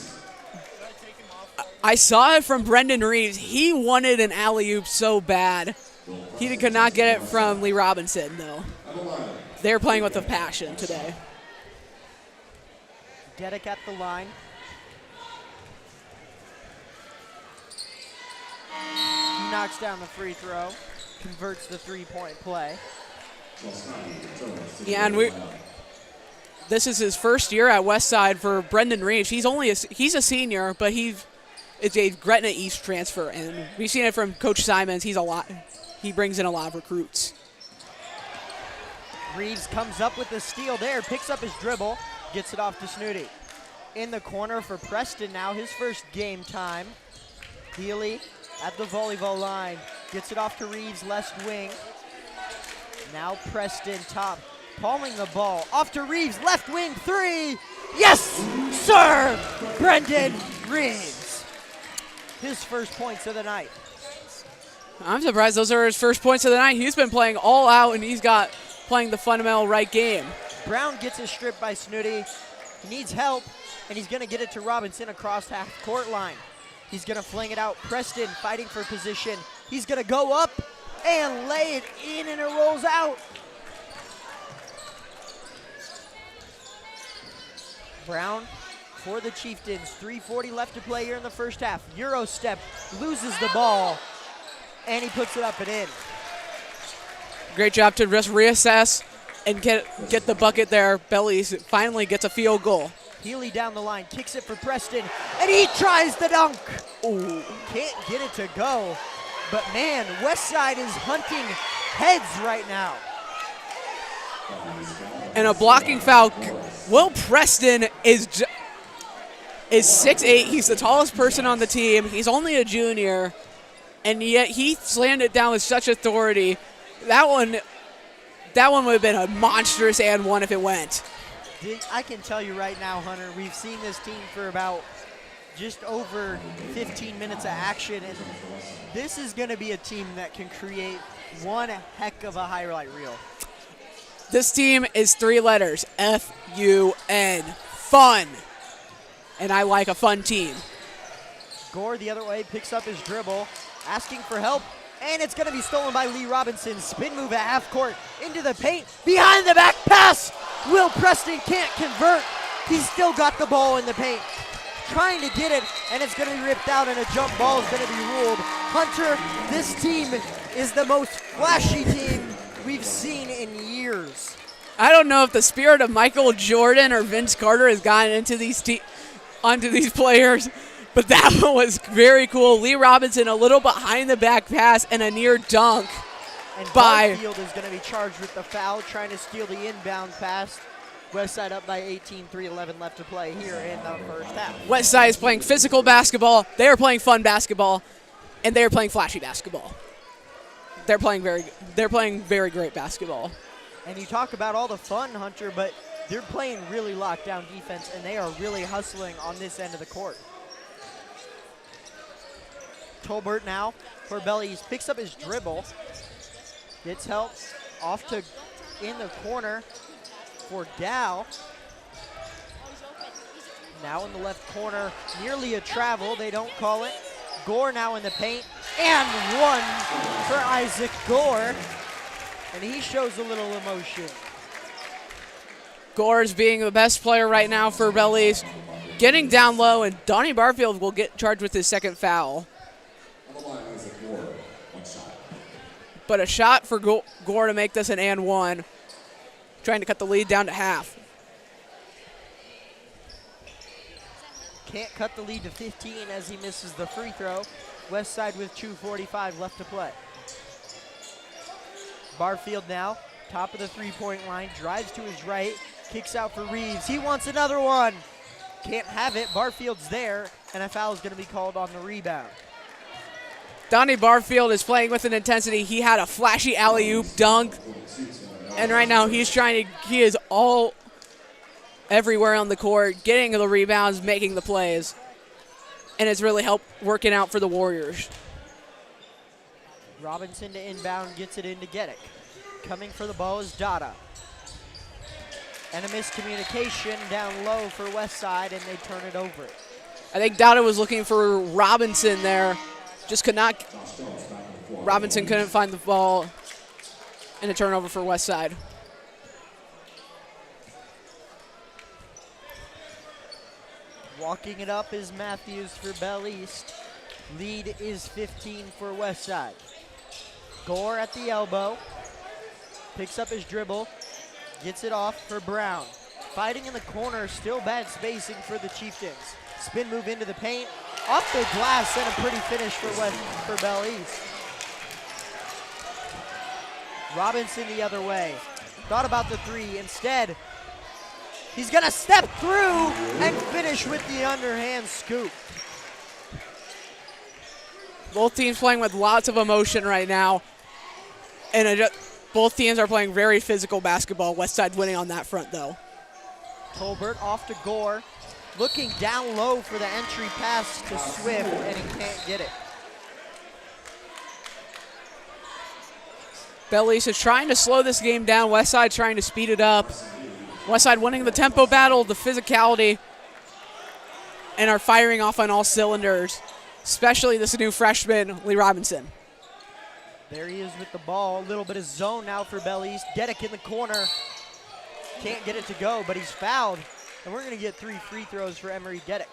I saw it from Brendan Reeves. He wanted an alley-oop so bad. He could not get it from Lee Robinson, though. They're playing with a passion today. Gedek at the line. He knocks down the free throw, converts the 3-point play. Yeah, and this is his first year at Westside for Brendan Reeves. He's a senior, but it's a Gretna East transfer, and we've seen it from Coach Simons. He brings in a lot of recruits. Reeves comes up with the steal there, picks up his dribble, gets it off to Snooty. In the corner for Preston now, his first game time. Healy at the volleyball line, gets it off to Reeves, left wing. Now Preston top, palming the ball, off to Reeves, left wing, three! Yes, sir! Brendan Reeves. His first points of the night. I'm surprised those are his first points of the night. He's been playing all out, and he's got playing the fundamental right game. Brown gets his strip by Snooty. He needs help, and he's going to get it to Robinson across half court line. He's going to fling it out. Preston fighting for position. He's going to go up and lay it in, and it rolls out. Brown for the Chieftains. 3:40 left to play here in the first half. Euro step, loses the ball, and he puts it up and in. Great job to just reassess and get the bucket there. Bellies finally gets a field goal. Healy down the line, kicks it for Preston, and he tries the dunk. Ooh, can't get it to go. But man, Westside is hunting heads right now. And a blocking foul. Will Preston is 6'8". He's the tallest person on the team. He's only a junior, and yet he slammed it down with such authority. That one would have been a monstrous and one if it went. I can tell you right now, Hunter, we've seen this team for about just over 15 minutes of action, and this is going to be a team that can create one heck of a highlight reel. This team is 3 letters, F-U-N, fun. And I like a fun team. Gore the other way, picks up his dribble, asking for help, and it's going to be stolen by Lee Robinson. Spin move at half court, into the paint, behind the back pass. Will Preston can't convert. He's still got the ball in the paint. Trying to get it, and it's going to be ripped out, and a jump ball is going to be ruled. Hunter, this team is the most flashy team we've seen in years. I don't know if the spirit of Michael Jordan or Vince Carter has gotten into onto these players, but that one was very cool. Lee Robinson, a little behind the back pass and a near dunk. And Barfield is going to be charged with the foul, trying to steal the inbound pass. Westside up by 18, 3:11 left to play here in the first half. Westside is playing physical basketball. They are playing fun basketball, and they are playing flashy basketball. They're playing very great basketball. And you talk about all the fun, Hunter, but they're playing really lockdown defense, and they are really hustling on this end of the court. Tolbert now for Bellies, picks up his dribble, gets help, off to in the corner for Dow. Now in the left corner, nearly a travel, they don't call it. Gore now in the paint, and one for Isaac Gore, and he shows a little emotion. Gore is being the best player right now for Bellies, getting down low, and Donnie Barfield will get charged with his second foul. But a shot for Gore to make this an and one, trying to cut the lead down to half. Can't cut the lead to 15 as he misses the free throw. Westside with 2:45 left to play. Barfield now, top of the three-point line, drives to his right, kicks out for Reeves. He wants another one. Can't have it. Barfield's there, and a foul is going to be called on the rebound. Donnie Barfield is playing with an intensity. He had a flashy alley-oop dunk, and right now he is all everywhere on the court, getting the rebounds, making the plays, and it's really helped working out for the Warriors. Robinson to inbound, gets it into Geddick. Coming for the ball is Dada. And a miscommunication down low for Westside, and they turn it over. I think Dada was looking for Robinson there. Just could not. Robinson couldn't find the ball, and a turnover for Westside. Walking it up is Matthews for Bell East. Lead is 15 for Westside. Gore at the elbow. Picks up his dribble. Gets it off for Brown. Fighting in the corner, still bad spacing for the Chieftains. Spin move into the paint. Off the glass, and a pretty finish for Bell East. Robinson the other way. Thought about the three. Instead, He's going to step through and finish with the underhand scoop. Both teams playing with lots of emotion right now. And both teams are playing very physical basketball. Westside winning on that front, though. Tolbert off to Gore, looking down low for the entry pass to Swift, and he can't get it. Bellevue is trying to slow this game down. Westside trying to speed it up. Westside winning the tempo battle, the physicality, and are firing off on all cylinders, especially this new freshman, Lee Robinson. There he is with the ball. A little bit of zone now for Bellevue. Dedek in the corner. Can't get it to go, but he's fouled. And we're going to get 3 free throws for Emory Dedek.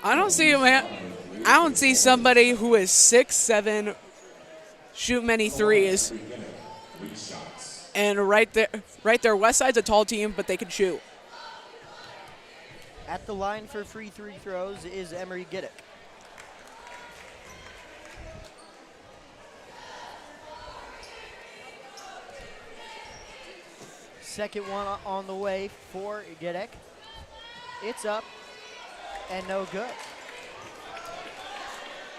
I don't see somebody who is 6'7", shoot many threes. And right there, Westside's a tall team, but they can shoot. At the line for free throws is Emory Dedek. Second one on the way for Dedek. It's up and no good.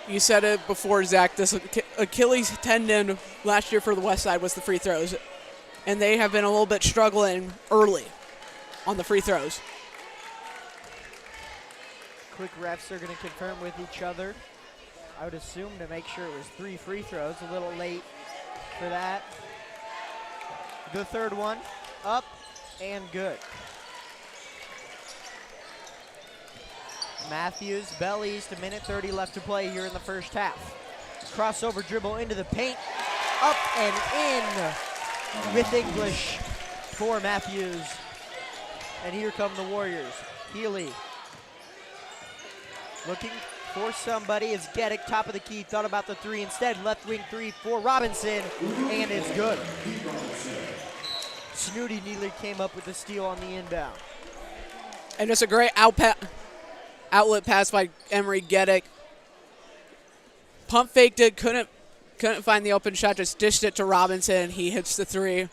You said it before, Zach. This Achilles tendon last year for the Westside was the free throws. And they have been a little bit struggling early on the free throws. Quick refs are going to confirm with each other. I would assume to make sure it was 3 free throws. A little late for that. The third one, up and good. Matthews, Bellevue, a minute 30 left to play here in the first half. Crossover dribble into the paint, up and in with English for Matthews. And here come the Warriors. Healy looking for somebody. It's Dedek, top of the key, thought about the 3 instead. Left wing 3 for Robinson, and it's good. Snooty nearly came up with the steal on the inbound. And it's a great outlet pass by Emory Dedek. Pump faked it, couldn't find the open shot, just dished it to Robinson. He hits the 3.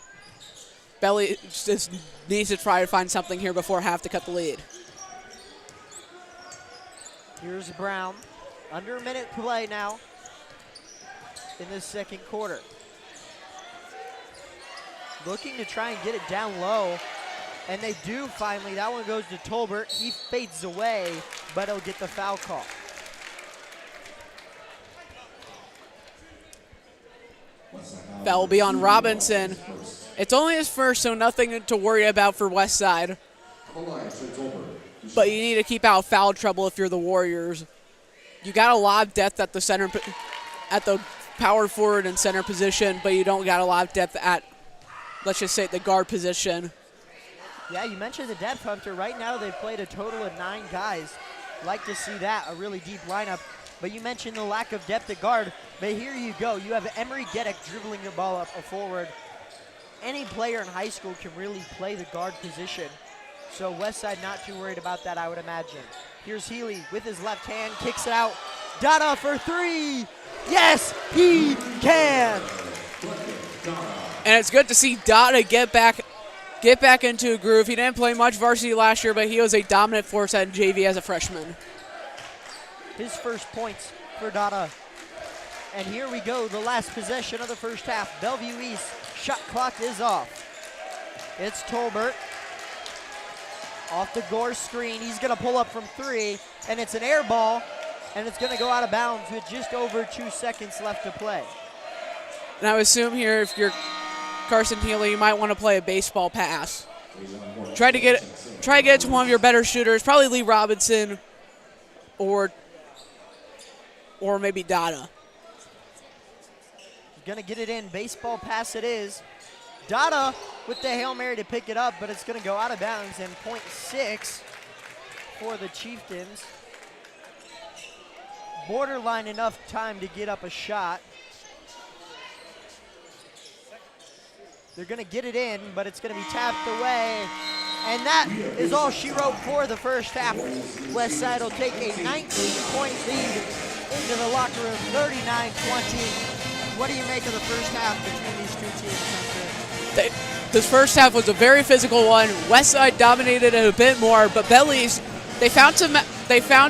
Bellevue just needs to try to find something here before half to cut the lead. Here's Brown. Under a minute to play now in this second quarter. Looking to try and get it down low. And they do finally. That one goes to Tolbert. He fades away, but he'll get the foul call. That will be on Robinson. It's only his first, so nothing to worry about for Westside. But you need to keep out foul trouble if you're the Warriors. You got a lot of depth at the center, at the power forward and center position, but you don't got a lot of depth at, let's just say, the guard position. Yeah, you mentioned the depth, Hunter. Right now they've played a total of 9 guys. Like to see that, a really deep lineup. But you mentioned the lack of depth at guard. But here you go. You have Emory Dedek dribbling the ball up a forward. Any player in high school can really play the guard position. So Westside not too worried about that, I would imagine. Here's Healy with his left hand, kicks it out. Dada for 3. Yes, he can. And it's good to see Dada get back into a groove. He didn't play much varsity last year, but he was a dominant force at JV as a freshman. His first points for Dada. And here we go, the last possession of the first half. Bellevue East, shot clock is off. It's Tolbert. Off the Gore screen, he's gonna pull up from 3, and it's an air ball, and it's gonna go out of bounds with just over 2 seconds left to play. And I would assume here, if you're Carson Healy, you might want to play a baseball pass. Try to get it to one of your better shooters, probably Lee Robinson or maybe Dada. Gonna get it in, baseball pass it is. Dada with the Hail Mary to pick it up, but it's gonna go out of bounds, and .6 for the Chieftains. Borderline enough time to get up a shot. They're gonna get it in, but it's gonna be tapped away. And that is all she wrote for the first half. Westside will take a 19-point lead into the locker room, 39-20. What do you make of the first half between these two teams, Hunter? This first half was a very physical one. Westside dominated it a bit more, but Bellevue, they found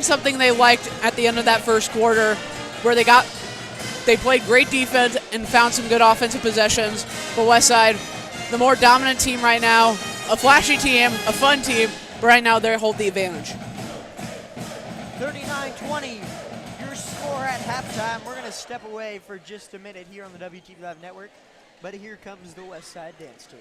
something they liked at the end of that first quarter, where they played great defense and found some good offensive possessions. But Westside, the more dominant team right now, a flashy team, a fun team, but right now they hold the advantage. 39-20, your score at halftime. We're going to step away for just a minute here on the WTV Live Network, but here comes the Westside Dance Team.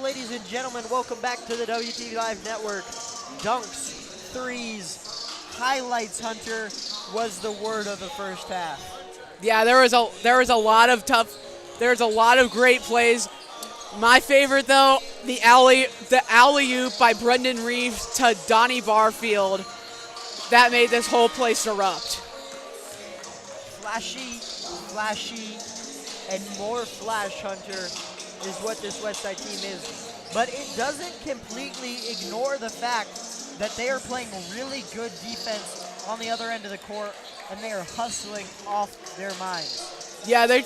ladies and gentlemen, welcome back to the WTV Live Network. Dunks, threes, highlights, Hunter, was the word of the first half. Yeah, there was a lot of great plays. My favorite though, the alley-oop by Brendan Reeves to Donnie Barfield. That made this whole place erupt. Flashy, and more flash, Hunter, is what this Westside team is. But it doesn't completely ignore the fact that they are playing really good defense on the other end of the court, and they are hustling off their minds. Yeah, they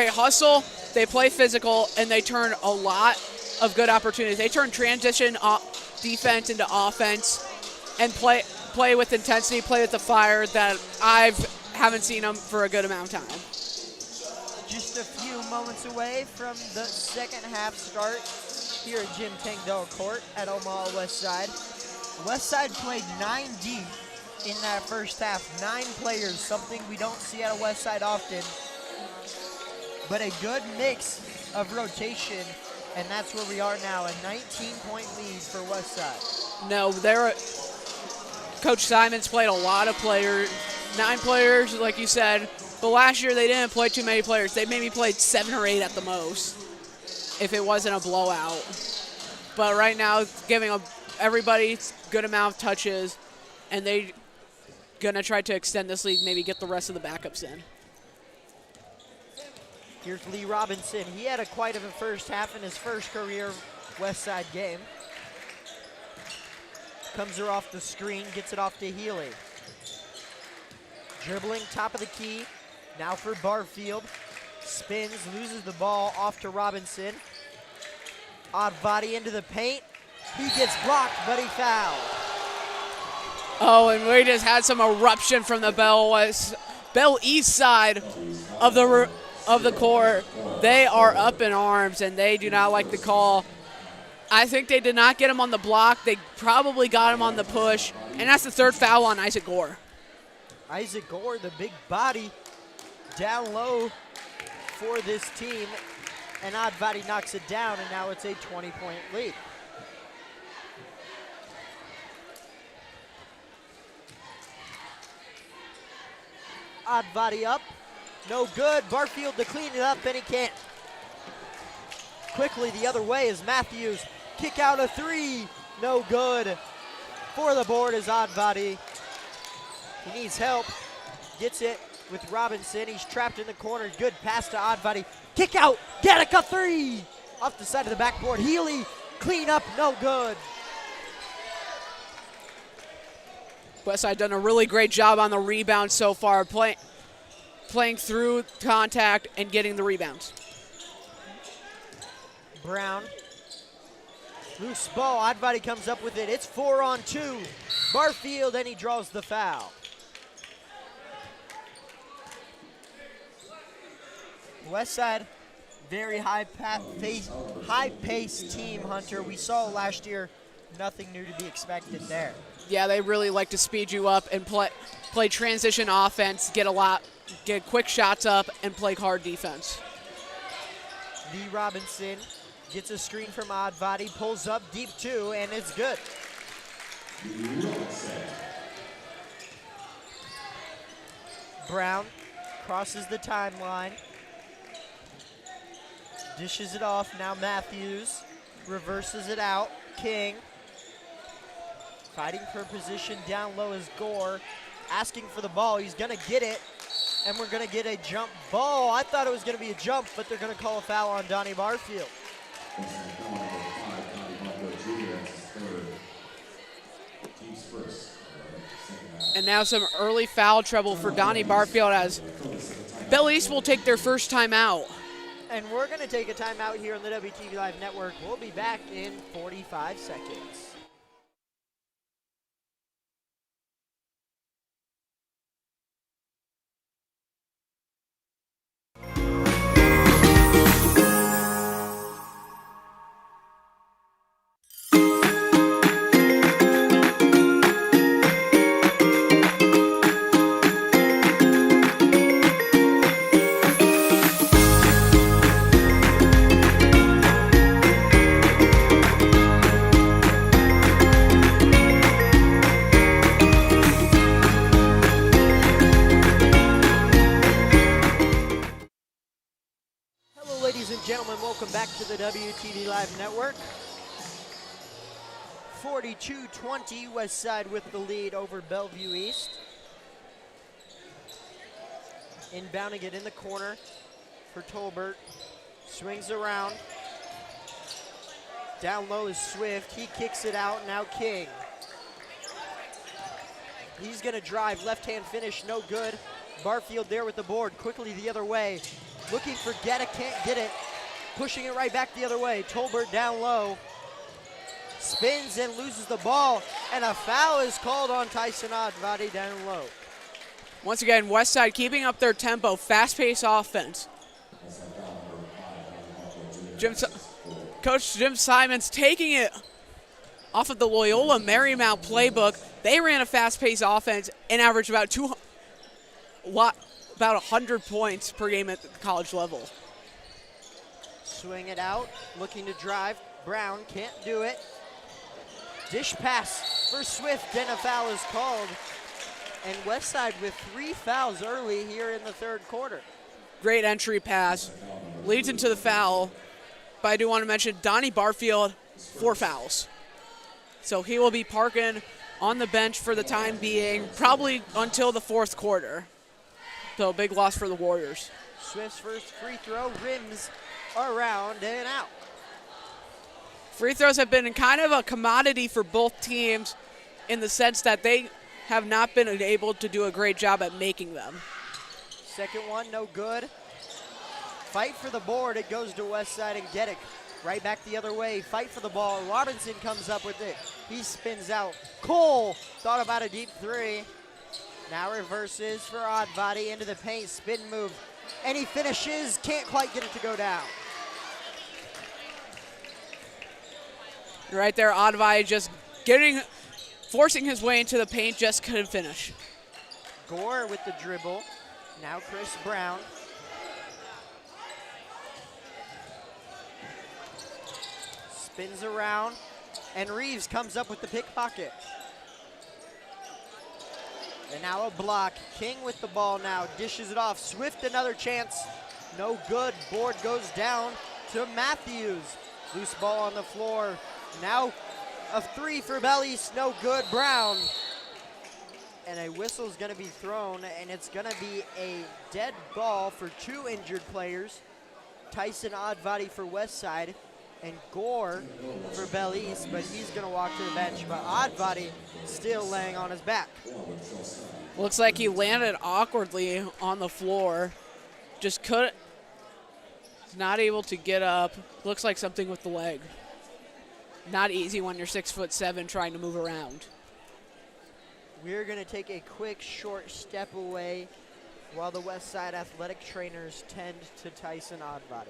hustle, they play physical, and they turn a lot of good opportunities. They turn transition defense into offense and play with intensity, play with the fire that I haven't seen them for a good amount of time. Just a few moments away from the second half start here at Jim Tangdell Court at Omaha Westside. Westside played 9 deep in that first half. 9 players, something we don't see out of Westside often. But a good mix of rotation, and that's where we are now, a 19-point lead for Westside. No, Coach Simons played a lot of players, 9 players, like you said. But last year they didn't play too many players. They maybe played 7 or 8 at the most, if it wasn't a blowout. But right now, giving everybody good amount of touches, and they're gonna try to extend this lead, maybe get the rest of the backups in. Here's Lee Robinson. He had quite of a first half in his first career Westside game. Comes her off the screen, gets it off to Healy. Dribbling top of the key. Now for Barfield. Spins, loses the ball off to Robinson. Odd body into the paint. He gets blocked, but he fouled. Oh, and we just had some eruption from the Bell East side of the court. They are up in arms, and they do not like the call. I think they did not get him on the block. They probably got him on the push, and that's the 3rd foul on Isaac Gore. Isaac Gore, the big body, down low for this team, and Oddbody knocks it down, and now it's a 20-point lead. Oddbody up, no good. Barfield to clean it up, and he can't. Quickly the other way is Matthews. Kick out a 3, no good. For the board is Oddbody. He needs help, gets it with Robinson. He's trapped in the corner. Good pass to Oddbody. Kick out, Gattaca 3. Off the side of the backboard. Healy, clean up, no good. Westside done a really great job on the rebound so far, playing through contact and getting the rebounds. Brown, loose ball. Oddbody comes up with it. It's 4-on-2. Barfield, and he draws the foul. Westside, very high-paced team, Hunter. We saw last year, nothing new to be expected there. Yeah, they really like to speed you up and play transition offense, get quick shots up, and play hard defense. Lee Robinson gets a screen from Oddbody, pulls up deep 2, and it's good. Brown crosses the timeline. Dishes it off, now Matthews reverses it out. King fighting for position down low is Gore, asking for the ball. He's gonna get it, and we're gonna get a jump ball. I thought it was gonna be a jump, but they're gonna call a foul on Donnie Barfield. And now some early foul trouble for Donnie Barfield as Bell East will take their first time out. And we're going to take a timeout here on the WTV Live Network. We'll be back in 45 seconds. gentlemen, welcome back to the WTV Live Network. 42-20, Westside with the lead over Bellevue East. Inbounding it in the corner for Tolbert. Swings around. Down low is Swift. He kicks it out. Now King. He's going to drive. Left-hand finish. No good. Barfield there with the board. Quickly the other way. Looking for Getta. Can't get it. Pushing it right back the other way. Tolbert down low. Spins and loses the ball. And a foul is called on Tyson Oddbody down low. Once again, Westside keeping up their tempo, fast-paced offense. Coach Jim Simons taking it off of the Loyola Marymount playbook. They ran a fast-paced offense and averaged about 100 points per game at the college level. Swing it out, looking to drive. Brown can't do it. Dish pass for Swift, and a foul is called. And Westside with 3 fouls early here in the third quarter. Great entry pass. Leads into the foul. But I do want to mention Donnie Barfield, 4 fouls. So he will be parking on the bench for the time being, probably until the fourth quarter. So big loss for the Warriors. Swift's first free throw rims around and out. Free throws have been kind of a commodity for both teams in the sense that they have not been able to do a great job at making them. Second one, no good. Fight for the board, it goes to Westside, and Geddick right back the other way. Fight for the ball, Robinson comes up with it. He spins out. Cole thought about a deep three. Now reverses for Oddbody into the paint, spin move. And he finishes, can't quite get it to go down. Right there, Oddbody just forcing his way into the paint, just couldn't finish. Gore with the dribble. Now Chris Brown. Spins around, and Reeves comes up with the pickpocket. And now a block. King with the ball now, dishes it off. Swift another chance, no good. Board goes down to Matthews. Loose ball on the floor. Now a 3 for Bell East, no good. Brown. And a whistle's gonna be thrown, and it's gonna be a dead ball for 2 injured players. Tyson Oddbody for Westside, and Gore for Bell East, but he's gonna walk to the bench. But Oddbody still laying on his back. Looks like he landed awkwardly on the floor. Just couldn't, not able to get up. Looks like something with the leg. Not easy when you're 6'7" trying to move around. We're going to take a quick, short step away while the Westside athletic trainers tend to Tyson Oddbody.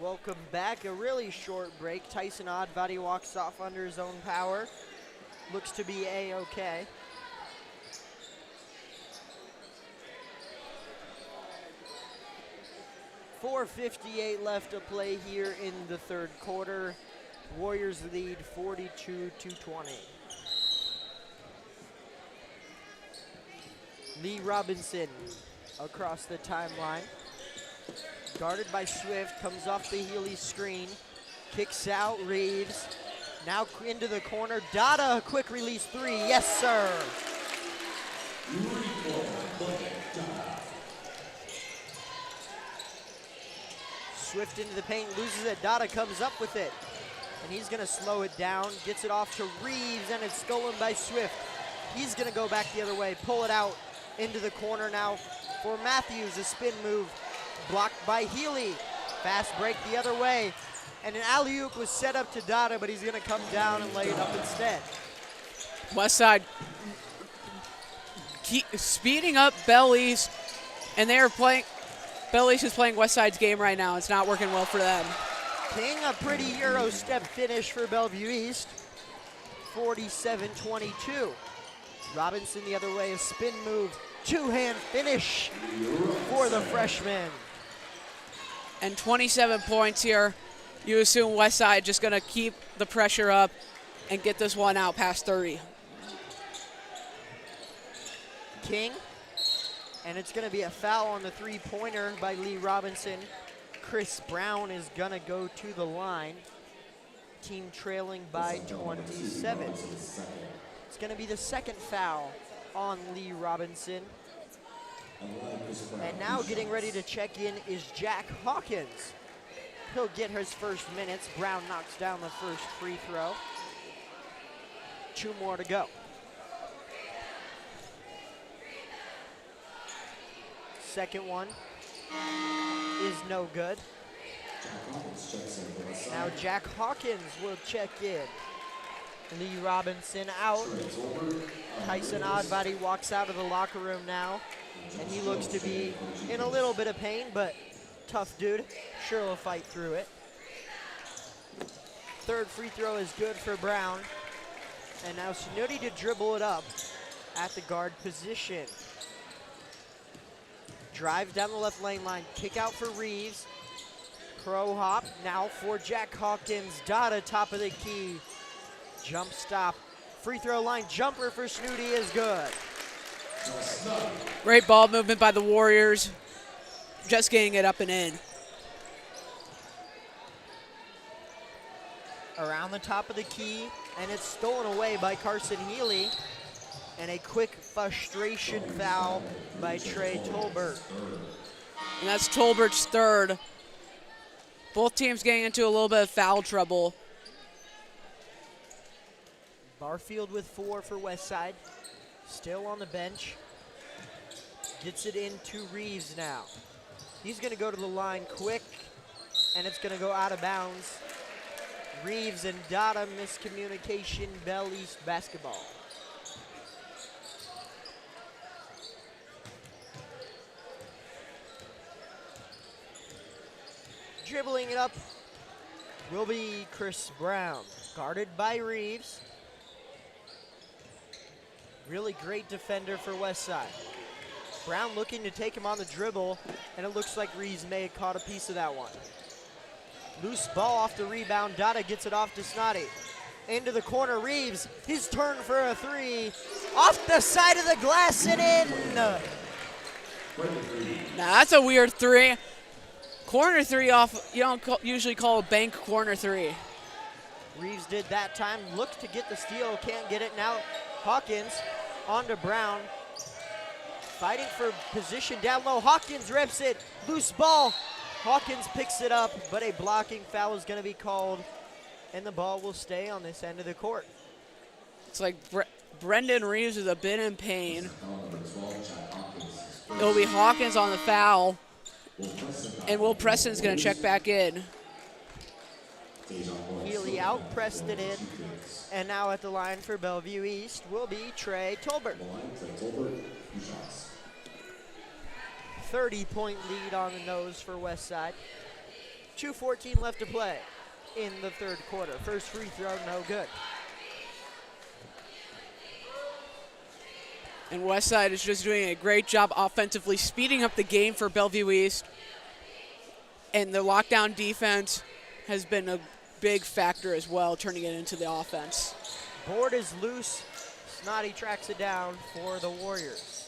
Welcome back. A really short break. Tyson Oddbody walks off under his own power. Looks to be A-okay. .458 left to play here in the third quarter. Warriors lead 42-20. Lee Robinson across the timeline. Guarded by Swift, comes off the Healy screen. Kicks out, Reeves. Now into the corner. Dada, a quick release 3. Yes, sir. Swift into the paint, loses it. Dada comes up with it. And he's going to slow it down. Gets it off to Reeves, and it's stolen by Swift. He's going to go back the other way, pull it out into the corner now for Matthews. A spin move blocked by Healy. Fast break the other way. And an alley-oop was set up to Dada, but he's going to come down and lay it up instead. Westside speeding up Bell East, and they are playing. Bell East is playing Westside's game right now. It's not working well for them. King, a pretty Euro step finish for Bellevue East. 47-22. Robinson the other way, a spin move. Two-hand finish for the freshman. And 27 points here you assume Westside just going to keep the pressure up and get this one out past 30. King, and it's going to be a foul on the three-pointer by Lee Robinson. Chris Brown is going to go to the line. Team trailing by 27. It's going to be the second foul on Lee Robinson. And now getting ready to check in is Jack Hawkins. He'll get his first minutes. Brown knocks down the first free throw. 2 more to go. Second one is no good. Now Jack Hawkins will check in. Lee Robinson out. Tyson Oddbody walks out of the locker room now, and he looks to be in a little bit of pain, but tough dude. Sure will fight through it. Third free throw is good for Brown. And now Snooty to dribble it up at the guard position. Drive down the left lane line, kick out for Reeves. Pro hop now for Jack Hawkins. Dada top of the key. Jump stop. Free throw line jumper for Snooty is good. Great ball movement by the Warriors. Just getting it up and in. Around the top of the key, and it's stolen away by Carson Healy. And a quick frustration foul by Trey Tolbert. And that's Tolbert's third. Both teams getting into a little bit of foul trouble. Barfield with 4 for Westside. Still on the bench. Gets it into Reeves now. He's going to go to the line quick, and it's going to go out of bounds. Reeves and Dada miscommunication, Bell East basketball. Dribbling it up will be Chris Brown, guarded by Reeves. Really great defender for Westside. Brown looking to take him on the dribble, and it looks like Reeves may have caught a piece of that one. Loose ball off the rebound. Dada gets it off to Snotty. Into the corner, Reeves, his turn for a 3. Off the side of the glass and in. Now that's a weird 3. Corner 3 off, you don't usually call a bank corner 3. Reeves did that time, looks to get the steal, can't get it. Now Hawkins on to Brown. Fighting for position down low. Hawkins rips it. Loose ball. Hawkins picks it up, but a blocking foul is going to be called, and the ball will stay on this end of the court. It's like Brendan Reeves is a bit in pain. It'll be Hawkins on the foul, and Will Preston's going to check back in. Healy out-pressed it in, and now at the line for Bellevue East will be Trey Tolbert. 30-point lead on the nose for Westside. 2:14 left to play in the third quarter. First free throw, no good. And Westside is just doing a great job offensively, speeding up the game for Bellevue East. And the lockdown defense has been a big factor as well, turning it into the offense. Board is loose. Snotty tracks it down for the Warriors.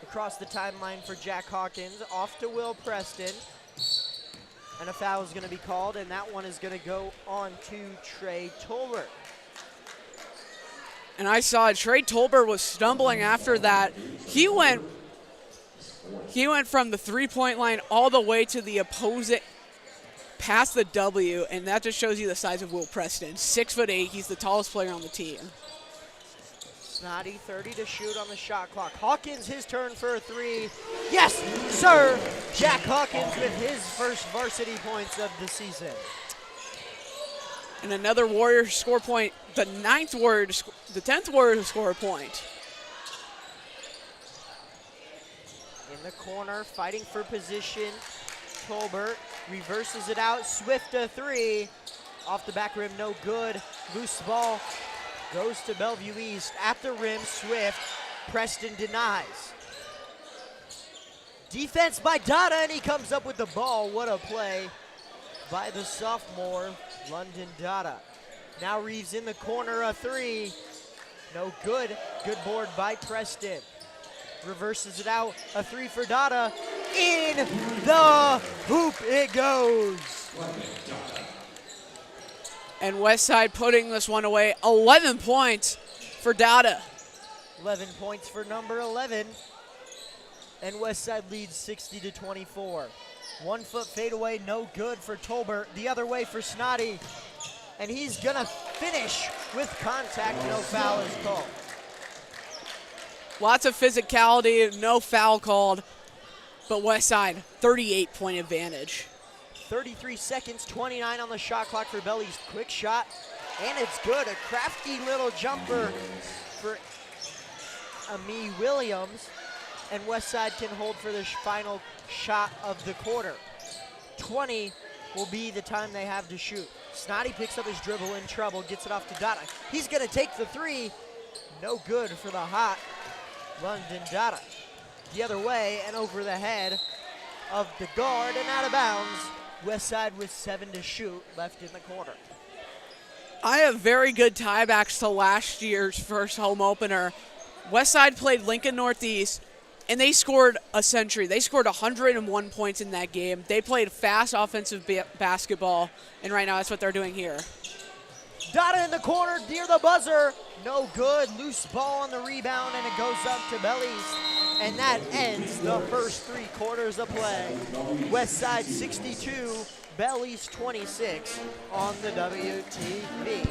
Across the timeline for Jack Hawkins, off to Will Preston. And a foul is going to be called, and that one is going to go on to Trey Tolbert. And I saw Trey Tolbert was stumbling after that. He went from the three-point line all the way to the opposite, past the W, and that just shows you the size of Will Preston. 6'8", he's the tallest player on the team. Snotty, 30 to shoot on the shot clock. Hawkins, his turn for a 3. Yes, sir! Jack Hawkins with his first varsity points of the season. And another Warrior score point, the 10th Warrior to score a point. In the corner, fighting for position. Tolbert reverses it out. Swift a 3. Off the back rim, no good. Loose ball goes to Bellevue East. At the rim, Swift. Preston denies. Defense by Dada, and he comes up with the ball. What a play by the sophomore, London Dada. Now Reeves in the corner, a three. No good. Good board by Preston. Reverses it out, a three for Dada. In the hoop it goes. And Westside putting this one away. 11 points for Dada. 11 points for number 11. And Westside leads 60-24. 1 foot fadeaway, no good for Tolbert. The other way for Snotty. And he's gonna finish with contact, no foul is called. Lots of physicality, no foul called. But Westside, 38-point advantage. 33 seconds, 29 on the shot clock for Bellevue. Quick shot, and it's good. A crafty little jumper for Ami Williams. And Westside can hold for the final shot of the quarter. 20 will be the time they have to shoot. Snotty picks up his dribble in trouble, gets it off to Dada. He's gonna take the three. No good for the hot London Dada. The other way and over the head of the guard and out of bounds. Westside with 7 to shoot left in the quarter. I have very good tiebacks to last year's first home opener. Westside played Lincoln Northeast, and they scored a century. They scored 101 points in that game. They played fast offensive basketball, and right now that's what they're doing here. Dada in the corner near the buzzer. No good. Loose ball on the rebound, and it goes up to Bellevue. And that ends the first 3 quarters of play. Westside 62, Bellevue 26 on the WTV.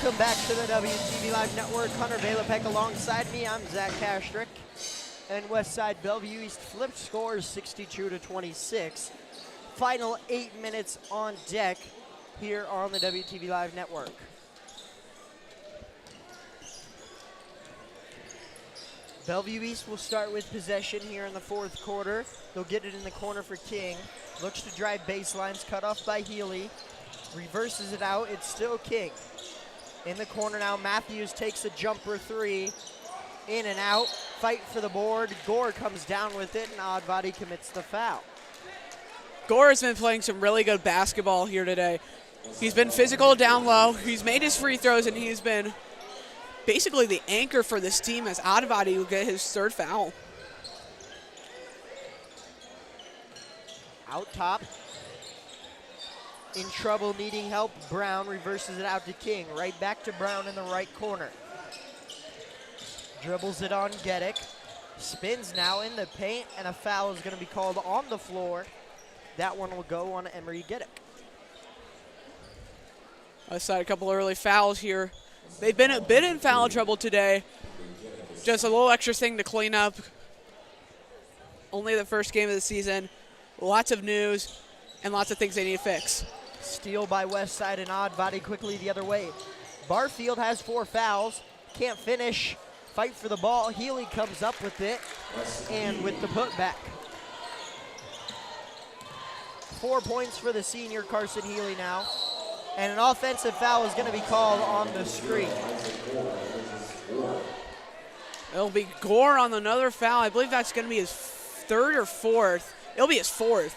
Welcome back to the WTV Live Network. Hunter Balapek alongside me. I'm Zach Kastrick. And Westside Bellevue East flipped scores 62-26. Final 8 minutes on deck here on the WTV Live Network. Bellevue East will start with possession here in the 4th quarter. They'll get it in the corner for King. Looks to drive baselines, cut off by Healy. Reverses it out, it's still King. In the corner now, Matthews takes a jumper 3. In and out, fight for the board. Gore comes down with it, and Oddbody commits the foul. Gore has been playing some really good basketball here today. He's been physical down low. He's made his free throws, and he's been basically the anchor for this team as Oddbody will get his 3rd foul. Out top. In trouble, needing help. Brown reverses it out to King. Right back to Brown in the right corner. Dribbles it on Geddick. Spins now in the paint, and a foul is going to be called on the floor. That one will go on Emery Geddick. Westside a couple early fouls here. They've been a bit in foul trouble today. Just a little extra thing to clean up. Only the first game of the season. Lots of news and lots of things they need to fix. Steal by Westside and Oddbody quickly the other way. Barfield has 4 fouls. Can't finish. Fight for the ball. Healy comes up with it and with the putback. 4 points for the senior Carson Healy now. And an offensive foul is going to be called on the screen. It'll be Gore on another foul. I believe that's going to be his 3rd or 4th. It'll be his 4th.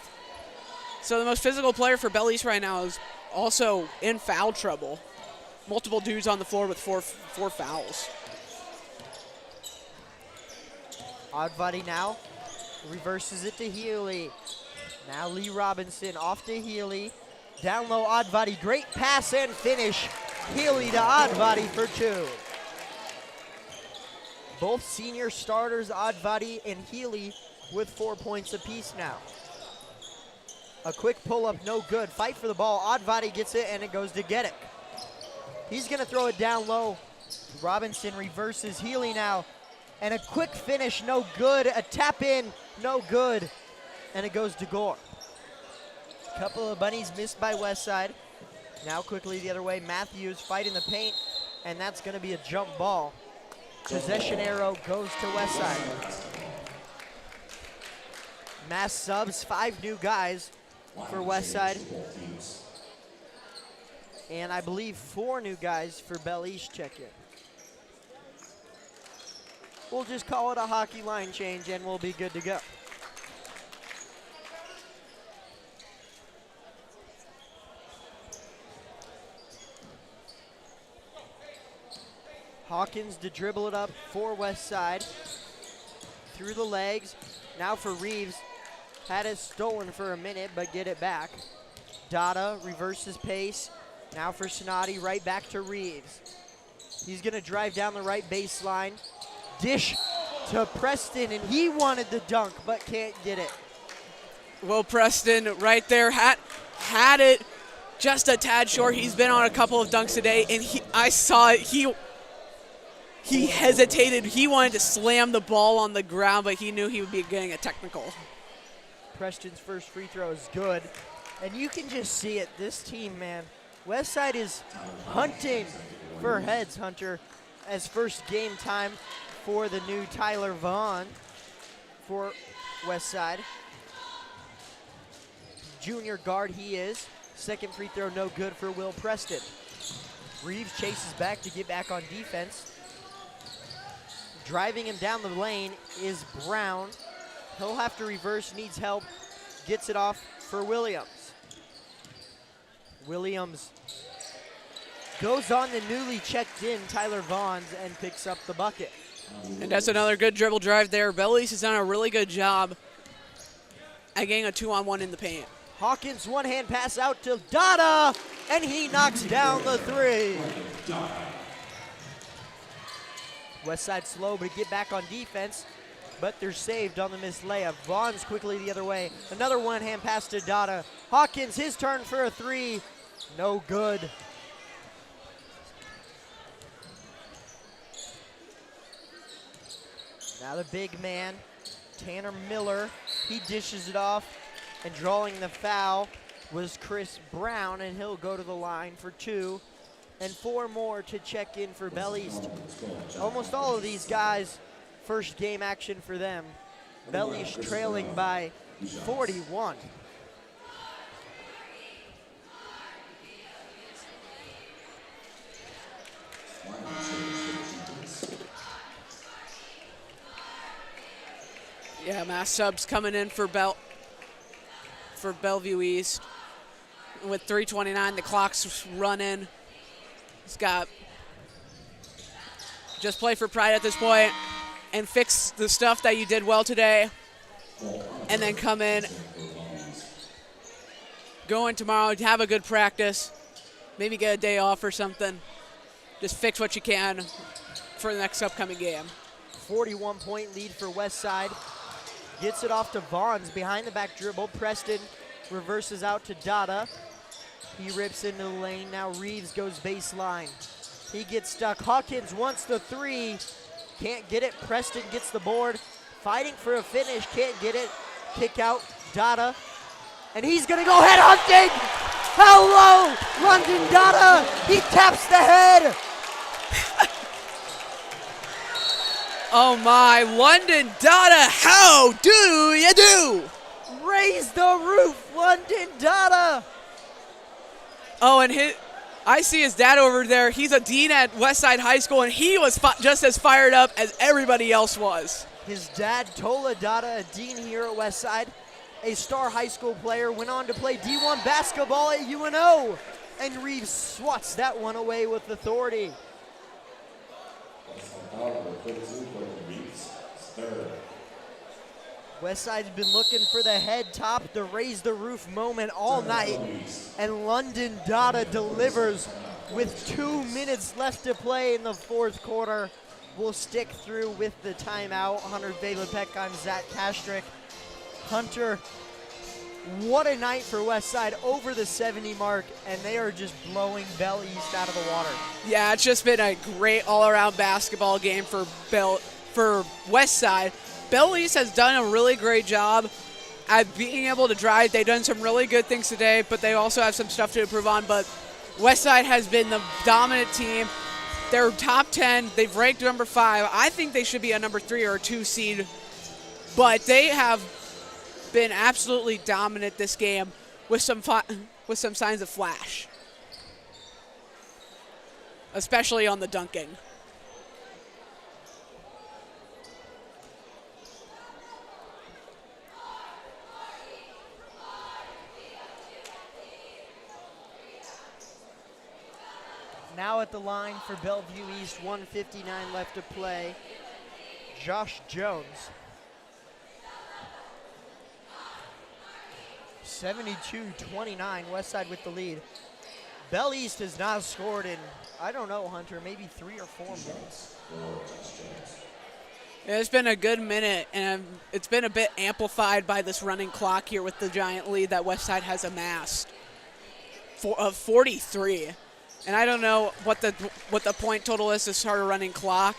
So the most physical player for Bellevue right now is also in foul trouble. Multiple dudes on the floor with four fouls. Oddbody now reverses it to Healy. Now Lee Robinson off to Healy. Down low, Oddbody. Great pass and finish. Healy to Oddbody for 2. Both senior starters, Oddbody and Healy, with 4 points apiece now. A quick pull-up, no good. Fight for the ball. Oddbody gets it, and it goes to Geddick. He's going to throw it down low. Robinson reverses Healy now. And a quick finish, no good. A tap in, no good. And it goes to Gore. Couple of bunnies missed by Westside. Now quickly the other way. Matthews fighting the paint, and that's going to be a jump ball. Possession arrow goes to Westside. Mass subs, 5 new guys for Westside. And I believe 4 new guys for Bell East check-in. We'll just call it a hockey line change and we'll be good to go. Hawkins to dribble it up for Westside. Through the legs. Now for Reeves. Had it stolen for a minute, but get it back. Dada reverses pace. Now for Sonati, right back to Reeves. He's going to drive down the right baseline. Dish to Preston, and he wanted the dunk, but can't get it. Will Preston right there had it just a tad short. He's been on a couple of dunks today, and I saw it. He hesitated. He wanted to slam the ball on the ground, but he knew he would be getting a technical. Preston's first free throw is good. And you can just see it. This team, man. Westside is hunting for heads, Hunter, as first game time for the new Tyler Vaughn for Westside. Junior guard he is. Second free throw no good for Will Preston. Reeves chases back to get back on defense. Driving him down the lane is Brown. He'll have to reverse, needs help. Gets it off for Williams. Williams goes on the newly checked in Tyler Vaughns and picks up the bucket. And that's another good dribble drive there. Bell East has done a really good job at getting a 2-on-1 in the paint. Hawkins one-hand pass out to Dada, and he knocks down the 3. Westside slow, but get back on defense, but they're saved on the missed layup. Vaughn's quickly the other way. Another one-hand pass to Dada. Hawkins, his turn for a 3. No good. Now the big man, Tanner Miller, he dishes it off, and drawing the foul was Chris Brown, and he'll go to the line for 2. And 4 more to check in for Bell East. Almost all of these guys, first game action for them. Bell East trailing by 41. Yeah, mass subs coming in for Bellevue East. With 3:29, the clock's running. He's got just play for pride at this point and fix the stuff that you did well today, and then come in, go in tomorrow, have a good practice, maybe get a day off or something. Just fix what you can for the next upcoming game. 41-point lead for Westside. Gets it off to Vaughns behind the back dribble. Preston reverses out to Dada. He rips into the lane. Now Reeves goes baseline. He gets stuck. Hawkins wants the 3. Can't get it. Preston gets the board. Fighting for a finish. Can't get it. Kick out. Dada. And he's going to go head hunting. Hello, London Dada. He taps the head. Oh my, London Dada, how do you do? Raise the roof, London Dada. Oh, and I see his dad over there. He's a dean at Westside High School, and he was just as fired up as everybody else was. His dad, Tola Dada, a dean here at Westside, a star high school player, went on to play D1 basketball at UNO. And Reeves swats that one away with authority. Westside's been looking for the head top, the raise the roof moment all night, and London Dada delivers with 2 minutes left to play in the fourth quarter. We'll stick through with the timeout. Hunter Velopek, I'm Zach Kastrick. Hunter, what a night for Westside, over the 70 mark, and they are just blowing Bell East out of the water. Yeah, it's just been a great all-around basketball game for Westside. Bell East has done a really great job at being able to drive. They've done some really good things today, but they also have some stuff to improve on. But Westside has been the dominant team. They're top 10. They've ranked number 5. I think they should be a number 3 or a 2 seed. But they have been absolutely dominant this game with some signs of flash, especially on the dunking. Now at the line for Bellevue East, 1:59 left to play. Josh Jones. 72-29, Westside with the lead. Bell East has not scored in, I don't know, Hunter, maybe 3 or 4 minutes. Yeah, it's been a good minute, and it's been a bit amplified by this running clock here with the giant lead that Westside has amassed of 43. And I don't know what the point total is to start a running clock,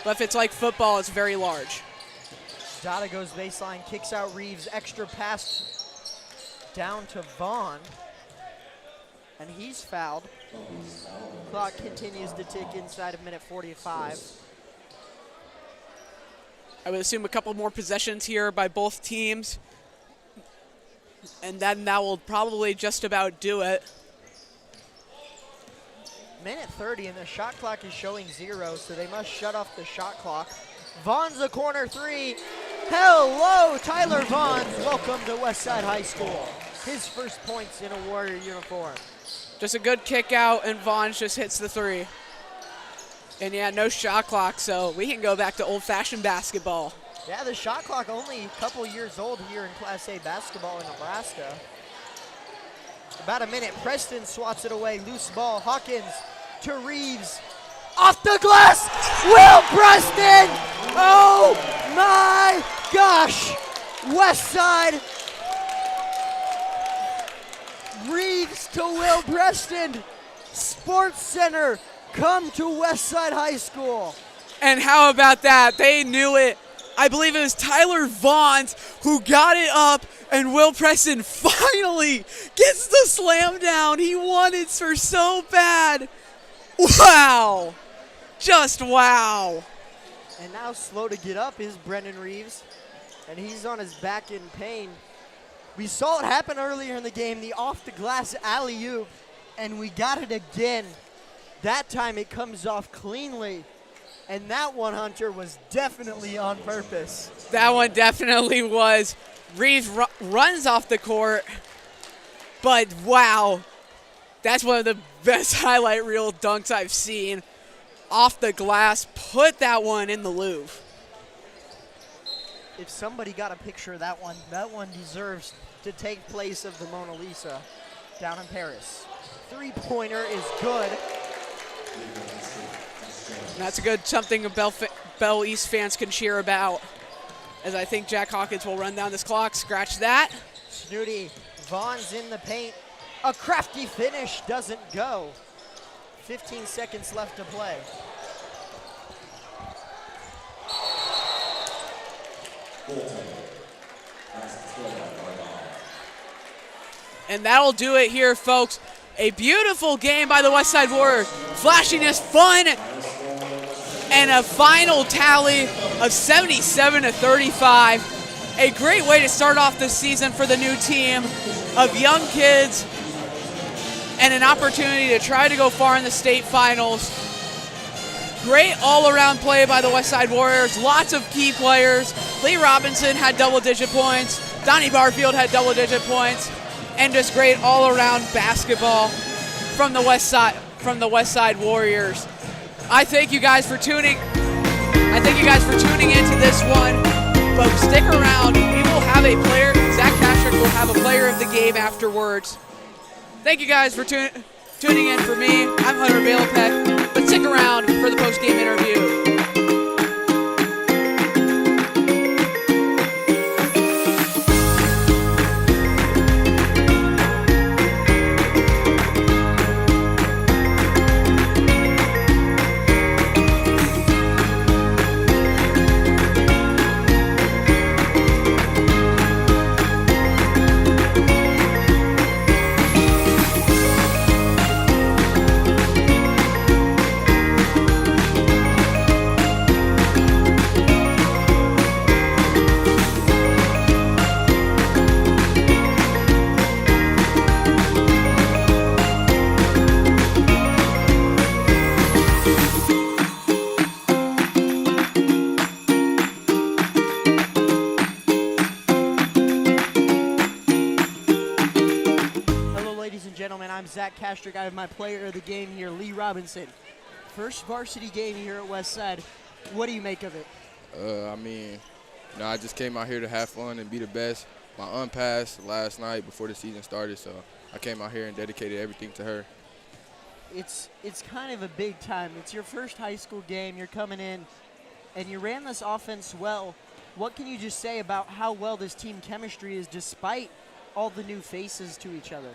but if it's like football, it's very large. Dada goes baseline, kicks out Reeves, extra pass down to Vaughn, and he's fouled. Clock continues to tick inside of minute 45. I would assume a couple more possessions here by both teams, and then that will probably just about do it. Minute 30, and the shot clock is showing 0, so they must shut off the shot clock. Vaughn's a corner 3. Hello, Tyler Vaughn. Welcome to Westside High School. His first points in a Warrior uniform. Just a good kick out, and Vaughn just hits the 3. And yeah, no shot clock, so we can go back to old-fashioned basketball. Yeah, the shot clock only a couple years old here in Class A basketball in Nebraska. About a minute, Preston swats it away, loose ball, Hawkins to Reeves. Off the glass, Will Preston! Oh my gosh! Westside. Reeves to Will Preston. Sports Center, come to Westside High School. And how about that? They knew it. I believe it was Tyler Vaughn who got it up, and Will Preston finally gets the slam down he wanted for so bad. Wow. Just wow. And now slow to get up is Brendan Reeves, and he's on his back in pain. We saw it happen earlier in the game, the off-the-glass alley-oop, and we got it again. That time it comes off cleanly, and that one, Hunter, was definitely on purpose. That one definitely was. Reeves runs off the court, but wow, that's one of the best highlight reel dunks I've seen. Off the glass, put that one in the Louvre. If somebody got a picture of that one deserves to take place of the Mona Lisa down in Paris. Three-pointer is good. And that's a good something Bell East fans can cheer about, as I think Jack Hawkins will run down this clock. Scratch that. Snooty, Vaughn's in the paint. A crafty finish doesn't go. 15 seconds left to play. And that'll do it here, folks. A beautiful game by the Westside Warriors. Flashiness, fun, and a final tally of 77-35. A great way to start off the season for the new team of young kids, and an opportunity to try to go far in the state finals. Great all-around play by the Westside Warriors. Lots of key players. Lee Robinson had double-digit points. Donnie Barfield had double-digit points. And just great all-around basketball from the Westside Warriors. I thank you guys for tuning into this one. But stick around. We will have a player. Zach Patrick will have a player of the game afterwards. Thank you guys for tuning in for me. I'm Hunter Balopek. But stick around for the post-game interview. Zach Castrick. I have my player of the game here, Lee Robinson. First varsity game here at Westside. What do you make of it? I just came out here to have fun and be the best. My aunt passed last night before the season started, so I came out here and dedicated everything to her. It's kind of a big time. It's your first high school game. You're coming in, and you ran this offense well. What can you just say about how well this team chemistry is despite all the new faces to each other?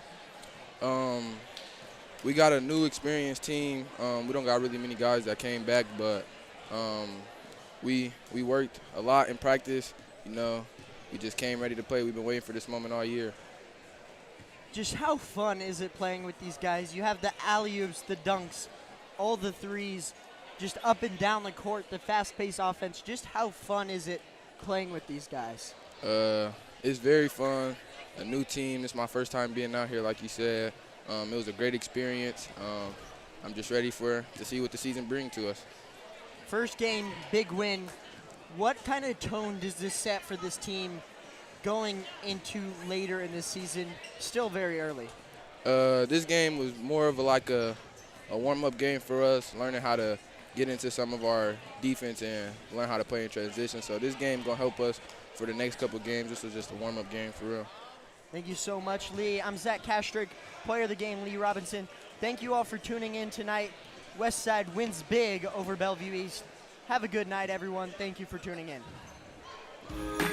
We got a new experienced team. We don't got really many guys that came back, but we worked a lot in practice. We just came ready to play. We've been waiting for this moment all year. Just how fun is it playing with these guys? You have the alley-oops, the dunks, all the threes, just up and down the court, the fast-paced offense. Just how fun is it playing with these guys? It's very fun. A new team. It's my first time being out here, like you said. It was a great experience. I'm just ready to see what the season brings to us. First game, big win. What kind of tone does this set for this team going into later in this season? Still very early. This game was more of a warm-up game for us, learning how to get into some of our defense and learn how to play in transition. So this game going to help us for the next couple games. This was just a warm-up game for real. Thank you so much, Lee. I'm Zach Castrick, player of the game, Lee Robinson. Thank you all for tuning in tonight. Westside wins big over Bellevue East. Have a good night, everyone. Thank you for tuning in.